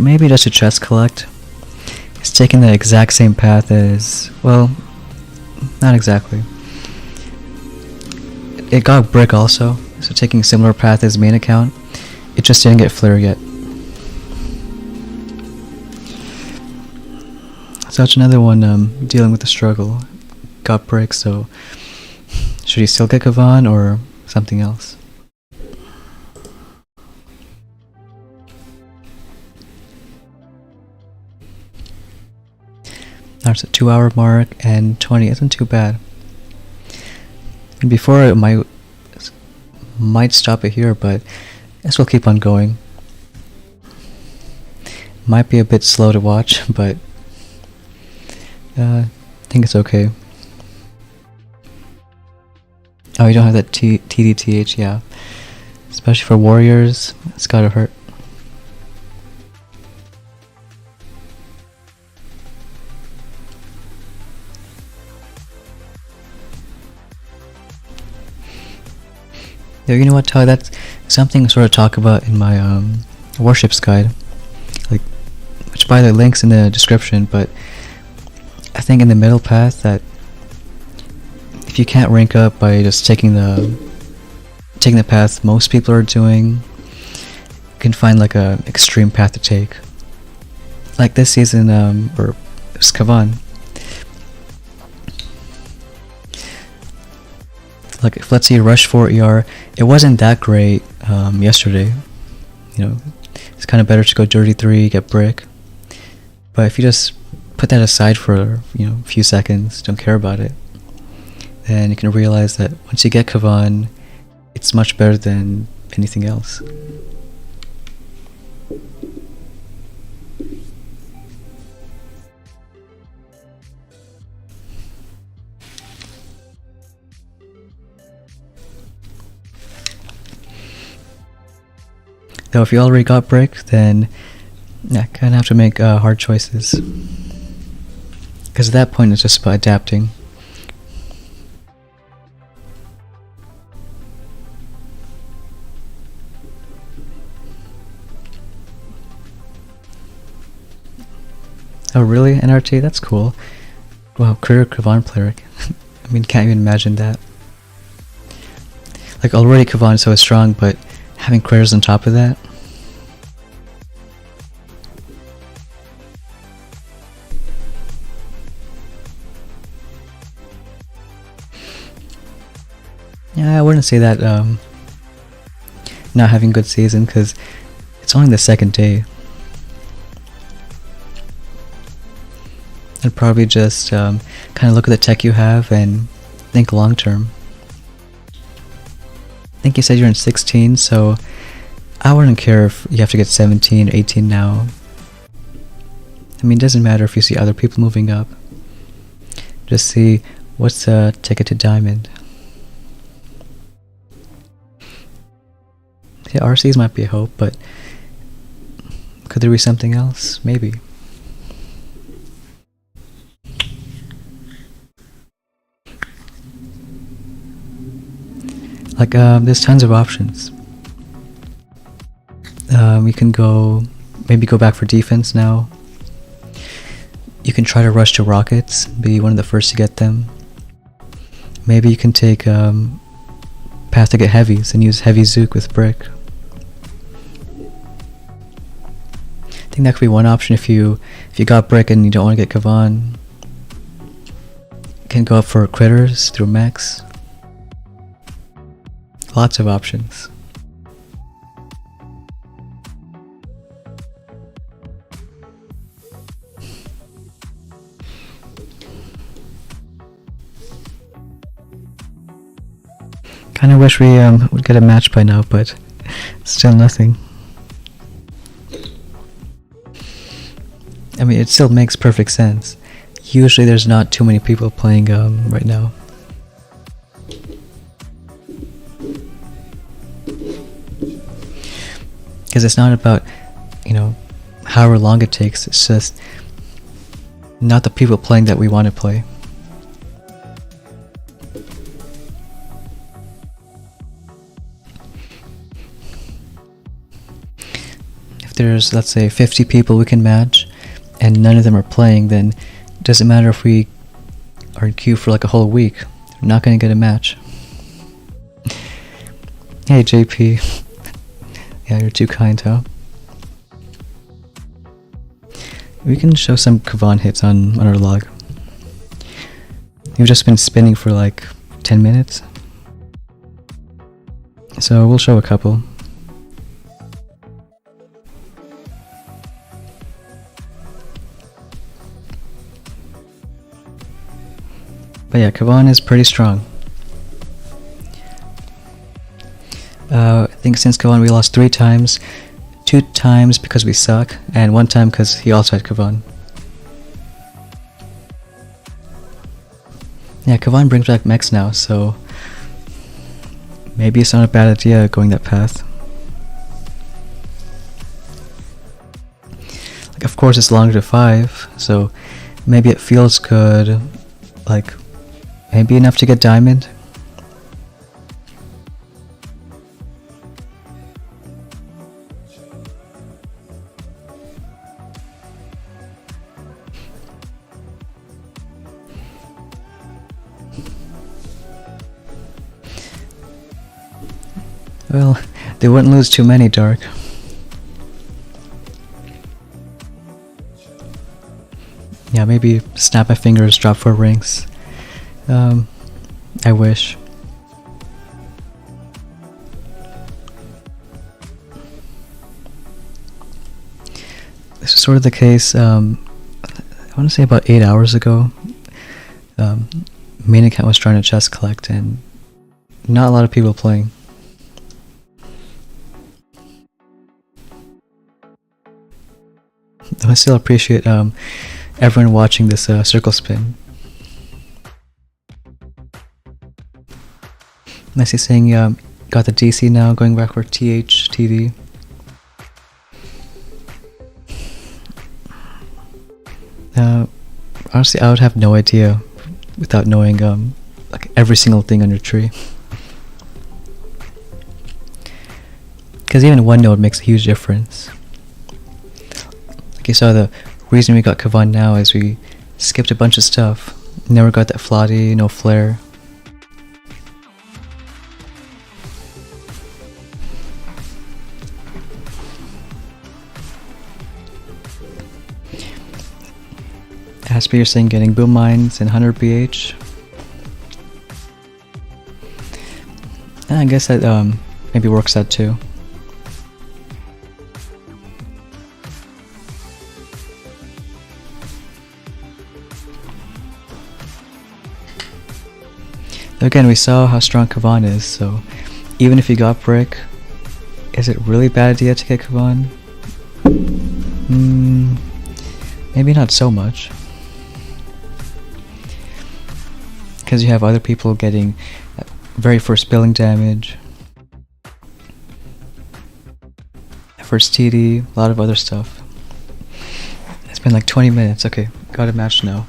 Maybe just a chest collect. It's taking the exact same path as, well, not exactly. It got brick also, so taking a similar path as main account. It just didn't get flare yet. So that's another one dealing with the struggle. Got brick, so should he still get Kavan or something else? That's a 2-hour mark, and 20 isn't too bad. And before it might stop it here, but I guess we'll keep on going. Might be a bit slow to watch, but I think it's okay. Oh, you don't have that TDTH, yeah. Especially for warriors, it's gotta hurt. Yeah, you know what, Ty, that's something I sort of talk about in my Warships guide. Like, which by the link's in the description, but I think in the middle path that if you can't rank up by just taking the path most people are doing, you can find like a extreme path to take. Like this season, or it was Kavan. Like if let's say rush 4 ER, it wasn't that great yesterday. You know, it's kind of better to go dirty 3, get brick. But if you just put that aside for, you know, a few seconds, don't care about it, then you can realize that once you get Kavan, it's much better than anything else. Though if you already got brick, then yeah, kind of have to make hard choices. Because at that point it's just about adapting. Oh really? NRT? That's cool. Wow, career Kavan player. I mean, can't even imagine that. Like already Kavan is so strong, but having careers on top of that. Yeah, I wouldn't say that not having good season, because it's only the second day. I'd probably just kind of look at the tech you have and think long term. I think you said you're in 16, so I wouldn't care if you have to get 17 or 18 now. I mean, it doesn't matter if you see other people moving up. Just see what's the ticket to diamond. Yeah, RCs might be a hope, but could there be something else? Maybe. Like, there's tons of options. You can maybe go back for defense now. You can try to rush to rockets, be one of the first to get them. Maybe you can take path to get heavies and use heavy Zook with brick. I think that could be one option if you got brick and you don't want to get Kavan. You can go up for critters through mechs. Lots of options. Kinda wish we would get a match by now, but still nothing. I mean, it still makes perfect sense. Usually there's not too many people playing right now. Because it's not about, however long it takes, it's just not the people playing that we want to play. If there's, let's say, 50 people we can match, and none of them are playing, then it doesn't matter if we are in queue for like a whole week. We're not going to get a match. Hey JP. Yeah, you're too kind, huh? We can show some Kavan hits on our log. You've just been spinning for like 10 minutes. So we'll show a couple. But yeah, Kavan is pretty strong. I think since Kavan we lost 3 times, 2 times because we suck, and 1 time because he also had Kavan. Yeah, Kavan brings back mechs now, so maybe it's not a bad idea going that path. Like, of course it's longer to 5, so maybe it feels good, like maybe enough to get diamond. Well, they wouldn't lose too many, Dark. Yeah, maybe snap my fingers, drop 4 rings. I wish. This is sort of the case, I want to say about 8 hours ago. Main account was trying to chest collect and not a lot of people playing. I still appreciate everyone watching this circle spin. I see saying got the DC now, going back for TH TV. Honestly, I would have no idea without knowing like every single thing on your tree. Because even one node makes a huge difference. Like you saw, the reason we got Kavan now is we skipped a bunch of stuff. Never got that Flotty, no flare. Asper, you're saying getting boom mines and 100 BH. I guess that maybe works out too. Again, we saw how strong Kavan is, so even if you got brick, Is it really bad idea to get Kavan? Maybe not so much. Because you have other people getting very first billing damage, first TD, a lot of other stuff. It's been like 20 minutes. Okay, got a match now.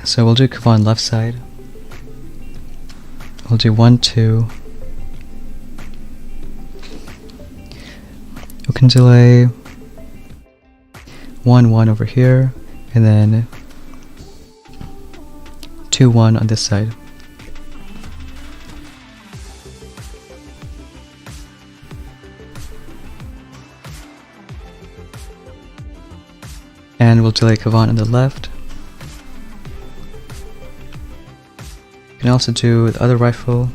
So we'll do Kavan left side. We'll do 1, 2. We can delay 1, 1 over here, and then 2, 1 on this side. And we'll delay Kavan on the left. You can also do the other rifle,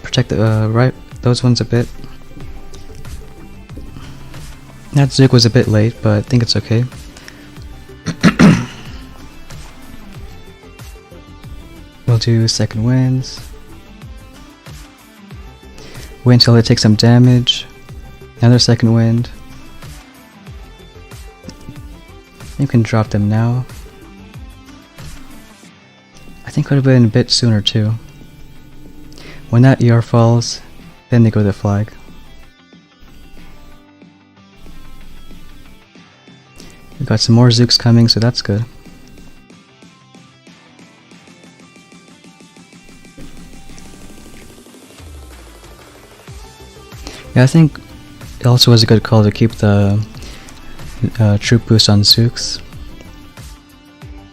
protect the those ones a bit. That Zook was a bit late, but I think it's okay. We'll do second winds. Wait until it takes some damage. Another second wind. You can drop them now. I think it would have been a bit sooner too. When that ER falls, then they go to the flag. We've got some more Zooks coming, so that's good. Yeah, I think it also was a good call to keep the troop boost on Zooks.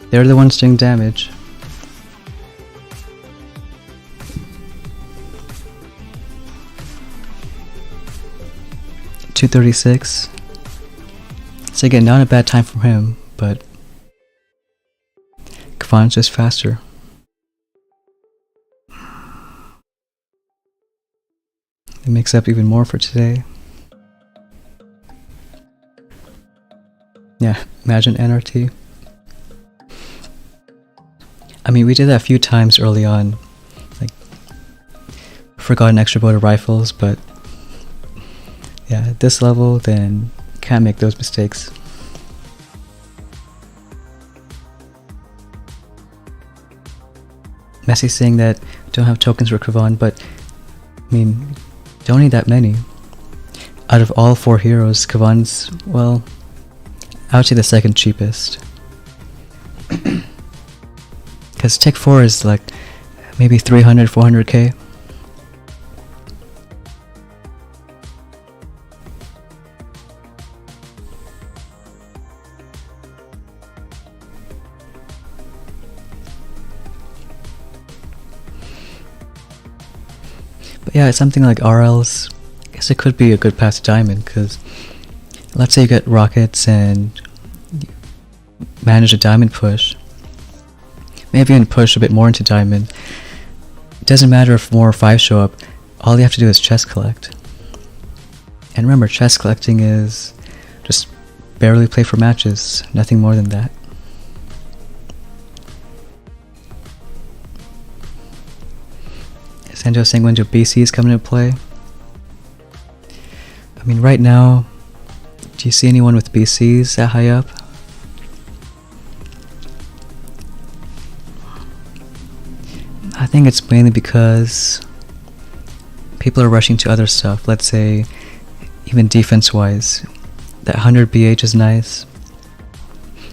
They're the ones doing damage. .236. So again, not a bad time for him, but Kavan's just faster. It makes up even more for today. Yeah, imagine NRT. I mean, we did that a few times early on. Like, forgot an extra boat of rifles, but yeah, at this level, then can't make those mistakes. Messi saying that don't have tokens for Kavan, but I mean, don't need that many. Out of all 4 heroes, Kavan's, well, I would say the second cheapest. Because Tick 4 is like maybe 300, 400k. But yeah, it's something like RL's. I guess it could be a good path to Diamond, because let's say you get rockets and you manage a Diamond push. Maybe even push a bit more into Diamond. It doesn't matter if more 5 show up, all you have to do is chest collect. And remember, chest collecting is just barely play for matches, nothing more than that. Sanjo saying when do BCs come into play? I mean, right now, do you see anyone with BCs that high up? I think it's mainly because people are rushing to other stuff. Let's say, even defense-wise, that 100 BH is nice.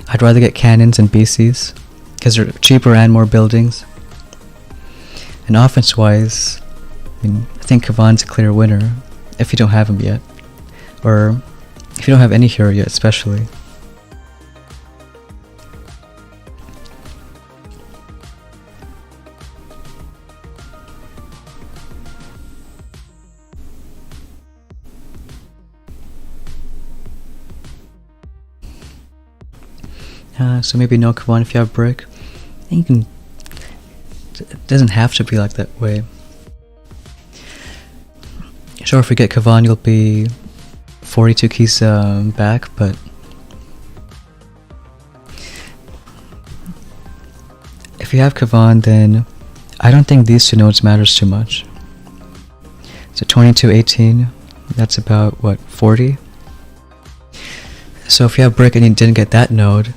I'd rather get cannons and BCs, because they're cheaper and more buildings. And offense-wise, I mean, I think Kavan's a clear winner, if you don't have him yet. Or if you don't have any hero yet, especially. So maybe no Kavan if you have brick. And you can. It doesn't have to be like that way. Sure, if we get Kavan, you'll be 42 keys back, but if you have Kavan, then I don't think these two nodes matters too much. So 22, 18, that's about, what, 40? So if you have Brick and you didn't get that node,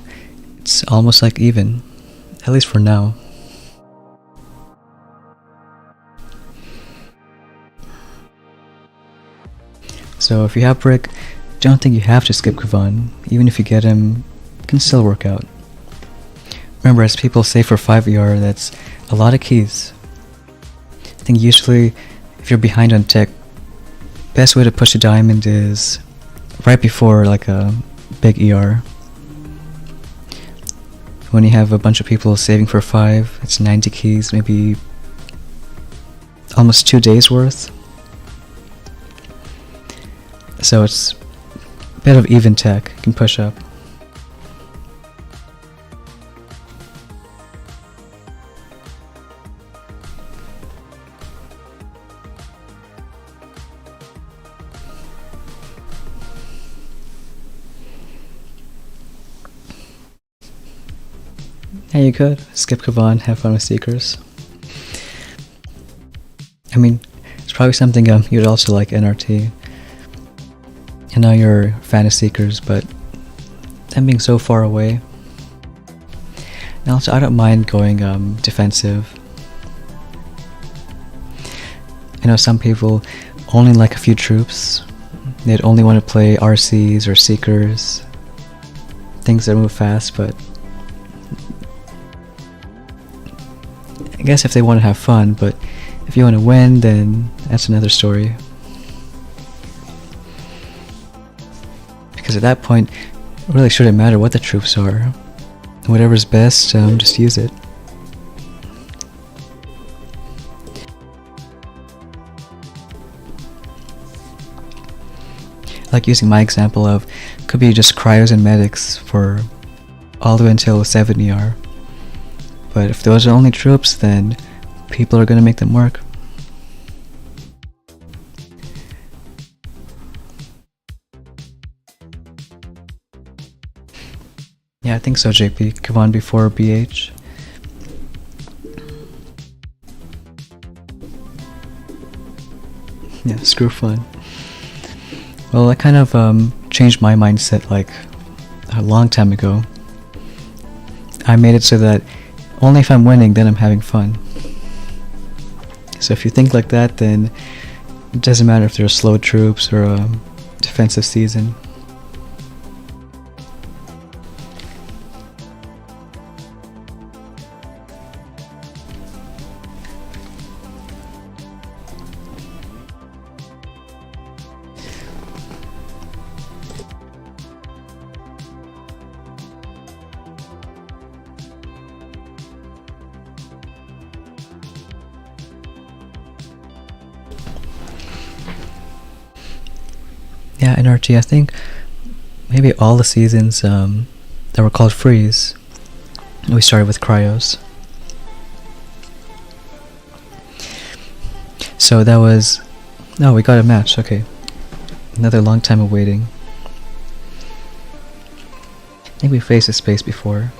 it's almost like even, at least for now. So if you have Brick, don't think you have to skip Kavan. Even if you get him, it can still work out. Remember, as people say for 5 ER, that's a lot of keys. I think usually, if you're behind on tech, best way to push a diamond is right before like a big ER. When you have a bunch of people saving for 5, it's 90 keys, maybe almost 2 days worth. So it's a bit of even tech, you can push up. Yeah, you could skip Kavan, have fun with Seekers. I mean, it's probably something you'd also like NRT. I know you're a fan of Seekers, but them being so far away. And also, I don't mind going defensive. I know some people only like a few troops. They'd only want to play RCs or Seekers, things that move fast, but I guess if they want to have fun, but if you want to win, then that's another story. Because at that point, it really shouldn't matter what the troops are. Whatever's best, just use it. I like using my example of, could be just cryos and medics for all the way until 7 ER. But if those are only troops, then people are going to make them work. Yeah, I think so, JP. Kavan before BH. Yeah, screw fun. Well, I kind of changed my mindset like a long time ago. I made it so that only if I'm winning, then I'm having fun. So if you think like that, then it doesn't matter if they're slow troops or a defensive season. Yeah, NRT, I think maybe all the seasons that were called freeze, we started with cryos. So that was, no, we got a match, okay. Another long time of waiting. I think we faced this space before.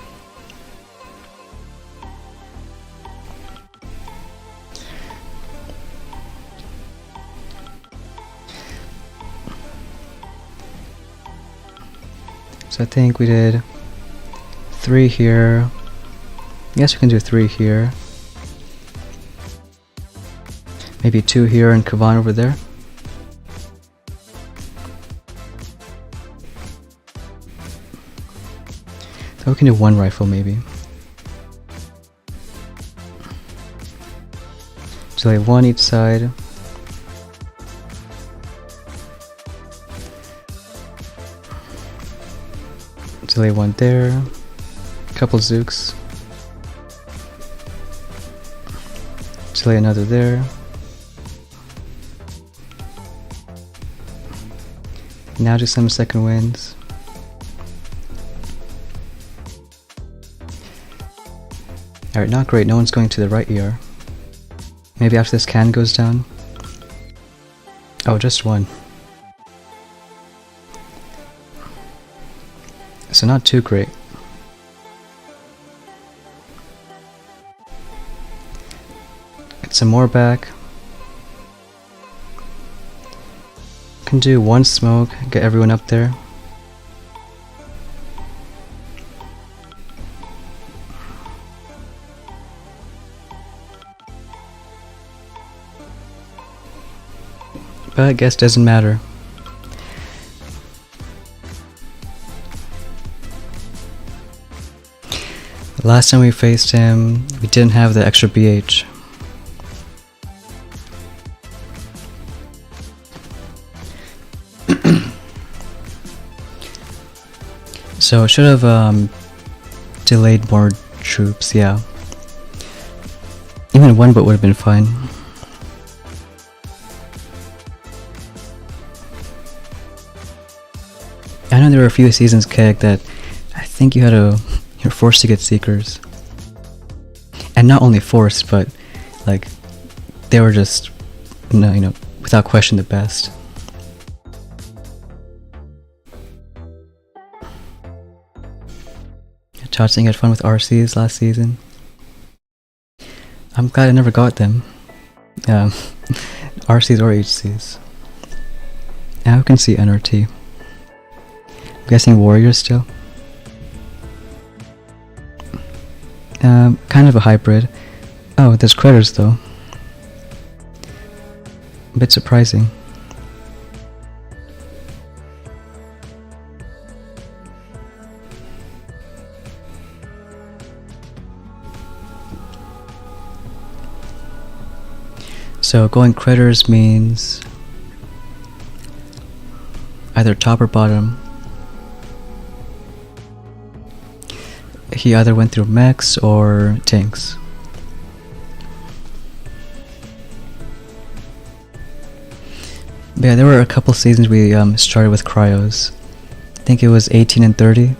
So I think we did 3 here. I guess we can do 3 here. Maybe 2 here and Kavan over there. So we can do 1 rifle maybe. So like 1 each side. Delay 1 there, couple Zooks, delay another there, now do some second winds. Alright, not great, no one's going to the right ER. Maybe after this can goes down. Oh, just 1. So not too great. some more back. Can do one smoke, get everyone up there. But I guess doesn't matter. Last time we faced him, we didn't have the extra BH. So it should have delayed more troops, yeah. Even one boat would have been fine. I know there were a few seasons, Keg, that I think you're forced to get Seekers. And not only forced, but like they were just without question the best. Todd saying had fun with RCs last season. I'm glad I never got them. RCs or HCs. Now we can see NRT. I'm guessing Warriors still. Kind of a hybrid. Oh, there's critters though. A bit surprising. So going critters means either top or bottom. He either went through mechs or tanks. But yeah, there were a couple seasons we started with cryos. I think it was 18 and 30.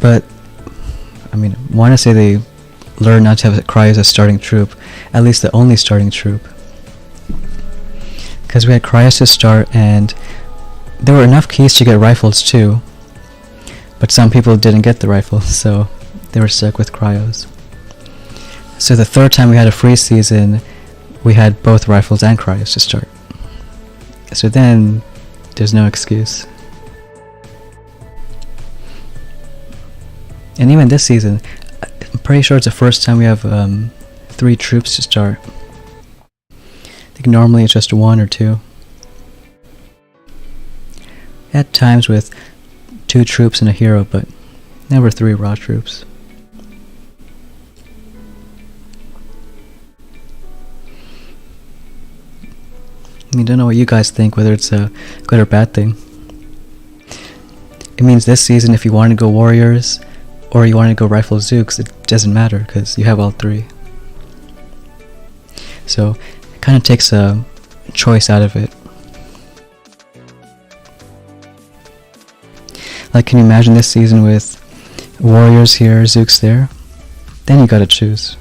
But I mean, I want to say they learned not to have cryos as starting troop, at least the only starting troop. Because we had cryos to start, and there were enough keys to get rifles too. But some people didn't get the rifles, so they were stuck with cryos. So the third time we had a free season, we had both rifles and cryos to start. So then, there's no excuse. And even this season, I'm pretty sure it's the first time we have 3 troops to start. I think normally it's just 1 or 2. At times with 2 troops and a hero, but never 3 raw troops. I mean, don't know what you guys think, whether it's a good or bad thing. It means this season, if you want to go Warriors, or you want to go Rifle Zooks, it doesn't matter, because you have all 3. So, it kind of takes a choice out of it. Like, can you imagine this season with Warriors here, Zooks there? Then you gotta choose.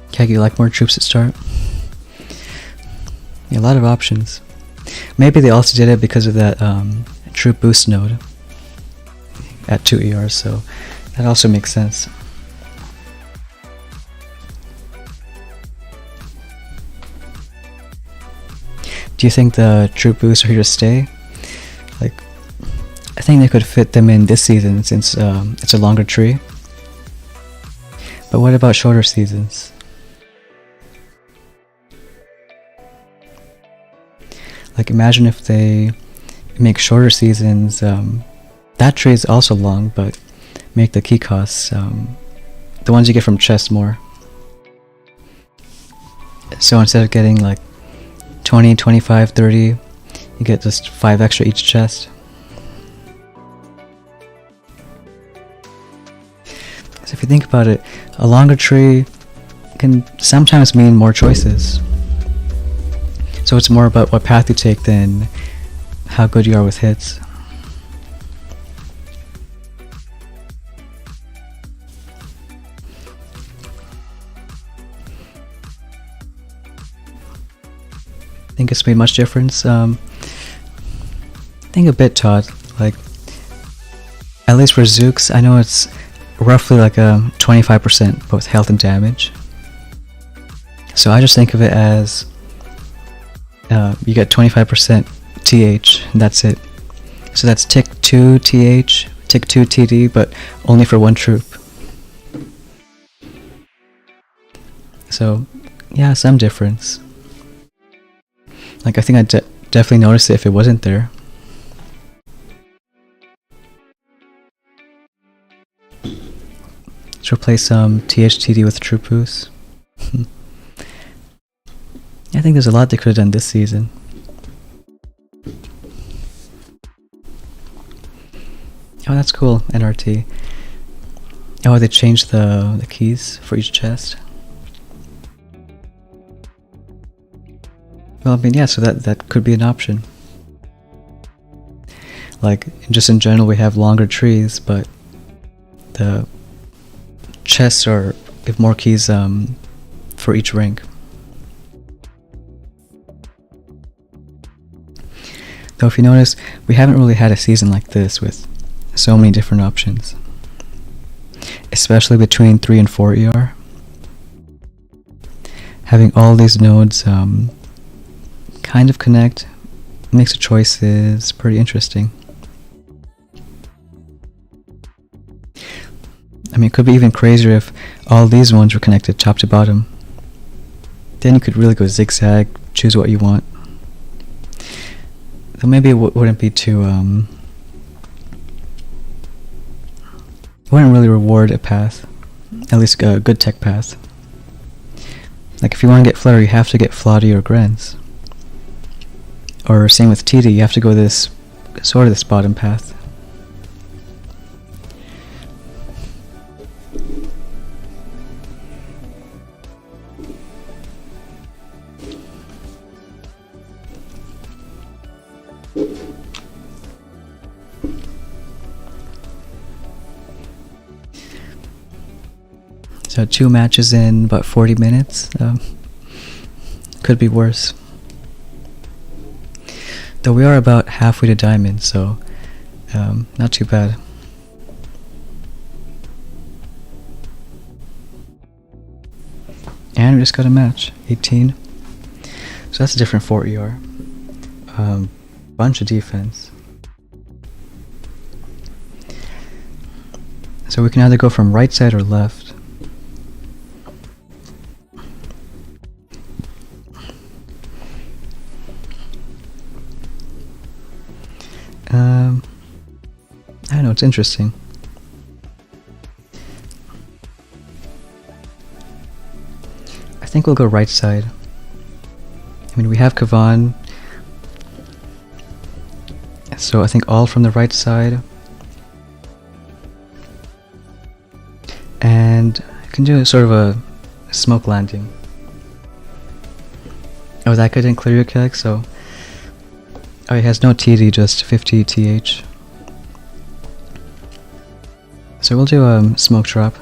Okay, you like more troops at start? Yeah, a lot of options. Maybe they also did it because of that troop boost node at 2 ERs, so that also makes sense. Do you think the troop boosts are here to stay? Like, I think they could fit them in this season since it's a longer tree. But what about shorter seasons? Like, imagine if they make shorter seasons, that tree is also long, but make the key costs, the ones you get from chests more. So instead of getting like 20, 25, 30, you get just 5 extra each chest. So if you think about it, a longer tree can sometimes mean more choices. So it's more about what path you take than how good you are with hits. Think it's made much difference? I think a bit, Todd. Like, at least for Zooks, I know it's roughly like a 25% both health and damage. So I just think of it as you get 25% TH, and that's it. So that's tick 2 TH, tick 2 TD, but only for one troop. So yeah, some difference. Like I think I'd definitely notice it if it wasn't there. Let's replace some THTD with troop boost. I think there's a lot they could have done this season. Oh, that's cool, NRT. Oh, they changed the keys for each chest. Well, I mean, yeah, so that could be an option. Like, just in general, we have longer trees, but the chests give more keys for each rank. Though if you notice, we haven't really had a season like this with so many different options. Especially between 3 and 4 ER. Having all these nodes kind of connect makes the choices pretty interesting. I mean, it could be even crazier if all these ones were connected top to bottom. Then you could really go zigzag, choose what you want. Though maybe it wouldn't be too, wouldn't really reward a path. At least a good tech path. Like if you want to get Flurry, you have to get Flotty or Grens. Or same with TD, you have to go this bottom path. So 2 matches in about 40 minutes. Could be worse. Though we are about halfway to diamond, so not too bad. And we just got a match, 18. So that's a different 4 ER. Bunch of defense. So we can either go from right side or left. I don't know, it's interesting. I think we'll go right side. I mean, we have Kavan, so I think all from the right side. And I can do sort of a smoke landing. Oh, that guy didn't clear your keg, so... Oh, he has no TD, just 50 TH. So we'll do a smoke drop.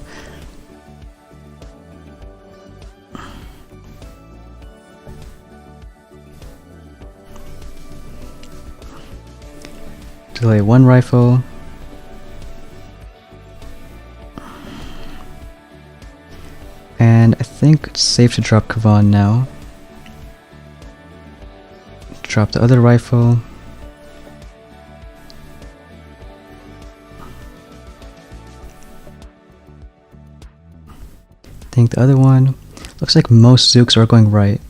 Delay 1 rifle. And I think it's safe to drop Kavan now. Drop the other rifle. I think the other one, looks like most Zooks are going right.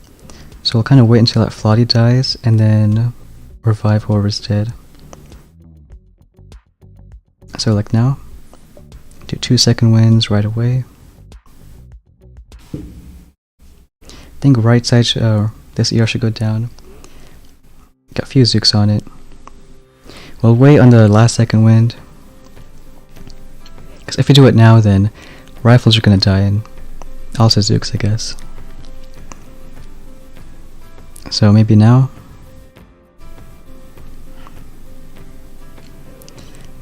So we'll kind of wait until that Flotty dies and then revive whoever's dead. So like now, do 2 second wins right away. I think right side, this ER should go down. Got a few Zooks on it. We'll wait on the last second wind. Because if we do it now, then rifles are going to die and also Zooks, I guess. So maybe now.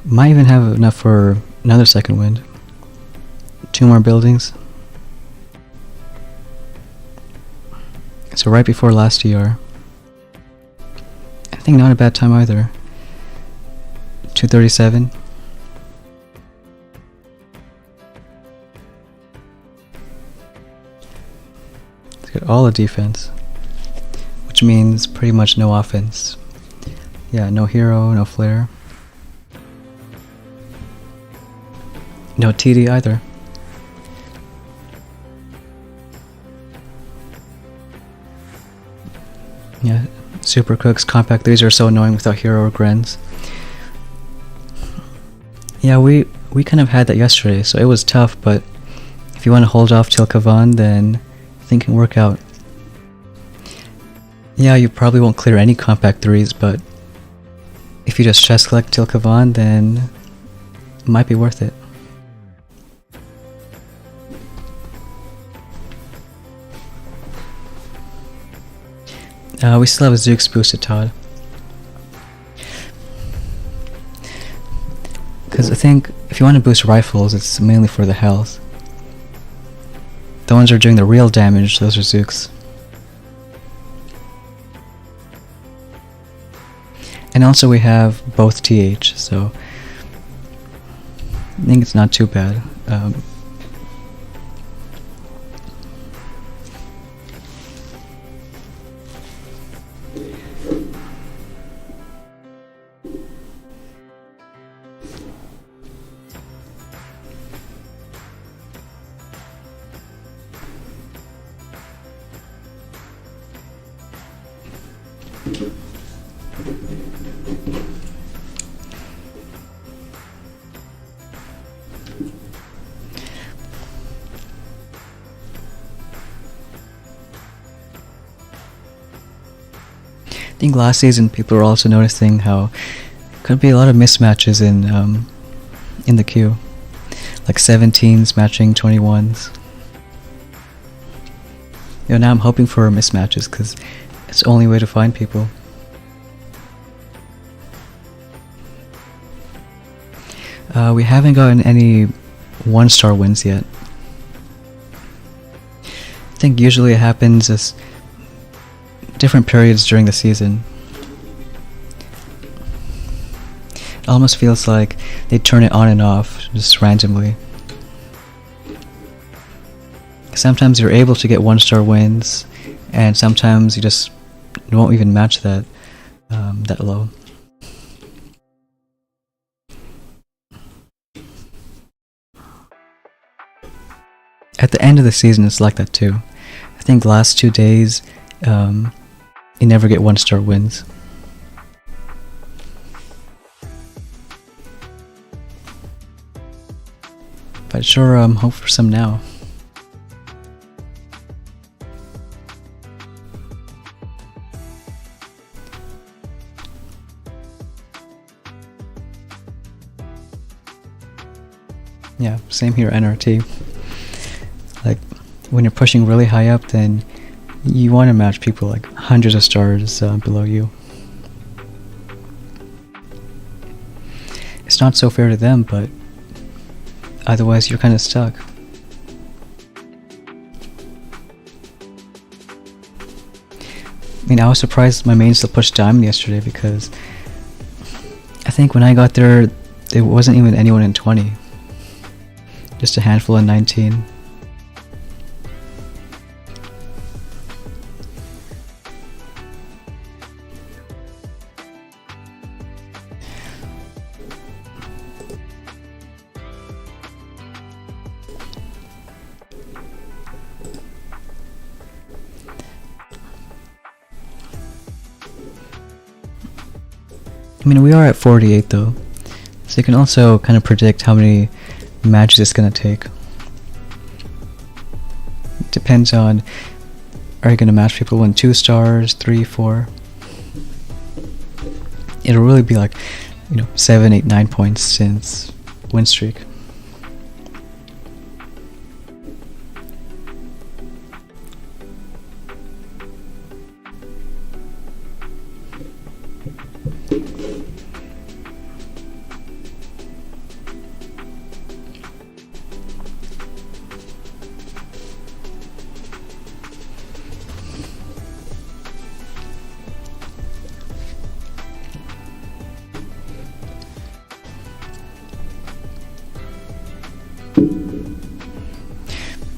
Might even have enough for another second wind. 2 more buildings. So right before last ER. I think not a bad time either. 237. all the defense, which means pretty much no offense. Yeah, no hero, no flare. No TD either. Yeah, super cooks, compact 3s are so annoying without hero or Grens. Yeah, we kind of had that yesterday, so it was tough, but if you want to hold off till Kavan, then I think it can work out. Yeah, you probably won't clear any compact 3s, but if you just chest collect till Kavan, then it might be worth it. We still have a Zooks boosted Todd. Because I think if you want to boost rifles, it's mainly for the health. The ones that are doing the real damage, those are Zooks. And also we have both TH, so I think it's not too bad. I think last season people were also noticing how could be a lot of mismatches in the queue, like 17s matching 21s. You know, now I'm hoping for mismatches because it's the only way to find people. We haven't gotten any 1-star wins yet. I think usually it happens as different periods during the season. It almost feels like they turn it on and off just randomly. Sometimes you're able to get 1-star wins, and sometimes you just won't even match that that low. At the end of the season, it's like that too. I think last 2 days, you never get 1-star wins. But sure, hope for some now. Yeah, same here, NRT. Like, when you're pushing really high up, then you want to match people like hundreds of stars below you. It's not so fair to them, but otherwise you're kind of stuck. I mean, I was surprised my main still pushed Diamond yesterday because I think when I got there, there wasn't even anyone in 20. Just a handful in 19. I mean, we are at 48 though, so you can also kind of predict how many matches it's going to take. It depends on, are you going to match people in 2 stars, 3, 4? It'll really be like, 7, 8, 9 points since win streak.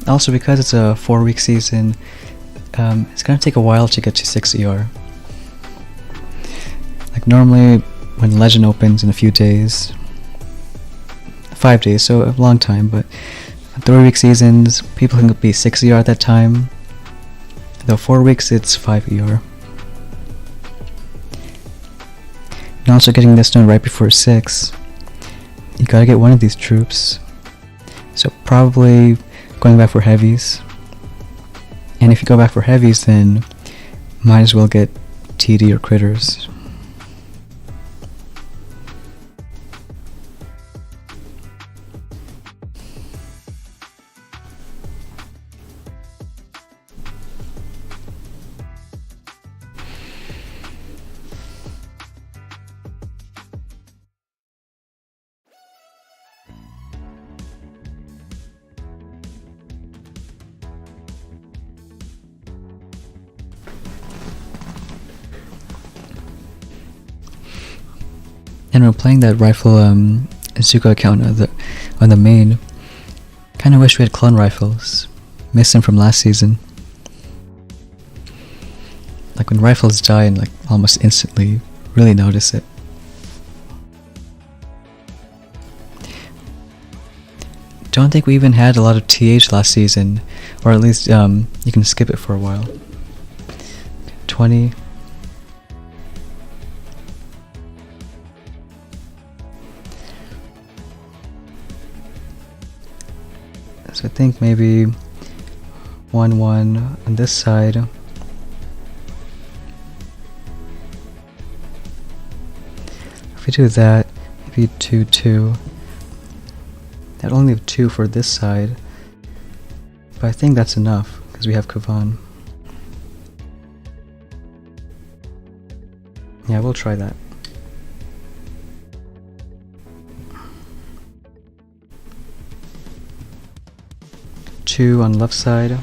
Also, because it's a 4-week season, It's gonna take a while to get to 6 ER. Like normally when Legend opens in a few days, 5 days, so a long time, but 3-week seasons, people can be 6 ER at that time. Though 4 weeks it's 5 ER. And also getting this done right before 6, you gotta get one of these troops. So probably going back for heavies. And if you go back for heavies, then might as well get TD or critters. And when playing that rifle Zuko account on the main, kinda wish we had clone rifles. Missed them from last season. Like when rifles die and like almost instantly really notice it. Don't think we even had a lot of TH last season, or at least you can skip it for a while. 20. So I think maybe 1-1 on this side. If we do that, maybe 2-2. I'd only have 2 for this side, but I think that's enough because we have Kavan. Yeah, we'll try that. Two on left side.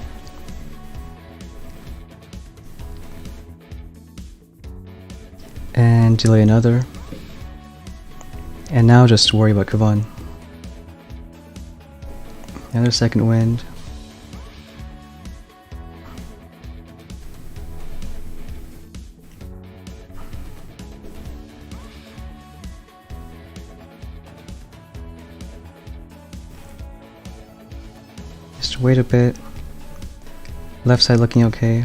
And delay another. And now just worry about Kavan. Another second wind. Just wait a bit. Left side looking okay.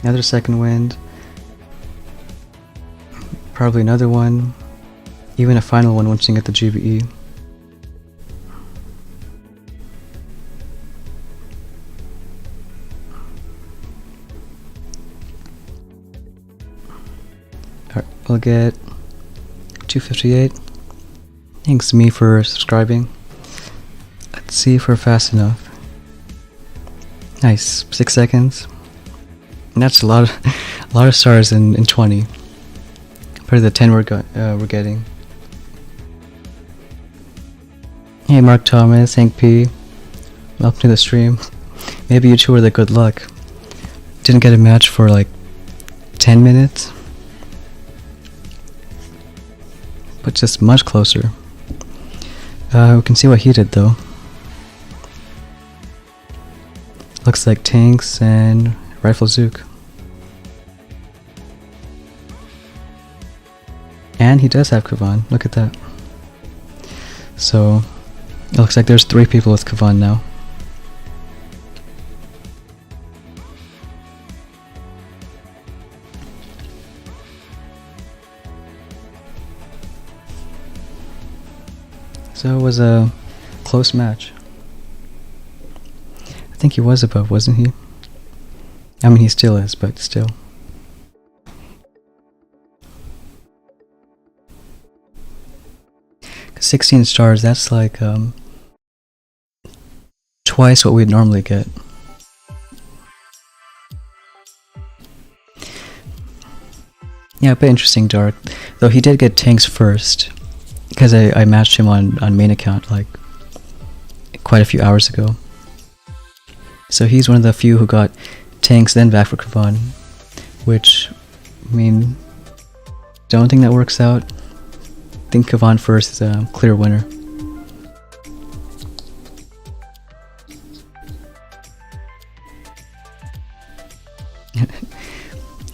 Another second wind. Probably another one. Even a final one once you get the GBE. Alright, we'll get 258. Thanks me for subscribing. Let's see if we're fast enough. Nice, 6 seconds. And that's a lot of stars in 20. Compared to the 10 we're getting. Hey Mark Thomas, Hank P. Welcome to the stream. Maybe you two were the good luck. Didn't get a match for like 10 minutes. But just much closer. We can see what he did though. Looks like tanks and rifle Zook. And he does have Kavan, look at that. So it looks like there's 3 people with Kavan now. So it was a close match. I think he was above, wasn't he? I mean, he still is, but still. Cause 16 stars, that's like twice what we'd normally get. Yeah, a bit interesting, Dark. Though he did get tanks first. Because I matched him on main account like quite a few hours ago. So he's one of the few who got tanks then back for Kavan. Which, I mean, don't think that works out. I think Kavan first is a clear winner.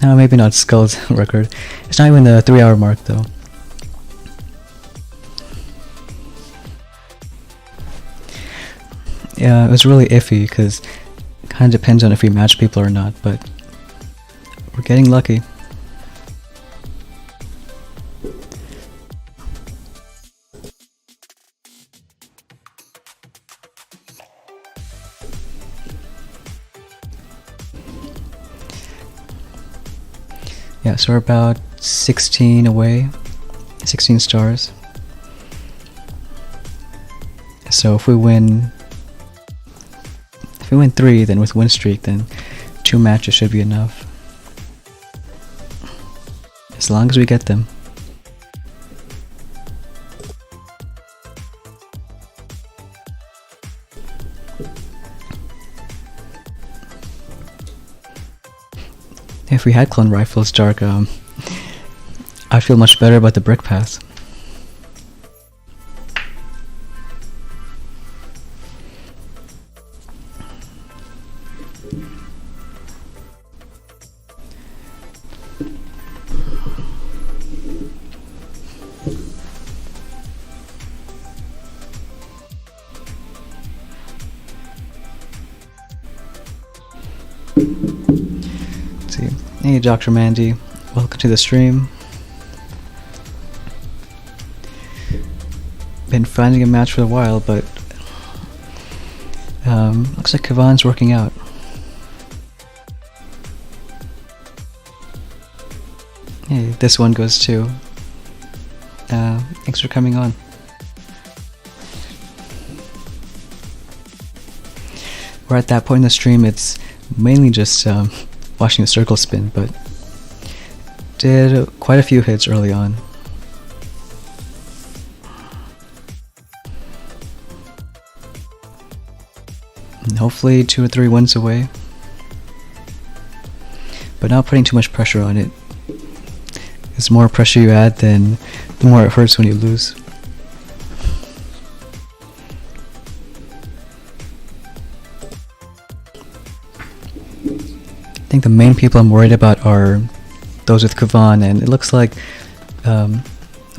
No, maybe not Skull's record. It's not even the 3-hour mark though. Yeah, it was really iffy because it kind of depends on if we match people or not, but we're getting lucky. Yeah, so we're about 16 away, 16 stars. So if we win 3, then with win streak, then 2 matches should be enough. As long as we get them. If we had clone rifles, Dark, I'd feel much better about the brick pass. See. Hey, Dr. Mandy, welcome to the stream. Been finding a match for a while, but looks like Kavan's working out. Hey, this one goes too. Thanks for coming on. We're at that point in the stream, it's mainly just watching the circle spin, but did quite a few hits early on. And hopefully 2 or 3 wins away, but not putting too much pressure on it. The more pressure you add, then the more it hurts when you lose. I think the main people I'm worried about are those with Kavan, and it looks like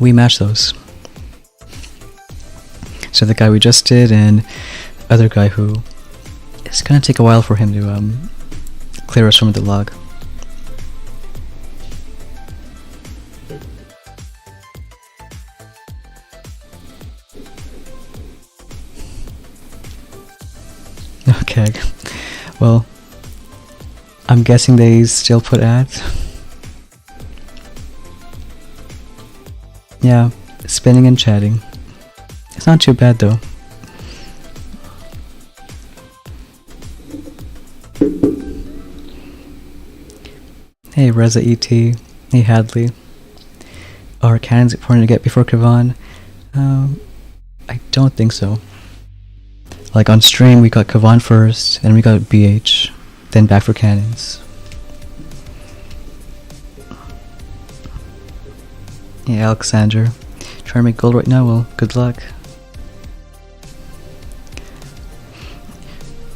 we match those. So the guy we just did and other guy who it's gonna take a while for him to clear us from the log. Okay, well, I'm guessing they still put ads. Yeah, spinning and chatting. It's not too bad though. Hey Reza ET, hey Hadley. Are cannons important to get before Kavan? I don't think so. Like on stream we got Kavan first, and we got BH, then back for cannons. Yeah, Alexander. Trying to make gold right now, well, good luck.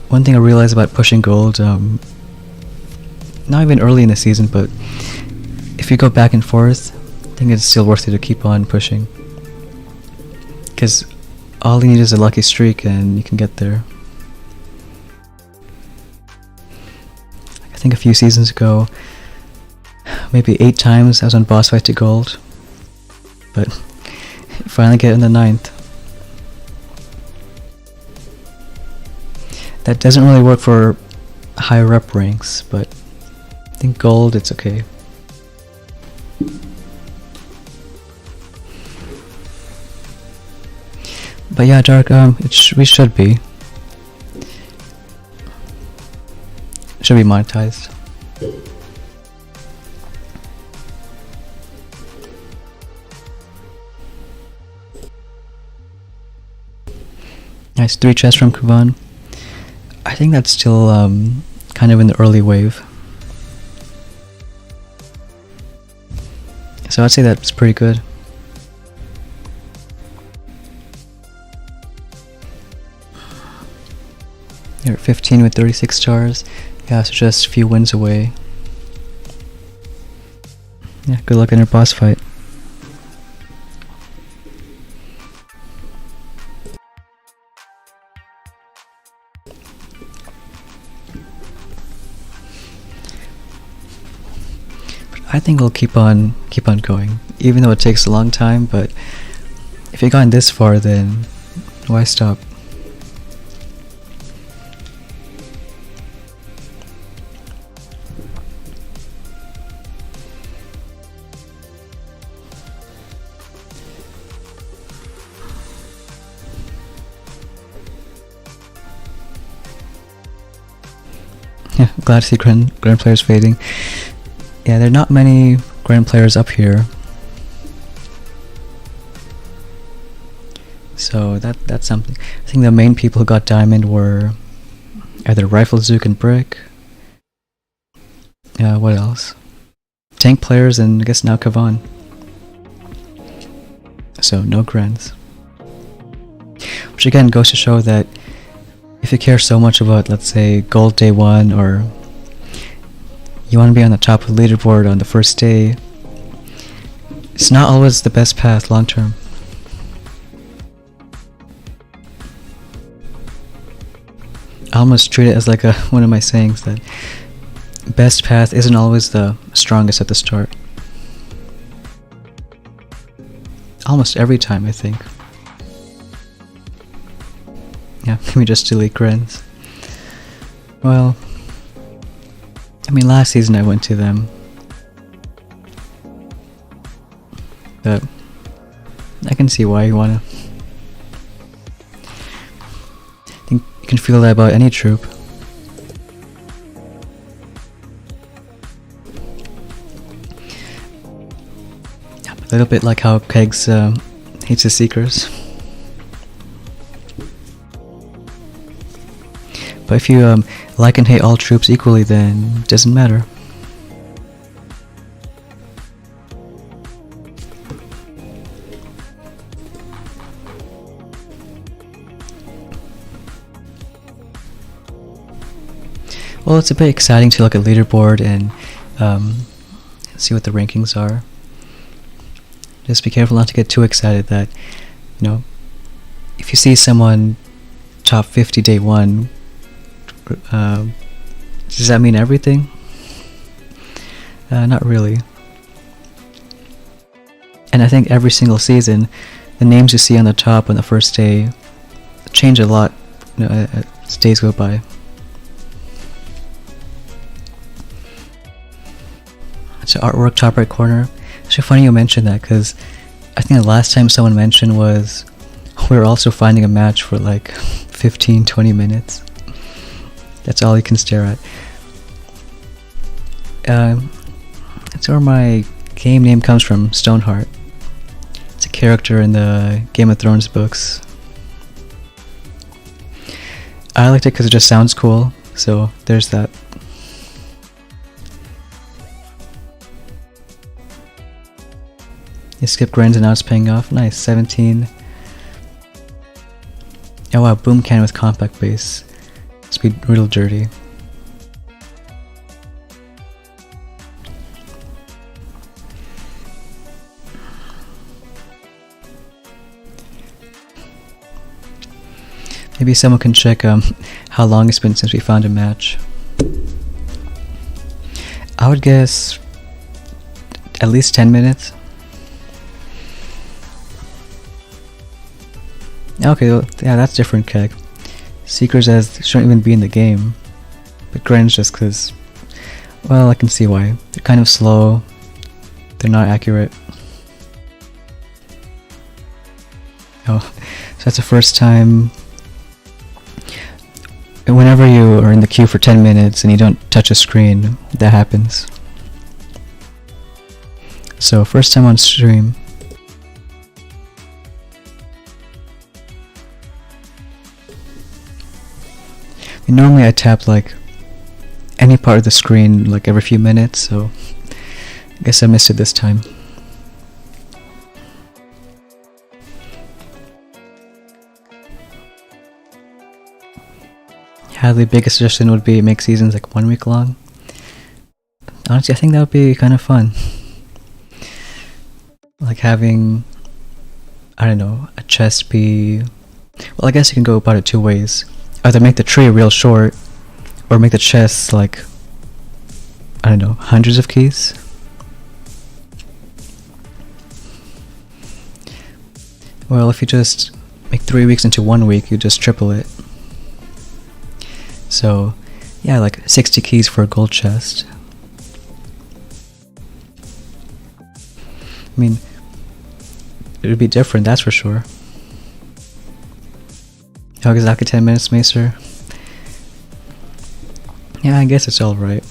One thing I realized about pushing gold, not even early in the season, but if you go back and forth, I think it's still worth it to keep on pushing. Because all you need is a lucky streak and you can get there. I think a few seasons ago, maybe 8 times I was on boss fight to gold, but finally get in the 9th. That doesn't really work for higher up ranks, but I think gold, it's okay. But yeah, Dark, we should be. Should be monetized. Nice 3 chests from Kavan. I think that's still kind of in the early wave. So I'd say that's pretty good. You're at 15 with 36 stars. Yeah, so just a few wins away. Yeah, good luck in your boss fight. I think we'll keep on going, even though it takes a long time. But if you've gotten this far, then why stop? Yeah, glad to see Grand players fading. Yeah, there are not many Grand players up here. So that's something. I think the main people who got Diamond were either Rifle Zook and Brick. What else? Tank players and I guess now Kavan. So no Grands. Which again goes to show that if you care so much about, let's say, Gold Day 1, or you want to be on the top of the leaderboard on the first day, it's not always the best path long term. I almost treat it as like one of my sayings that best path isn't always the strongest at the start. Almost every time, I think. Yeah, let me just delete Grins. Well, I mean, last season I went to them. But I can see why you wanna. I think you can feel that about any troop. A little bit like how Kegs hates his Seekers. But if you like and hate all troops equally, then it doesn't matter. Well, it's a bit exciting to look at leaderboard and see what the rankings are. Just be careful not to get too excited that, you know, if you see someone top 50 day 1, does that mean everything? Not really. And I think every single season, the names you see on the top on the first day change a lot, you know, as days go by. So artwork top right corner. It's funny you mentioned that, because I think the last time someone mentioned was we were also finding a match for like 15-20 minutes. That's all you can stare at. That's where my game name comes from, Stoneheart. It's a character in the Game of Thrones books. I liked it because it just sounds cool, so there's that. You skip grinds and now it's paying off. Nice, 17. Oh wow, boom cannon with compact base. Must be real dirty. Maybe someone can check how long it's been since we found a match. I would guess at least 10 minutes. Okay, well, yeah, that's different, Keg. Seekers as shouldn't even be in the game, but Grins just because, well, I can see why. They're kind of slow, they're not accurate. Oh, so that's the first time. Whenever you are in the queue for 10 minutes and you don't touch a screen, that happens. So first time on stream. Normally I tap like any part of the screen like every few minutes, so I guess I missed it this time. Yeah, the biggest suggestion would be make seasons like 1 week long. Honestly, I think that would be kind of fun. like having, I don't know, a chest be... Well, I guess you can go about it two ways. Either make the tree real short, or make the chest like, I don't know, hundreds of keys. Well, if you just make 3 weeks into 1 week, you just triple it. So, yeah, like 60 keys for a gold chest. I mean, it would be different, that's for sure. Oh, exactly 10 minutes, Macer. Yeah, I guess it's alright.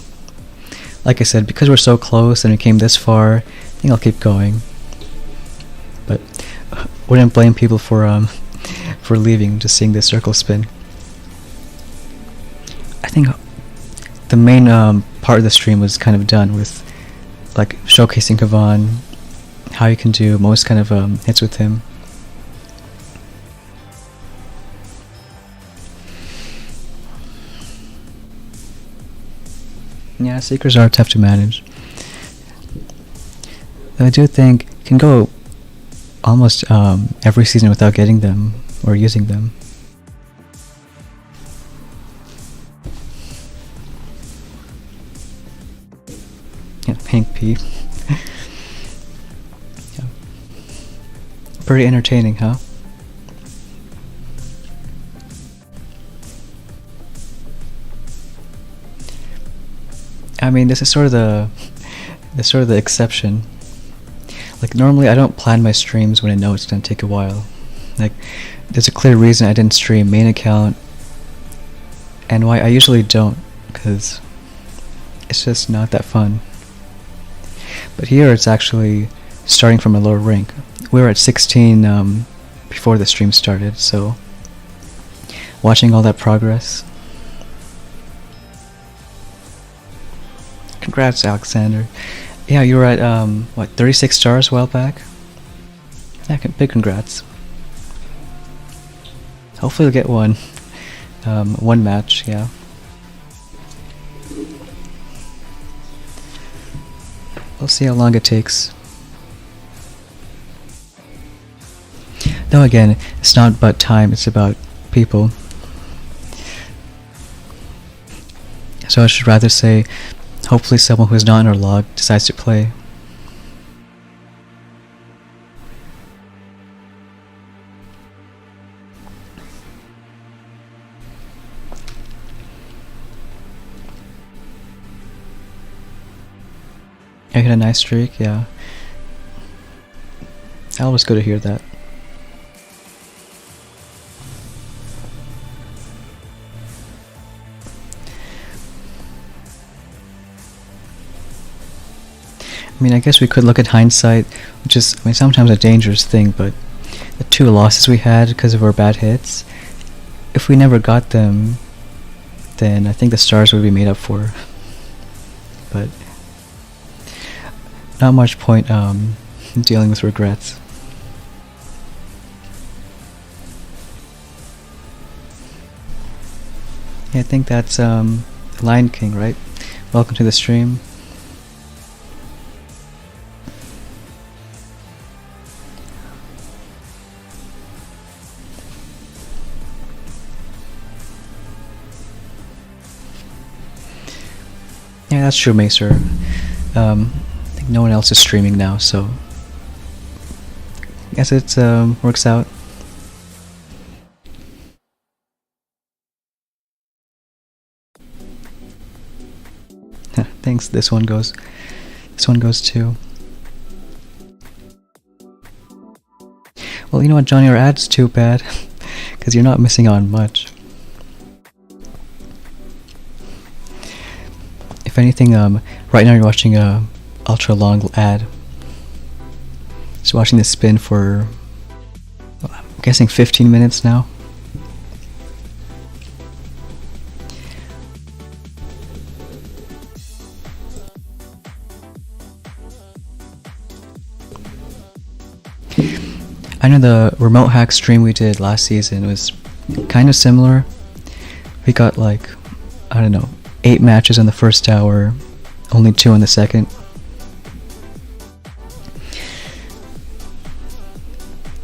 Like I said, because we're so close and we came this far, I think I'll keep going. But wouldn't blame people for leaving, just seeing this circle spin. I think the main part of the stream was kind of done with like showcasing Kavan, how you can do most kind of hits with him. Yeah, Seekers are tough to manage. Though I do think you can go almost every season without getting them or using them. Yeah, Pink P. Yeah. Pretty entertaining, huh? I mean, this is sort of the exception. Like normally I don't plan my streams when I know it's gonna take a while. Like there's a clear reason I didn't stream main account, and why I usually don't, because it's just not that fun. But here it's actually starting from a lower rank. We were at 16 before the stream started, so watching all that progress. Congrats, Alexander. Yeah, you were at, what, 36 stars a while back? Yeah, big congrats. Hopefully you'll get one. One match, yeah. We'll see how long it takes. Though again, it's not about time, it's about people. So I should rather say, hopefully someone who's not in our log decides to play. I hit a nice streak, yeah. Always good to hear that. I mean, I guess we could look at hindsight, which is, I mean, sometimes a dangerous thing, but the 2 losses we had because of our bad hits, if we never got them, then I think the stars would be made up for. But not much point dealing with regrets. Yeah, I think that's Lion King, right? Welcome to the stream. Yeah, that's true, Macer. I think no one else is streaming now, so I guess it works out. Thanks. This one goes too. Well, you know what, Johnny, our ad's too bad, because you're not missing on much. If anything, right now you're watching a ultra long ad. Just watching this spin for, well, I'm guessing 15 minutes now. I know the remote hack stream we did last season was kind of similar. We got like, I don't know, 8 matches in the first hour, only 2 in the second.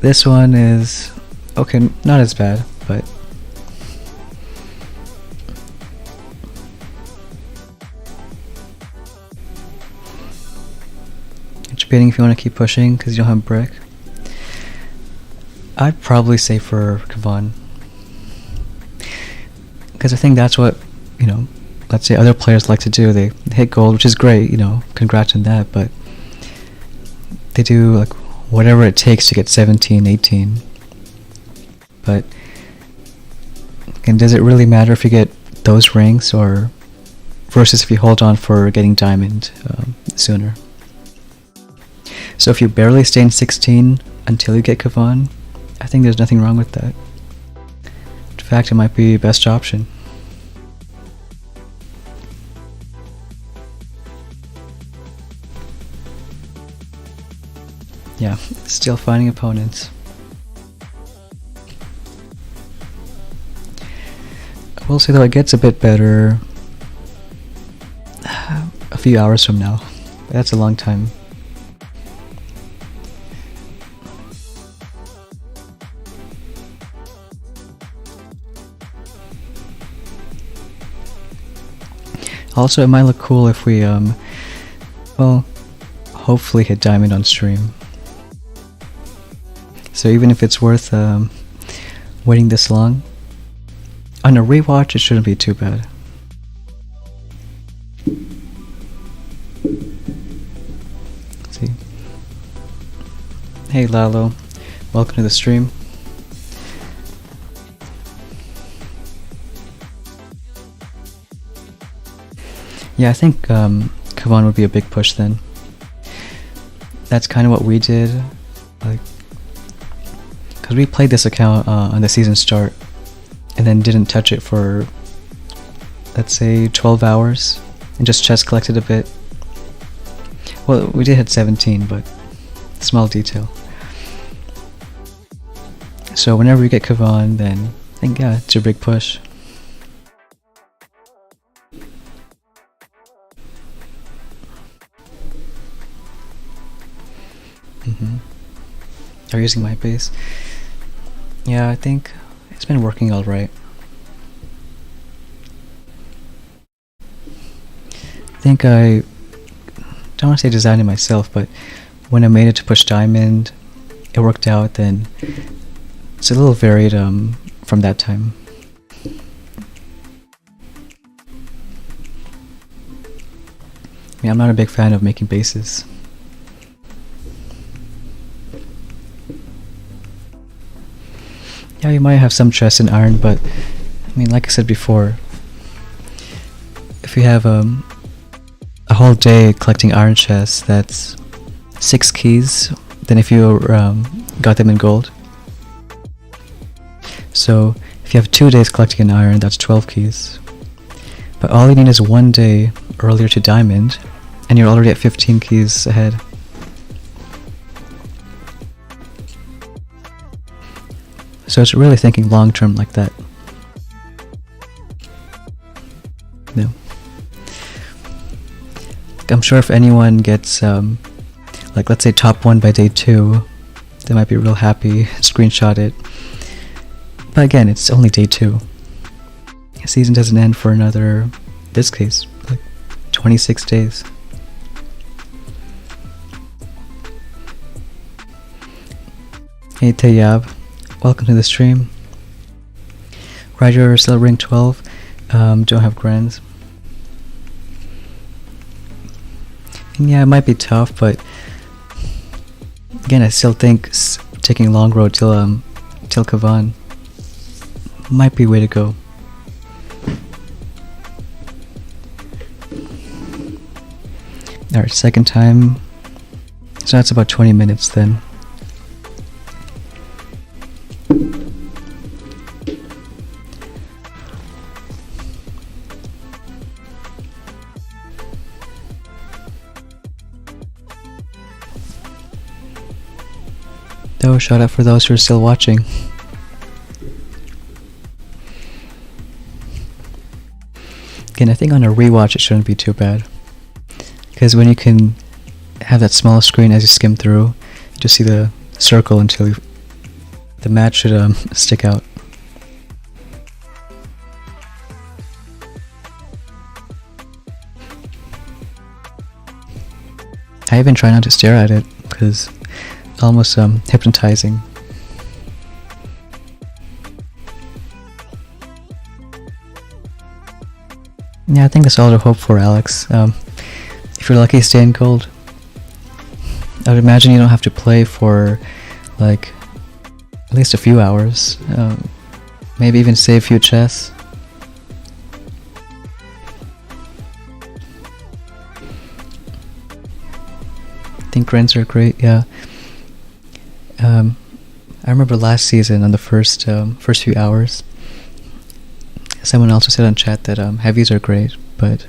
This one is okay, not as bad, but it's debating if you want to keep pushing because you don't have brick. I'd probably say for Kavan, because I think that's what, you know, let's say other players like to do. They hit gold, which is great, you know, congrats on that, but they do like whatever it takes to get 17, 18. But again, does it really matter if you get those ranks or versus if you hold on for getting diamond sooner? So if you barely stay in 16 until you get Kavan, I think there's nothing wrong with that. In fact, it might be the best option. Yeah, still finding opponents. I will say though, it gets a bit better a few hours from now. That's a long time. Also, it might look cool if we, well, hopefully hit diamond on stream. So even if it's worth waiting this long, on a rewatch it shouldn't be too bad. Let's see. Hey Lalo, welcome to the stream. Yeah, I think Kavan would be a big push then. That's kind of what we did, like, because we played this account on the season start and then didn't touch it for, let's say, 12 hours and just chest collected a bit. Well, we did hit 17, but small detail. So whenever we get Kavan, then I think, yeah, it's a big push. They're using my base. Yeah, I think it's been working alright. I think I don't want to say designed it myself, but when I made it to push diamond, it worked out. Then it's a little varied from that time. I mean, I'm not a big fan of making bases. Yeah, you might have some chests in iron, but I mean, like I said before, if you have a whole day collecting iron chests, that's 6 keys. Then if you got them in gold, so if you have 2 days collecting an iron, that's 12 keys. But all you need is 1 day earlier to diamond, and you're already at 15 keys ahead. So it's really thinking long term like that. No. I'm sure if anyone gets, like let's say top 1 by day 2, they might be real happy, screenshot it. But again, it's only day 2. The season doesn't end for another, this case, like 26 days. Hey Tayyab. Welcome to the stream. Roger, still ring 12. Don't have grands. And yeah, it might be tough, but again, I still think taking long road till Kavan might be way to go. Alright, second time. So that's about 20 minutes then. Though, shout out for those who are still watching. Again, I think on a rewatch it shouldn't be too bad, because when you can have that small screen as you skim through, you just see the circle until you the match should stick out. I even try not to stare at it because it's almost hypnotizing. Yeah, I think that's all to hope for, Alex. If you're lucky, stay in gold. I would imagine you don't have to play for like at least a few hours. Maybe even save a few chests. I think grins are great. Yeah. I remember last season on the first few hours, someone also said on chat that heavies are great, but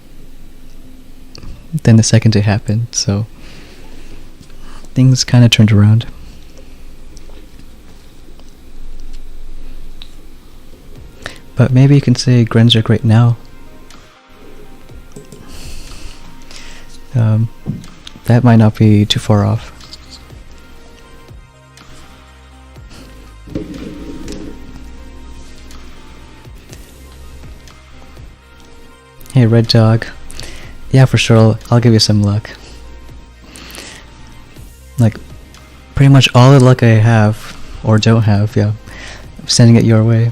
then the second it happened, so things kind of turned around. But maybe you can say grins are great now. That might not be too far off. Hey, Red Dog. Yeah, for sure, I'll give you some luck. Like, pretty much all the luck I have, or don't have, yeah, I'm sending it your way.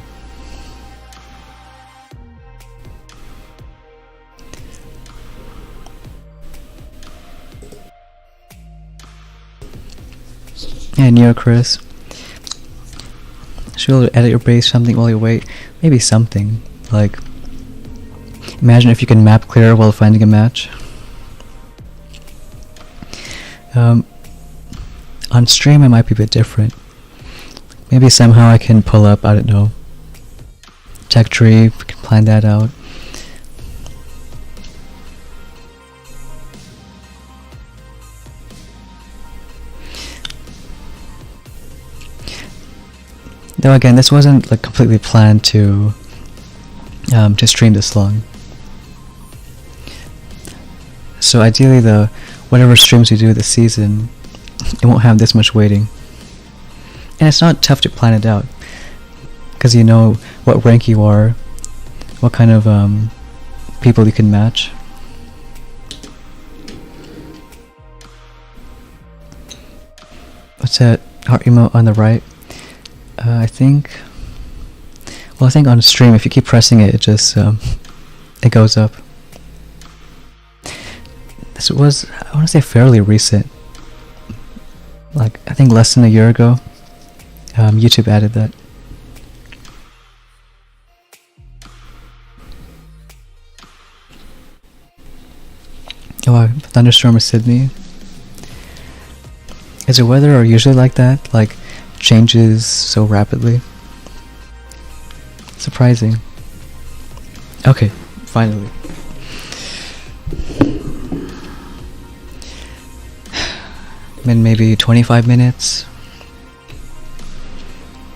Yeah, Neo Chris. Should be able to edit your base something while you wait. Maybe something, like, imagine if you can map clear while finding a match. On stream it might be a bit different. Maybe somehow I can pull up, I don't know, tech tree, we can plan that out. Though again, this wasn't like completely planned to stream this long. So ideally, whatever streams we do this season, it won't have this much waiting. And it's not tough to plan it out, because you know what rank you are, what kind of people you can match. What's that heart emote on the right? I think on stream, if you keep pressing it, it just it goes up. This was, I want to say, fairly recent. Like, I think less than a year ago, YouTube added that. Oh, thunderstorm of Sydney. Is the weather usually like that? Like, changes so rapidly? Surprising. Okay, finally. In maybe 25 minutes.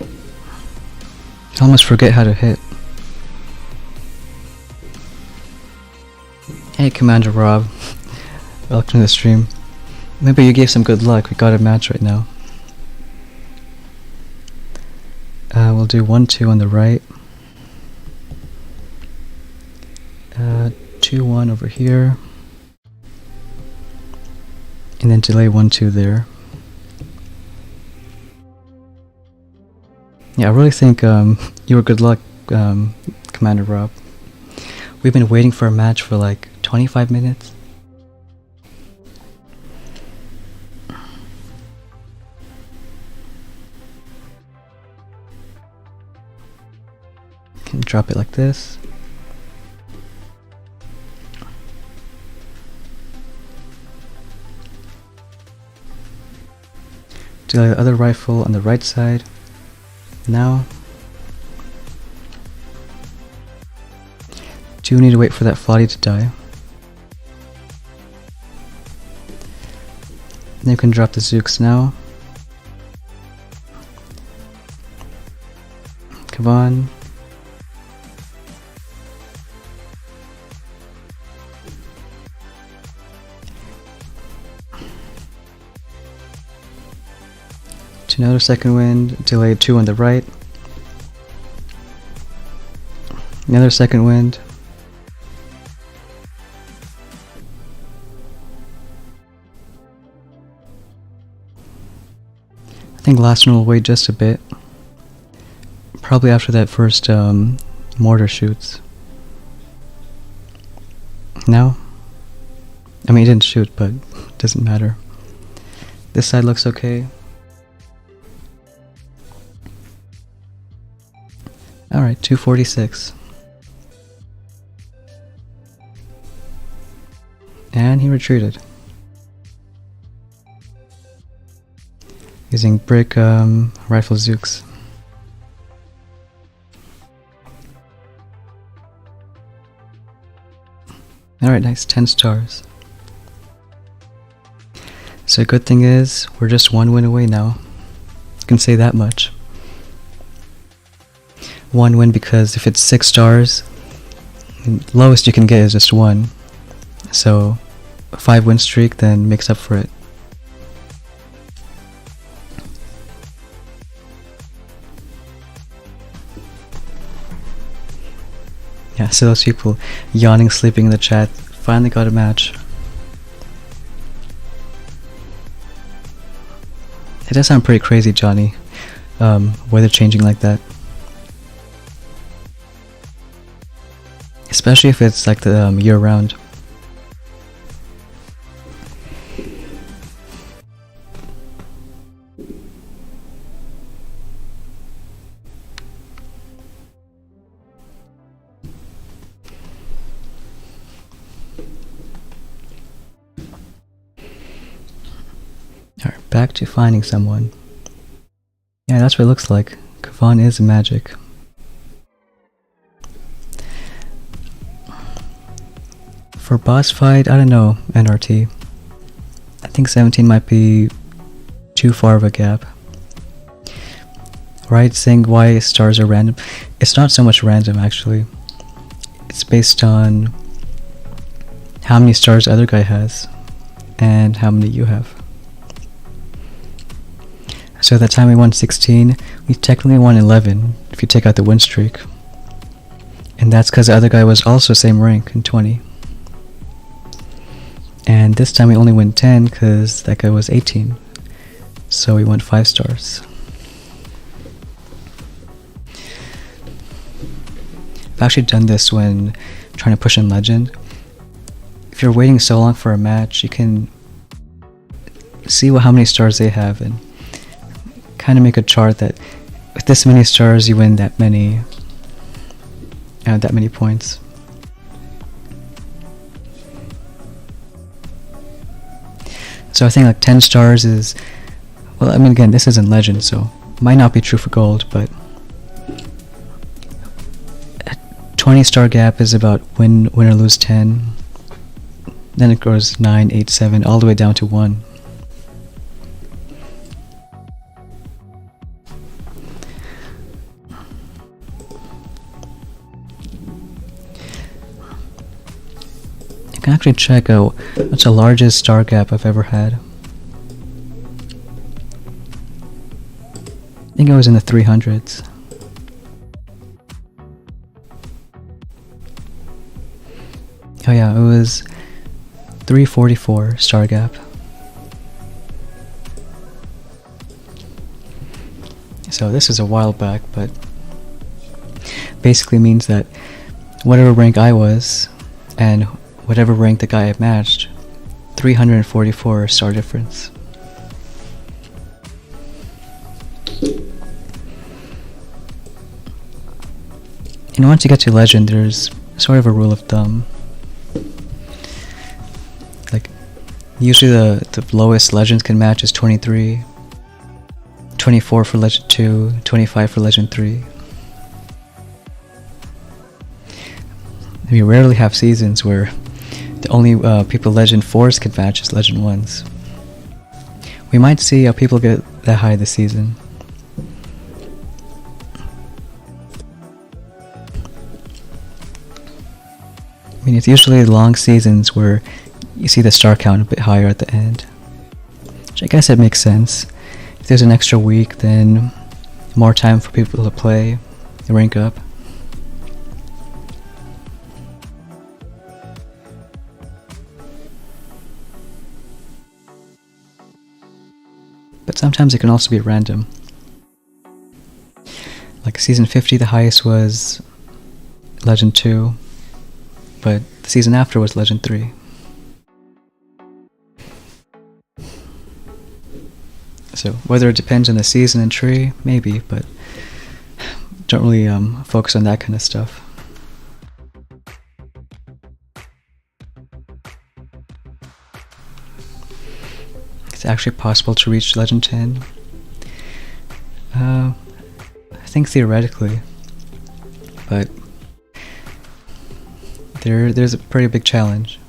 I almost forget how to hit. Hey, Commander Rob. Welcome to the stream. Maybe you gave some good luck. We got a match right now. We'll do 1-2 on the right. 2-1 over here. And then delay 1-2 there. Yeah, I really think you were good luck, Commander Rob. We've been waiting for a match for like 25 minutes. Can drop it like this. Delay the other rifle on the right side. Now. Do need to wait for that Flotty to die. Then you can drop the Zooks now. Kavan. to another second wind, delay 2 on the right, another second wind, I think last one will wait just a bit, probably after that first mortar shoots. No? I mean, it didn't shoot, but it doesn't matter. This side looks okay. Alright, 246. And he retreated. Using brick rifle Zooks. Alright, nice, 10 stars. So good thing is, we're just 1 win away now. I can say that much. 1 win because if it's 6 stars, lowest you can get is just 1. So a 5 win streak then makes up for it. Yeah, so those people yawning, sleeping in the chat finally got a match. It does sound pretty crazy, Johnny. Weather changing like that. Especially if it's like the year round. Alright, back to finding someone. Yeah, that's what it looks like. Kavan is magic. For boss fight, I don't know, NRT. I think 17 might be too far of a gap. Right, saying why stars are random. It's not so much random actually. It's based on how many stars the other guy has and how many you have. So at that time we won 16, we technically won 11 if you take out the win streak. And that's because the other guy was also same rank in 20. And this time we only win 10 because that guy was 18. So we won 5 stars. I've actually done this when trying to push in Legend. If you're waiting so long for a match, you can see how many stars they have and kind of make a chart that with this many stars you win that many points. So I think like 10 stars is, well, I mean again, this isn't Legend, so might not be true for Gold, but a 20 star gap is about win or lose 10. Then it goes 9, 8, 7, all the way down to 1. You can actually check out what's the largest star gap I've ever had. I think it was in the 300s. Oh yeah, it was 344 star gap. So this is a while back, but basically means that whatever rank I was and whatever rank the guy I matched, 344 star difference. And once you get to Legend, there's sort of a rule of thumb. Like, usually the lowest Legends can match is 23, 24 for Legend 2, 25 for Legend 3. We rarely have seasons where the only people Legend 4s can match is Legend 1s. We might see how people get that high this season. I mean, it's usually long seasons where you see the star count a bit higher at the end. Which I guess it makes sense. if there's an extra week, then more time for people to play, rank up. But sometimes it can also be random. Like season 50, the highest was Legend 2, but the season after was Legend 3. So whether it depends on the season and tree, maybe, but don't really focus on that kind of stuff. It's actually possible to reach Legend 10. I think theoretically, but there's a pretty big challenge.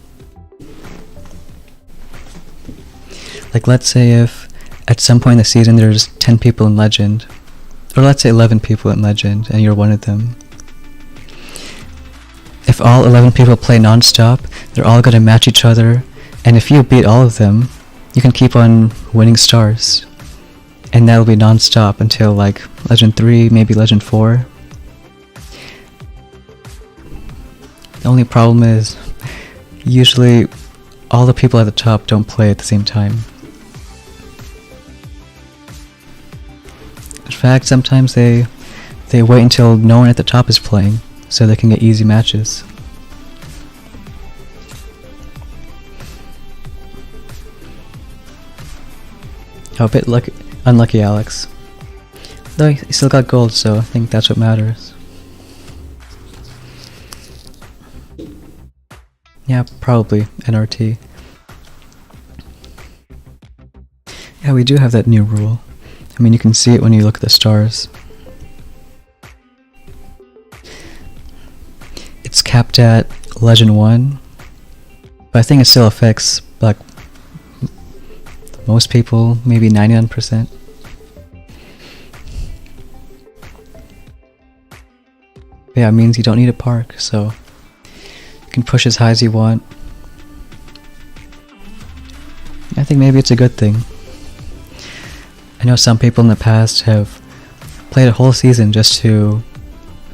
Like let's say if at some point in the season there's 10 people in Legend, or let's say 11 people in Legend and you're one of them. If all 11 people play non-stop, they're all going to match each other, and if you beat all of them, you can keep on winning stars. And that'll be non-stop until like Legend 3, maybe Legend 4. The only problem is, usually all the people at the top don't play at the same time. In fact, sometimes they wait until no one at the top is playing, so they can get easy matches. Oh, a bit unlucky Alex. Though he still got gold, so I think that's what matters. Yeah, probably NRT. Yeah, we do have that new rule. I mean, you can see it when you look at the stars. It's capped at Legend 1, but I think it still affects like most people, maybe 99%. Yeah, it means you don't need a park, so you can push as high as you want. I think maybe it's a good thing. I know some people in the past have played a whole season just to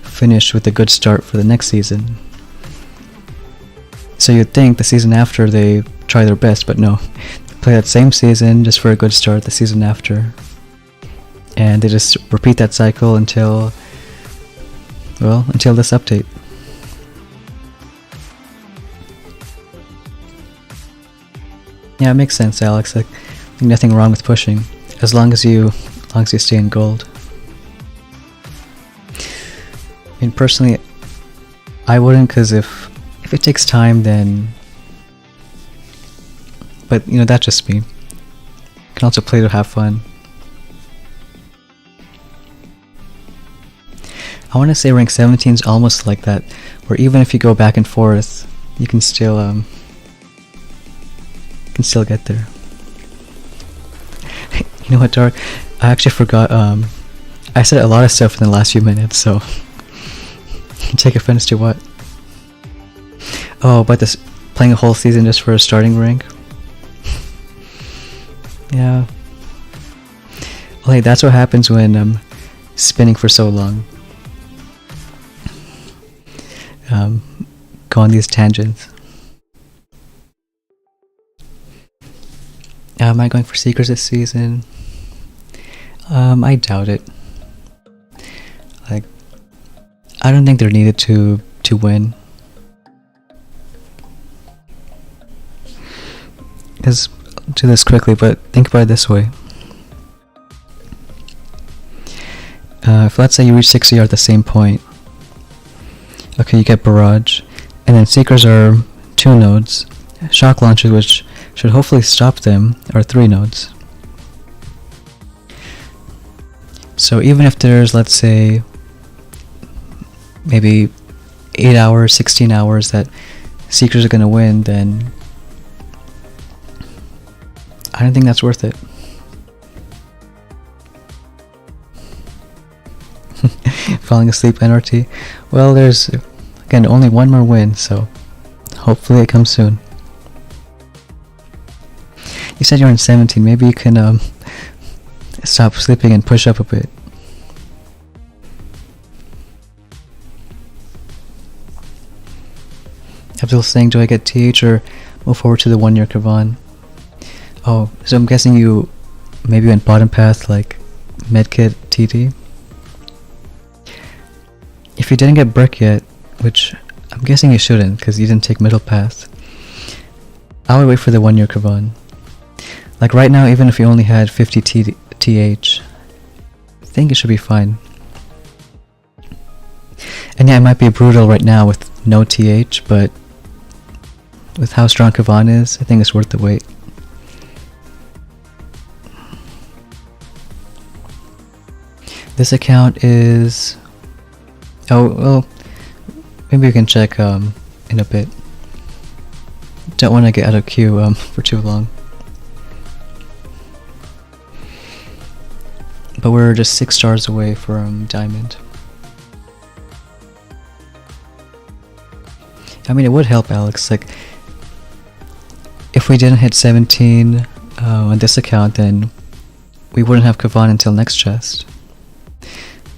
finish with a good start for the next season. So you'd think the season after they try their best, but no. They play that same season just for a good start the season after. And they just repeat that cycle until this update. Yeah, it makes sense, Alex. Like, nothing wrong with pushing, as long as you stay in gold. I mean, personally, I wouldn't, because if it takes time, then. But you know, that's just me. You can also play to have fun. I want to say rank 17 is almost like that, where even if you go back and forth, you can still get there. You know what, Dark? I actually forgot. I said a lot of stuff in the last few minutes, so take offense to what? Oh, about this playing a whole season just for a starting rank. Yeah. Well, hey, that's what happens when spinning for so long. Go on these tangents. Am I going for Seekers this season? I doubt it. Like, I don't think they're needed to win. Because, I'll do this quickly, but think about it this way. If let's say you reach 60 at the same point, okay, you get Barrage, and then Seekers are 2 nodes. Shock launchers, which should hopefully stop them, are 3 nodes. So even if there's, let's say, maybe 8 hours, 16 hours that Seekers are going to win, then I don't think that's worth it. Falling asleep NRT. Well, there's, again, only one more win, so hopefully it comes soon. You said you're in 17, maybe you can stop sleeping and push up a bit. Abdul's saying, do I get TH or move forward to the 1-year Kavan? Oh, so I'm guessing you maybe went bottom path like medkit TD? If you didn't get brick yet, which I'm guessing you shouldn't because you didn't take middle path, I would wait for the 1-year Kavan. Like right now, even if you only had 50 TH, I think it should be fine. And yeah, it might be brutal right now with no TH, but with how strong Kavan is, I think it's worth the wait. This account is... Oh, well, maybe we can check in a bit. Don't want to get out of queue for too long. But we're just 6 stars away from Diamond. I mean, it would help, Alex. Like, if we didn't hit 17 on this account, then we wouldn't have Kavan until next chest.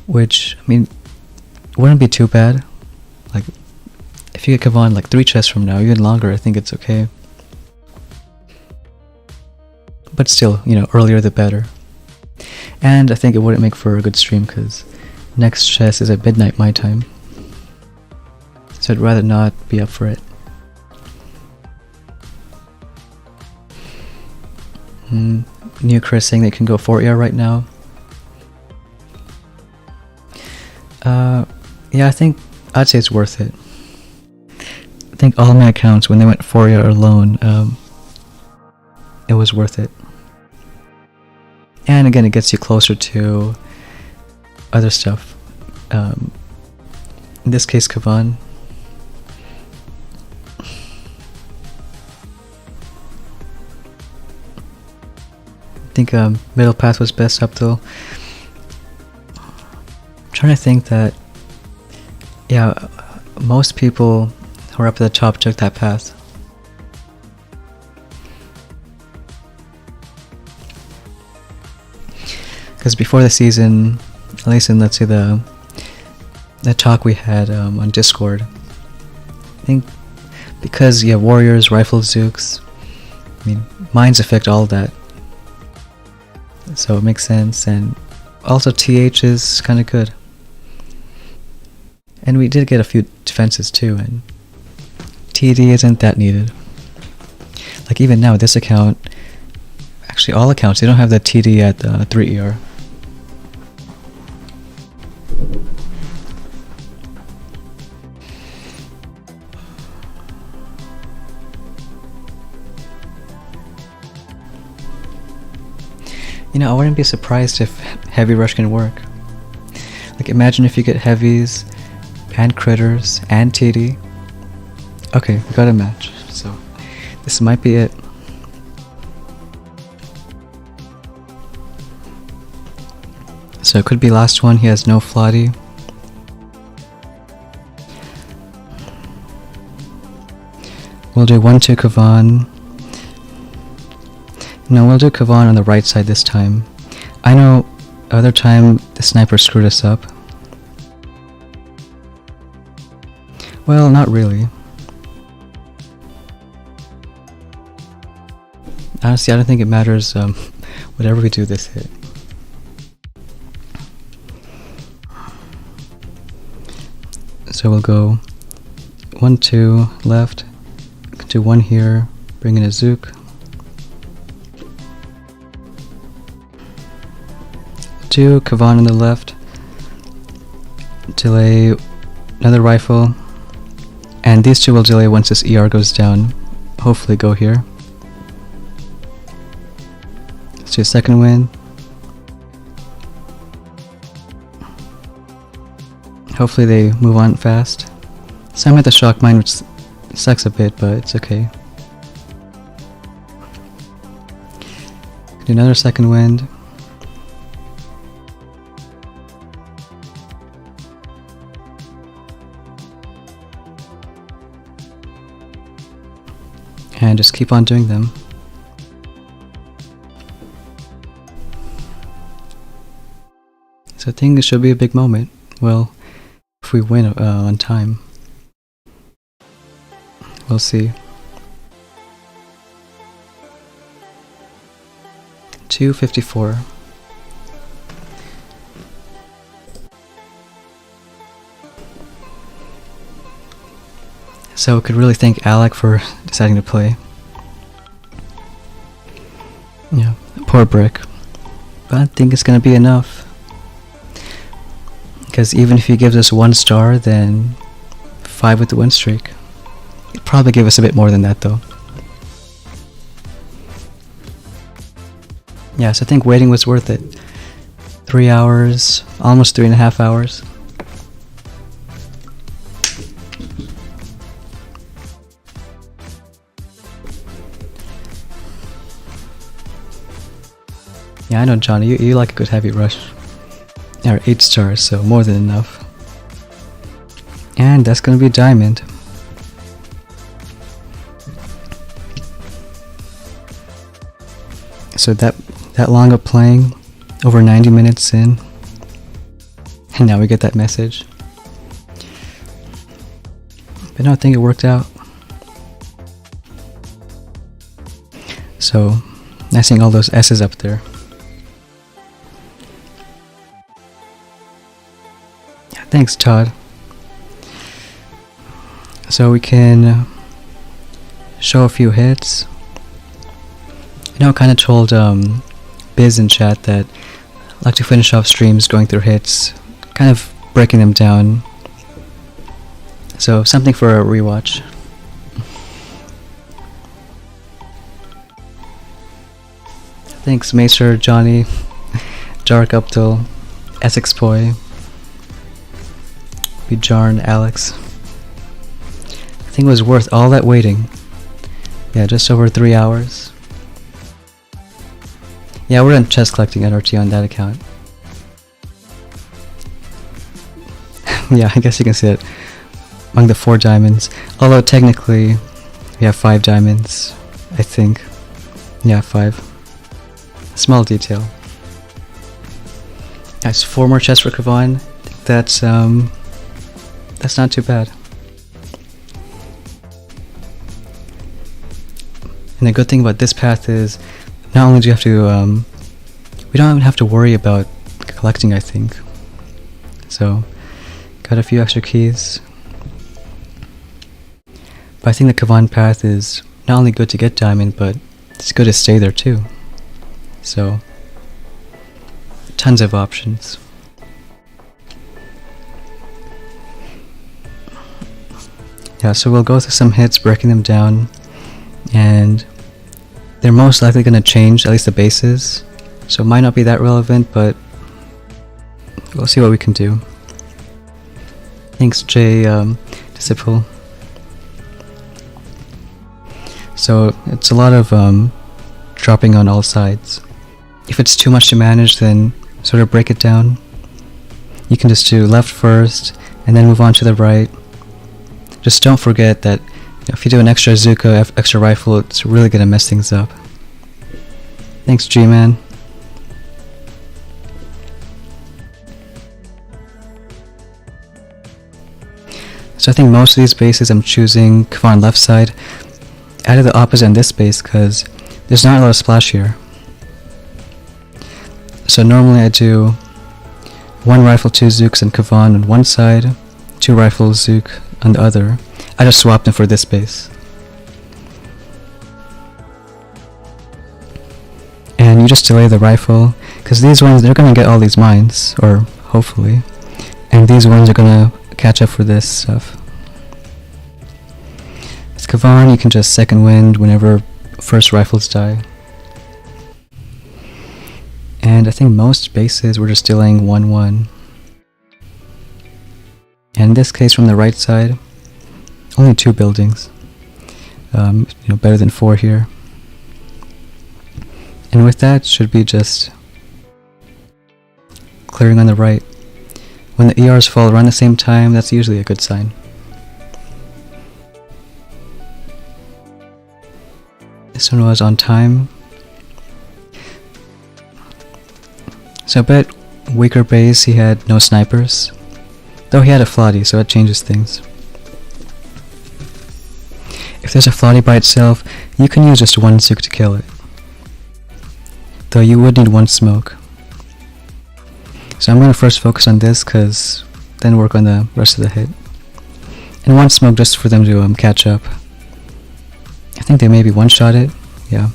Which, I mean, wouldn't be too bad. Like, if you get Kavan like 3 chests from now, even longer, I think it's okay. But still, you know, earlier the better. And I think it wouldn't make for a good stream because next chest is at midnight my time. So I'd rather not be up for it. New Chris saying they can go 4-ER right now. Yeah, I think I'd say it's worth it. I think all my accounts, when they went 4-ER alone, it was worth it. And again, it gets you closer to other stuff. In this case, Kavan. I think middle path was best up though. I'm trying to think that, yeah, most people who are up at the top took that path. Because before the season, at least in, let's say, the talk we had on Discord, I think because you have warriors, rifle zooks, I mean, mines affect all of that. So it makes sense, and also TH is kind of good. And we did get a few defenses too, and TD isn't that needed. Like even now, this account, actually all accounts, they don't have the TD at 3-ER. You know, I wouldn't be surprised if heavy rush can work. Like imagine if you get heavies and critters and TD. Okay, we got a match, so this might be it. So it could be last one. He has no Flotty. We'll do 1-2 Kavan. No, we'll do Kavan on the right side this time. I know other time the sniper screwed us up. Well, not really. Honestly, I don't think it matters whatever we do this hit. So we'll go 1-2 left, do 1 here, bring in a Zook. Do Kavan on the left, delay another rifle, and these two will delay once this ER goes down. Hopefully go here. Let's do a second wind. Hopefully they move on fast. So I'm at the shock mine, which sucks a bit, but it's okay. Do another second wind. And just keep on doing them. So I think it should be a big moment. Well, if we win on time. We'll see. 254. So we could really thank Alec for deciding to play. Yeah, poor Brick. But I think it's gonna be enough. Because even if he gives us 1 star, then 5 with the win streak. He'd probably give us a bit more than that though. Yeah, so I think waiting was worth it. 3 hours, almost 3.5 hours. Yeah, I know, Johnny, you like a good heavy rush. Or 8 stars, so more than enough. And that's gonna be diamond. So that long of playing, over 90 minutes in, and now we get that message. But no, I think it worked out. So, nice seeing all those S's up there. Yeah, thanks, Todd. So we can show a few hits. You know, I kind of told Biz in chat that I like to finish off streams going through hits, kind of breaking them down. So something for a rewatch. Thanks, Macer, Johnny, Jark Uptil, Essex Boy, Bijarn, Alex. I think it was worth all that waiting. Yeah, just over 3 hours. Yeah, we're in chest collecting NRT on that account. Yeah, I guess you can see it among the 4 diamonds. Although technically, we have 5 diamonds, I think. Yeah, 5. Small detail. That's 4 more chests for Kavan. I think that's not too bad. And the good thing about this path is, not only do you have to, we don't even have to worry about collecting, I think. So, got a few extra keys. But I think the Kavan path is not only good to get diamond, but it's good to stay there too. So, tons of options. Yeah, so we'll go through some hits, breaking them down, and they're most likely going to change, at least the bases, so it might not be that relevant, but we'll see what we can do. Thanks, Jay Disciple. So it's a lot of dropping on all sides. If it's too much to manage, then sort of break it down. You can just do left first, and then move on to the right. Just don't forget that if you do an extra Zuka, extra rifle, it's really going to mess things up. Thanks, G-Man. So I think most of these bases I'm choosing Kavan left side. Added the opposite in this base because there's not a lot of splash here. So normally I do 1 rifle, 2 Zooks and Kavan on one side, 2 rifles, Zook on the other. I just swapped them for this base. And you just delay the rifle, because these ones, they're going to get all these mines, or hopefully. And these ones are going to catch up for this stuff. With Kavan, you can just second wind whenever first rifles die. And I think most bases we're just delaying 1-1. And in this case from the right side, only 2 buildings. Better than 4 here. And with that, should be just clearing on the right. When the ERs fall around the same time, that's usually a good sign. This one was on time. So I bet weaker base, he had no snipers. Though he had a Flotty, so it changes things. If there's a Flotty by itself, you can use just one Zook to kill it. Though you would need one smoke. So I'm going to first focus on this, cause then work on the rest of the hit. And one smoke just for them to catch up. I think they maybe one-shot it. Yeah.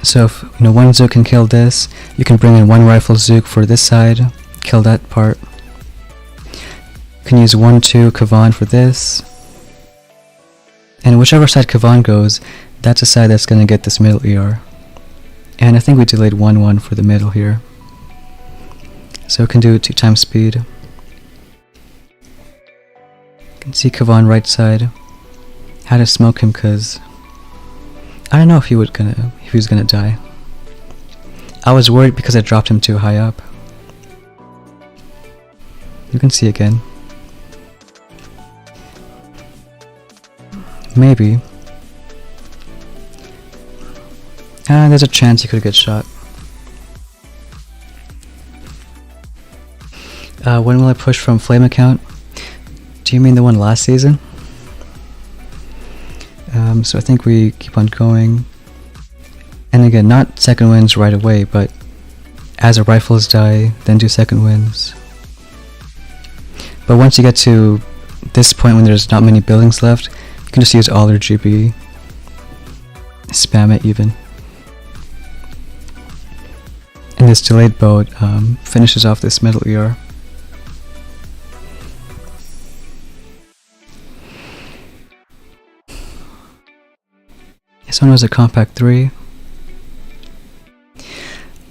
So if one Zook can kill this, you can bring in one rifle Zook for this side, kill that part. You can use 1-2 Kavan for this. And whichever side Kavan goes, that's the side that's gonna get this middle ER. And I think we delayed 1-1 for the middle here. So it can do 2 times speed. You can see Kavan right side. Had to smoke him cause I don't know if he was gonna die. I was worried because I dropped him too high up. You can see again. Maybe. There's a chance he could get shot. When will I push from flame account? Do you mean the one last season? So I think we keep on going. And again, not second wins right away, but as the rifles die, then do second wins. But once you get to this point when there's not many buildings left, you can just use all your GB. Spam it even. And this delayed boat finishes off this middle ER. This one was a compact 3.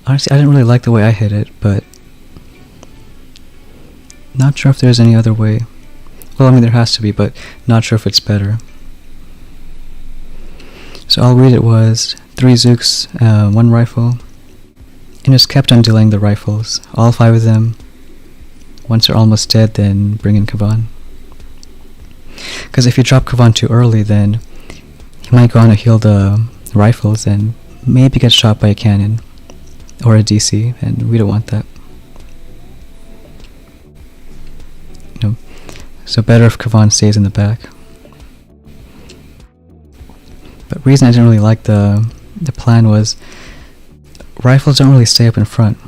Honestly, I didn't really like the way I hit it, but not sure if there's any other way. Well, I mean there has to be, but not sure if it's better. So I'll read it was 3 Zooks, 1 rifle, and just kept on delaying the rifles, all 5 of them. Once they're almost dead, then bring in Kavan. Because if you drop Kavan too early, then he might go on to heal the rifles and maybe get shot by a cannon or a DC, and we don't want that. So better if Kavan stays in the back. But reason I didn't really like the plan was rifles don't really stay up in front.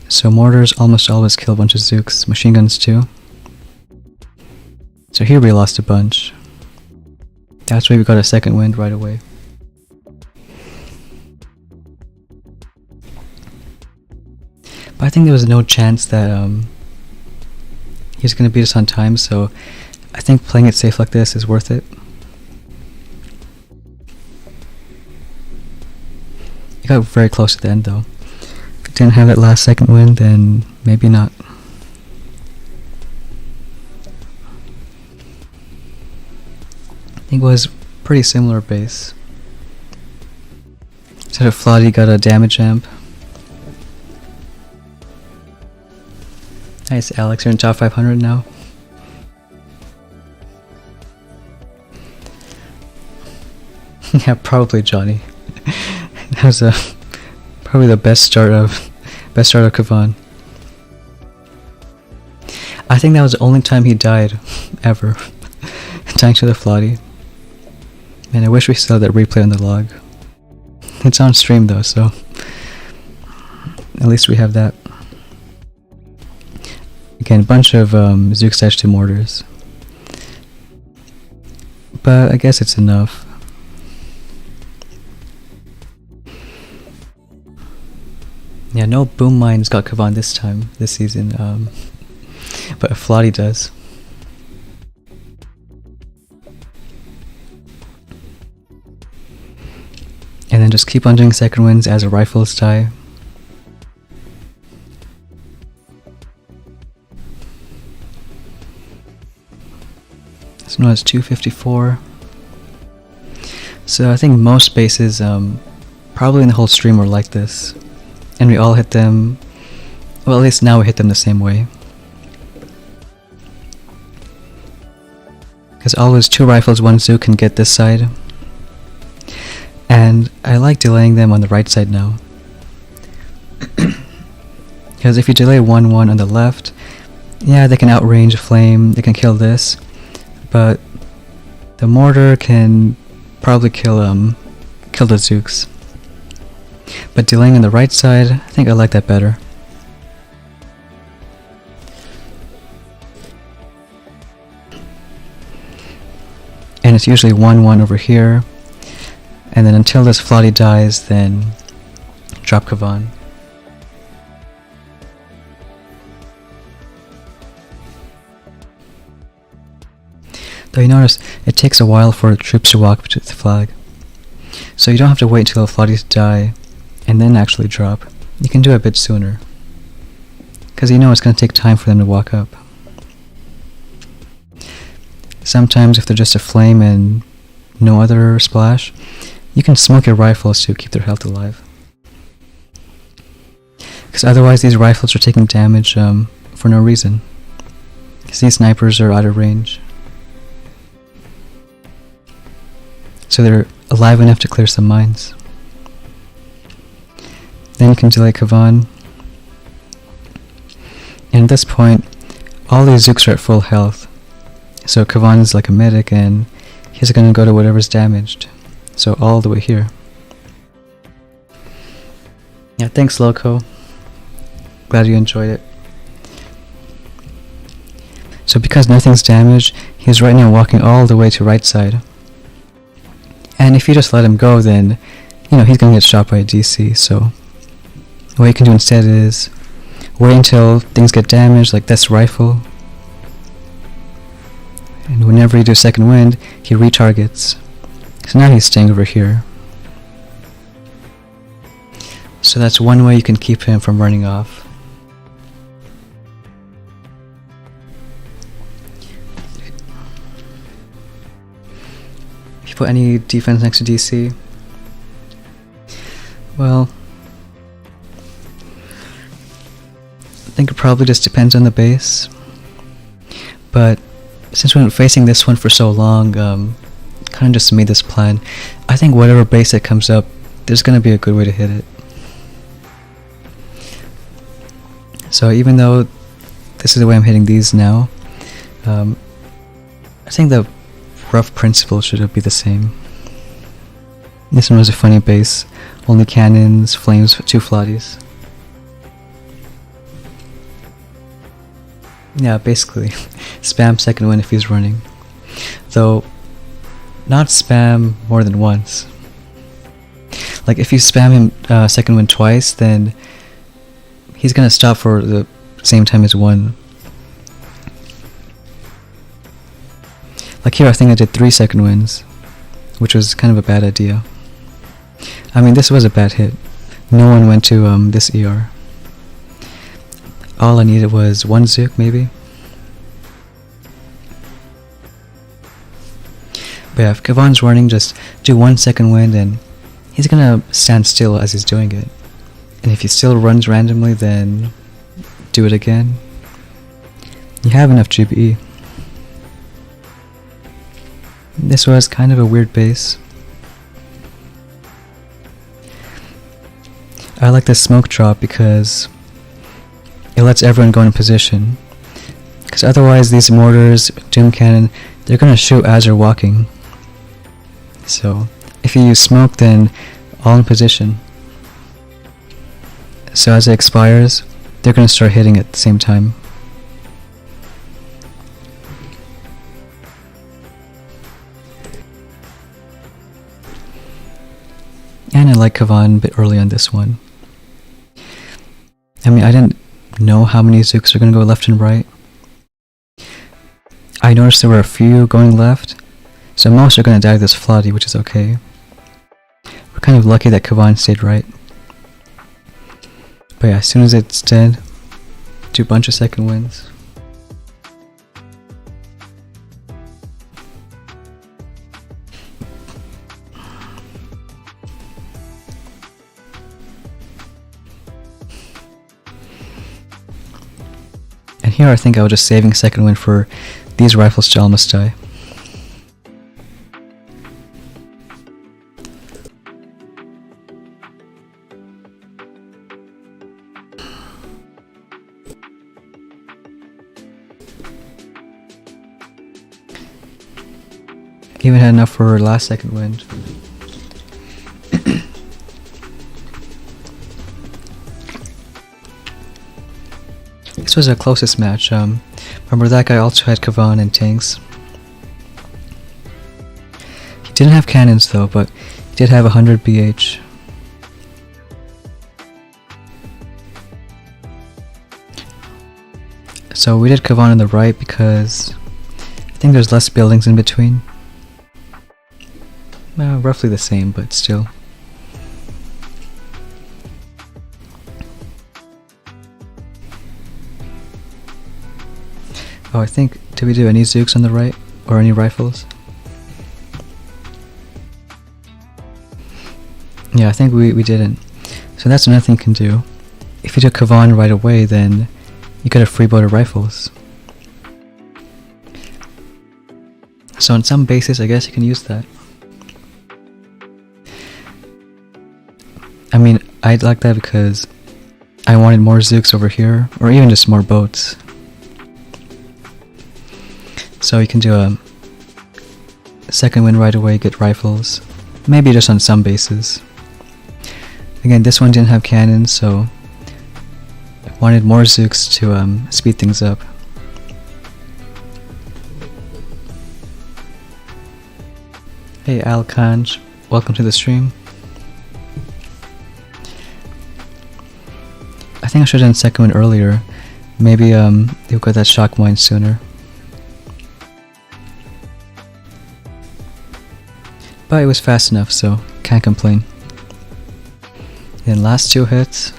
So mortars almost always kill a bunch of Zooks, machine guns too. So here we lost a bunch. That's why we got a second wind right away. But I think there was no chance that he's gonna beat us on time, so I think playing it safe like this is worth it. It got very close at the end though. If it didn't have that last second win, then maybe not. I think it was pretty similar base. Instead of Flotty got a damage amp. Nice, Alex, you're in top 500 now. Yeah, probably Johnny. That was probably the best start of Kavan. I think that was the only time he died ever, thanks to the Flotty. Man, I wish we still had that replay on the log. It's on stream though, so at least we have that. Again, a bunch of Zooks attached to mortars. But I guess it's enough. Yeah, no boom mines got Kavan this season, but a Flotty does. And then just keep on doing second wins as the rifles die. This one has 254. So I think most bases, probably in the whole stream, were like this. And we all hit them, well, at least now we hit them the same way. Because always 2 rifles, 1 Zook can get this side. And I like delaying them on the right side now. Because if you delay 1-1 on the left, yeah, they can outrange flame, they can kill this. But the mortar can probably kill the Zooks. But delaying on the right side, I think I like that better. And it's usually 1-1 over here. And then until this Flotty dies, then drop Kavan. Though you notice, it takes a while for troops to walk to the flag. So you don't have to wait until the Flotties die and then actually drop. You can do it a bit sooner. Because you know it's going to take time for them to walk up. Sometimes if they're just a flame and no other splash, you can smoke your rifles to keep their health alive. Because otherwise these rifles are taking damage for no reason. Because these snipers are out of range. So they're alive enough to clear some mines. Then you can delay Kavan. And at this point, all these Zooks are at full health. So Kavan is like a medic and he's going to go to whatever's damaged. So all the way here. Yeah, thanks Loco. Glad you enjoyed it. So because nothing's damaged, he's right now walking all the way to right side. And if you just let him go, then, you know, he's going to get shot by a DC, so what you can do instead is wait until things get damaged, like this rifle. And whenever you do second wind, he retargets. So now he's staying over here. So that's one way you can keep him from running off. If you put any defense next to DC, well, I think it probably just depends on the base. But since we've been facing this one for so long, kind of just made this plan. I think whatever base that comes up, there's going to be a good way to hit it. So even though this is the way I'm hitting these now, I think the rough principle should be the same. This one was a funny base. Only cannons, flames, 2 Flotties. Yeah, basically, spam second wind if he's running. Though, not spam more than once. Like if you spam him second wind twice, then he's gonna stop for the same time as 1. Like here I think I did 3 second winds, which was kind of a bad idea. I mean, this was a bad hit. No one went to this ER. All I needed was 1 Zook maybe. But yeah, if Kavan's running, just do 1 second wind and he's gonna stand still as he's doing it. And if he still runs randomly, then do it again. You have enough GBE. This was kind of a weird base. I like this smoke drop because it lets everyone go in position. Because otherwise these mortars, doom cannon, they're gonna shoot as you're walking. So if you use smoke, then all in position. So as it expires, they're gonna start hitting at the same time. And I like Kavan a bit early on this one. I mean, I didn't know how many Zooks are going to go left and right. I noticed there were a few going left, so most are going to die this Flotty, which is okay. We're kind of lucky that Kavan stayed right. But yeah, as soon as it's dead, do a bunch of second winds. And here I think I was just saving second wind for these rifles to almost die. Even had enough for last second wind. This was our closest match. Remember that guy also had Kavan and tanks. He didn't have cannons though, but he did have 100 BH. So we did Kavan on the right because I think there's less buildings in between. Roughly the same, but still. Oh, I think, did we do any Zooks on the right? Or any rifles? Yeah, I think we didn't. So that's another thing you can do. If you took Kavan right away, then you could have freeboated rifles. So on some bases, I guess you can use that. I mean, I'd like that because I wanted more Zooks over here, or even just more boats. So you can do a second win right away, get rifles. Maybe just on some bases. Again, this one didn't have cannons, so I wanted more Zooks to speed things up. Hey Al Kanj, welcome to the stream. I think I should have done second one earlier. Maybe you'll get that shock mine sooner. But it was fast enough, so can't complain. Then last two hits.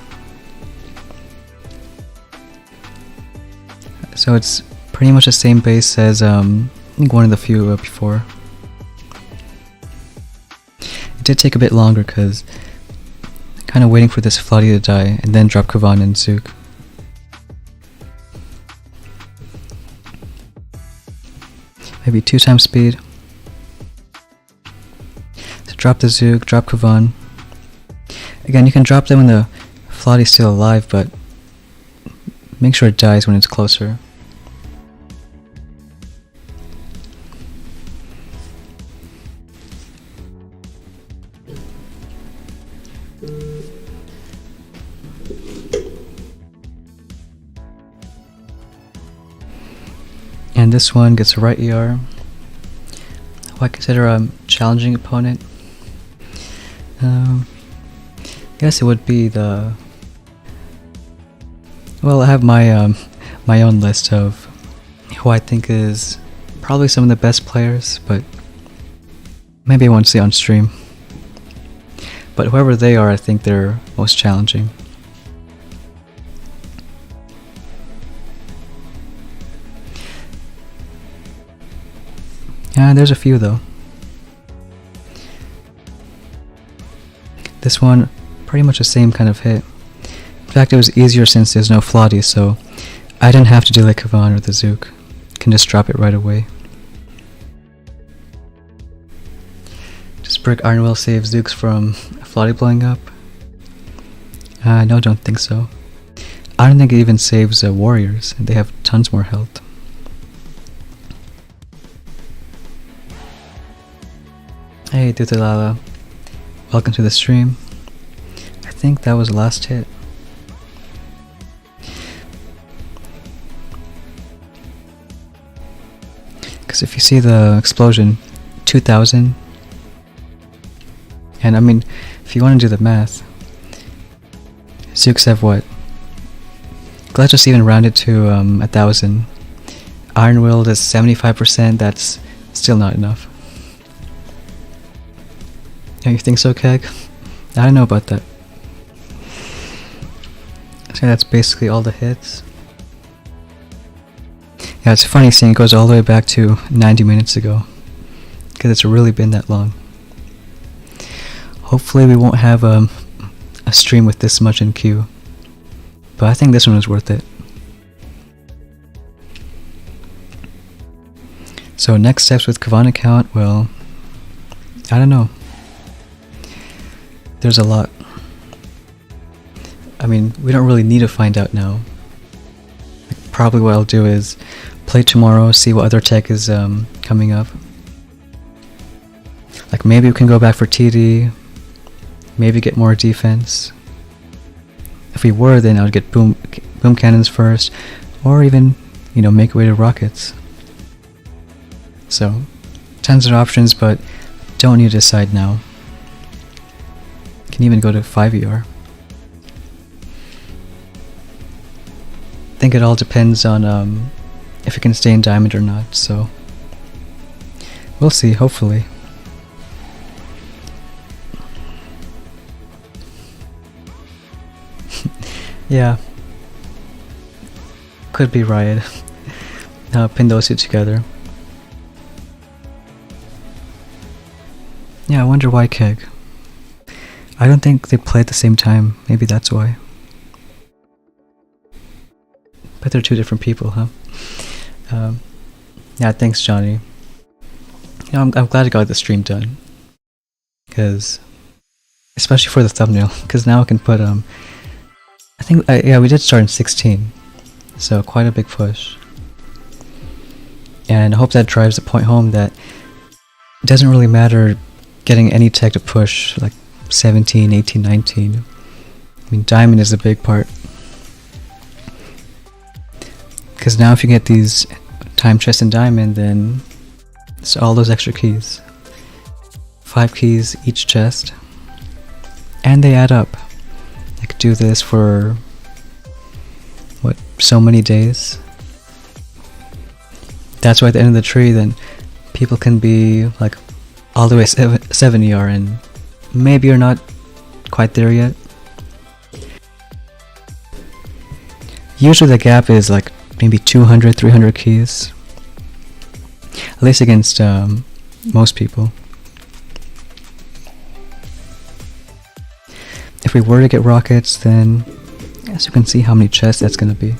So it's pretty much the same base as I think one of the few before. It did take a bit longer because kind of waiting for this floodie to die and then drop Kavan and Zook. Maybe 2 times speed. So drop the Zook, drop Kavan. Again, you can drop them when the floodie's still alive, but make sure it dies when it's closer. And this one gets a right ER. Who I consider a challenging opponent. I guess it would be the... Well, I have my my own list of who I think is probably some of the best players, but maybe I won't see on stream. But whoever they are, I think they're most challenging. Yeah, there's a few though. This one, pretty much the same kind of hit. In fact, it was easier since there's no floodie, so I didn't have to do like Kavan or the Zook. Can just drop it right away. Does Brick Iron Will save Zooks from a floodie blowing up? No, don't think so. I don't think it even saves warriors. They have tons more health. Hey Dutalala, welcome to the stream. I think that was the last hit. Because if you see the explosion, 2000, and I mean, if you want to do the math, Zooks have what? Let's just even round it to 1000. Iron Will is 75%, that's still not enough. Yeah, you think so, Keg? I don't know about that. So that's basically all the hits. Yeah, it's funny seeing it goes all the way back to 90 minutes ago. Because it's really been that long. Hopefully we won't have a stream with this much in queue. But I think this one was worth it. So next steps with Kavan account, well, I don't know. There's a lot. I mean, we don't really need to find out now. Probably what I'll do is play tomorrow, see what other tech is coming up. Like maybe we can go back for TD, maybe get more defense. If we were, then I would get boom cannons first, or even, you know, make way to rockets. So, tons of options, but don't need to decide now. Can even go to 5ER. I think it all depends on if it can stay in diamond or not, so we'll see, hopefully. Yeah. Could be Riot. Pin those two together. Yeah, I wonder why Keg. I don't think they play at the same time. Maybe that's why. But they're two different people, huh? Yeah, thanks, Johnny. You know, I'm glad I got the stream done. Because, especially for the thumbnail, because now I can put, I think, yeah, we did start in 16. So, quite a big push. And I hope that drives the point home that it doesn't really matter getting any tech to push, like 17, 18, 19. I mean, diamond is a big part. Because now if you get these time chests in diamond, then it's all those extra keys. 5 keys each chest. And they add up. I could do this for, what, so many days? That's why at the end of the tree, then people can be like all the way 7 ER, and maybe you're not quite there yet. Usually the gap is like maybe 200, 300 keys. At least against most people. If we were to get rockets, then as you can see how many chests that's gonna be.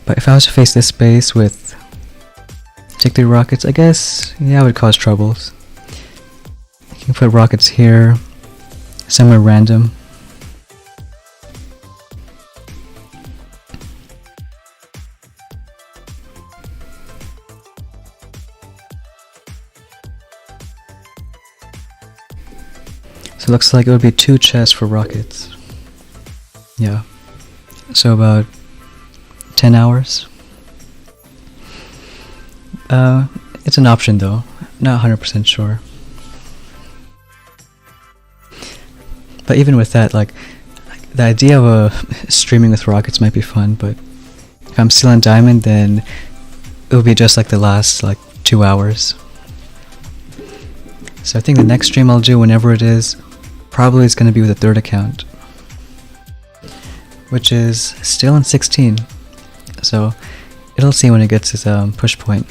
But if I was to face this space with tick 3 rockets, I guess, yeah, it would cause troubles. You can put rockets here, somewhere random. So it looks like it would be 2 chests for rockets. Yeah. So about 10 hours. It's an option though. Not 100% sure. But even with that, like, the idea of streaming with rockets might be fun, but if I'm still in diamond, then it will be just like the last, like, 2 hours. So I think the next stream I'll do, whenever it is, probably is going to be with a 3rd account, which is still in 16. So it'll see when it gets its push point.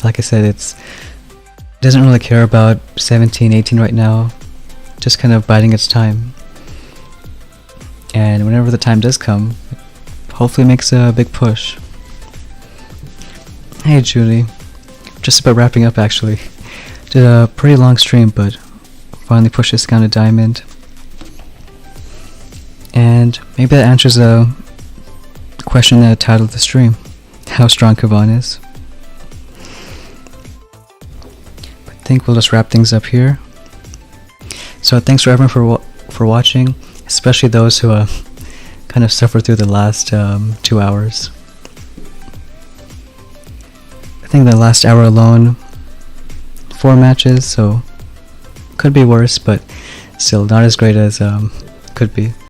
Like I said, it doesn't really care about 17, 18 right now, just kind of biding its time. And whenever the time does come, hopefully it makes a big push. Hey Julie, just about wrapping up actually. Did a pretty long stream, but finally pushed this down to diamond. And maybe that answers the question that titled the stream, how strong Kavan is. But I think we'll just wrap things up here. So thanks for everyone for watching, especially those who kind of suffered through the last 2 hours. I think the last hour alone, 4 matches, so could be worse, but still not as great as could be.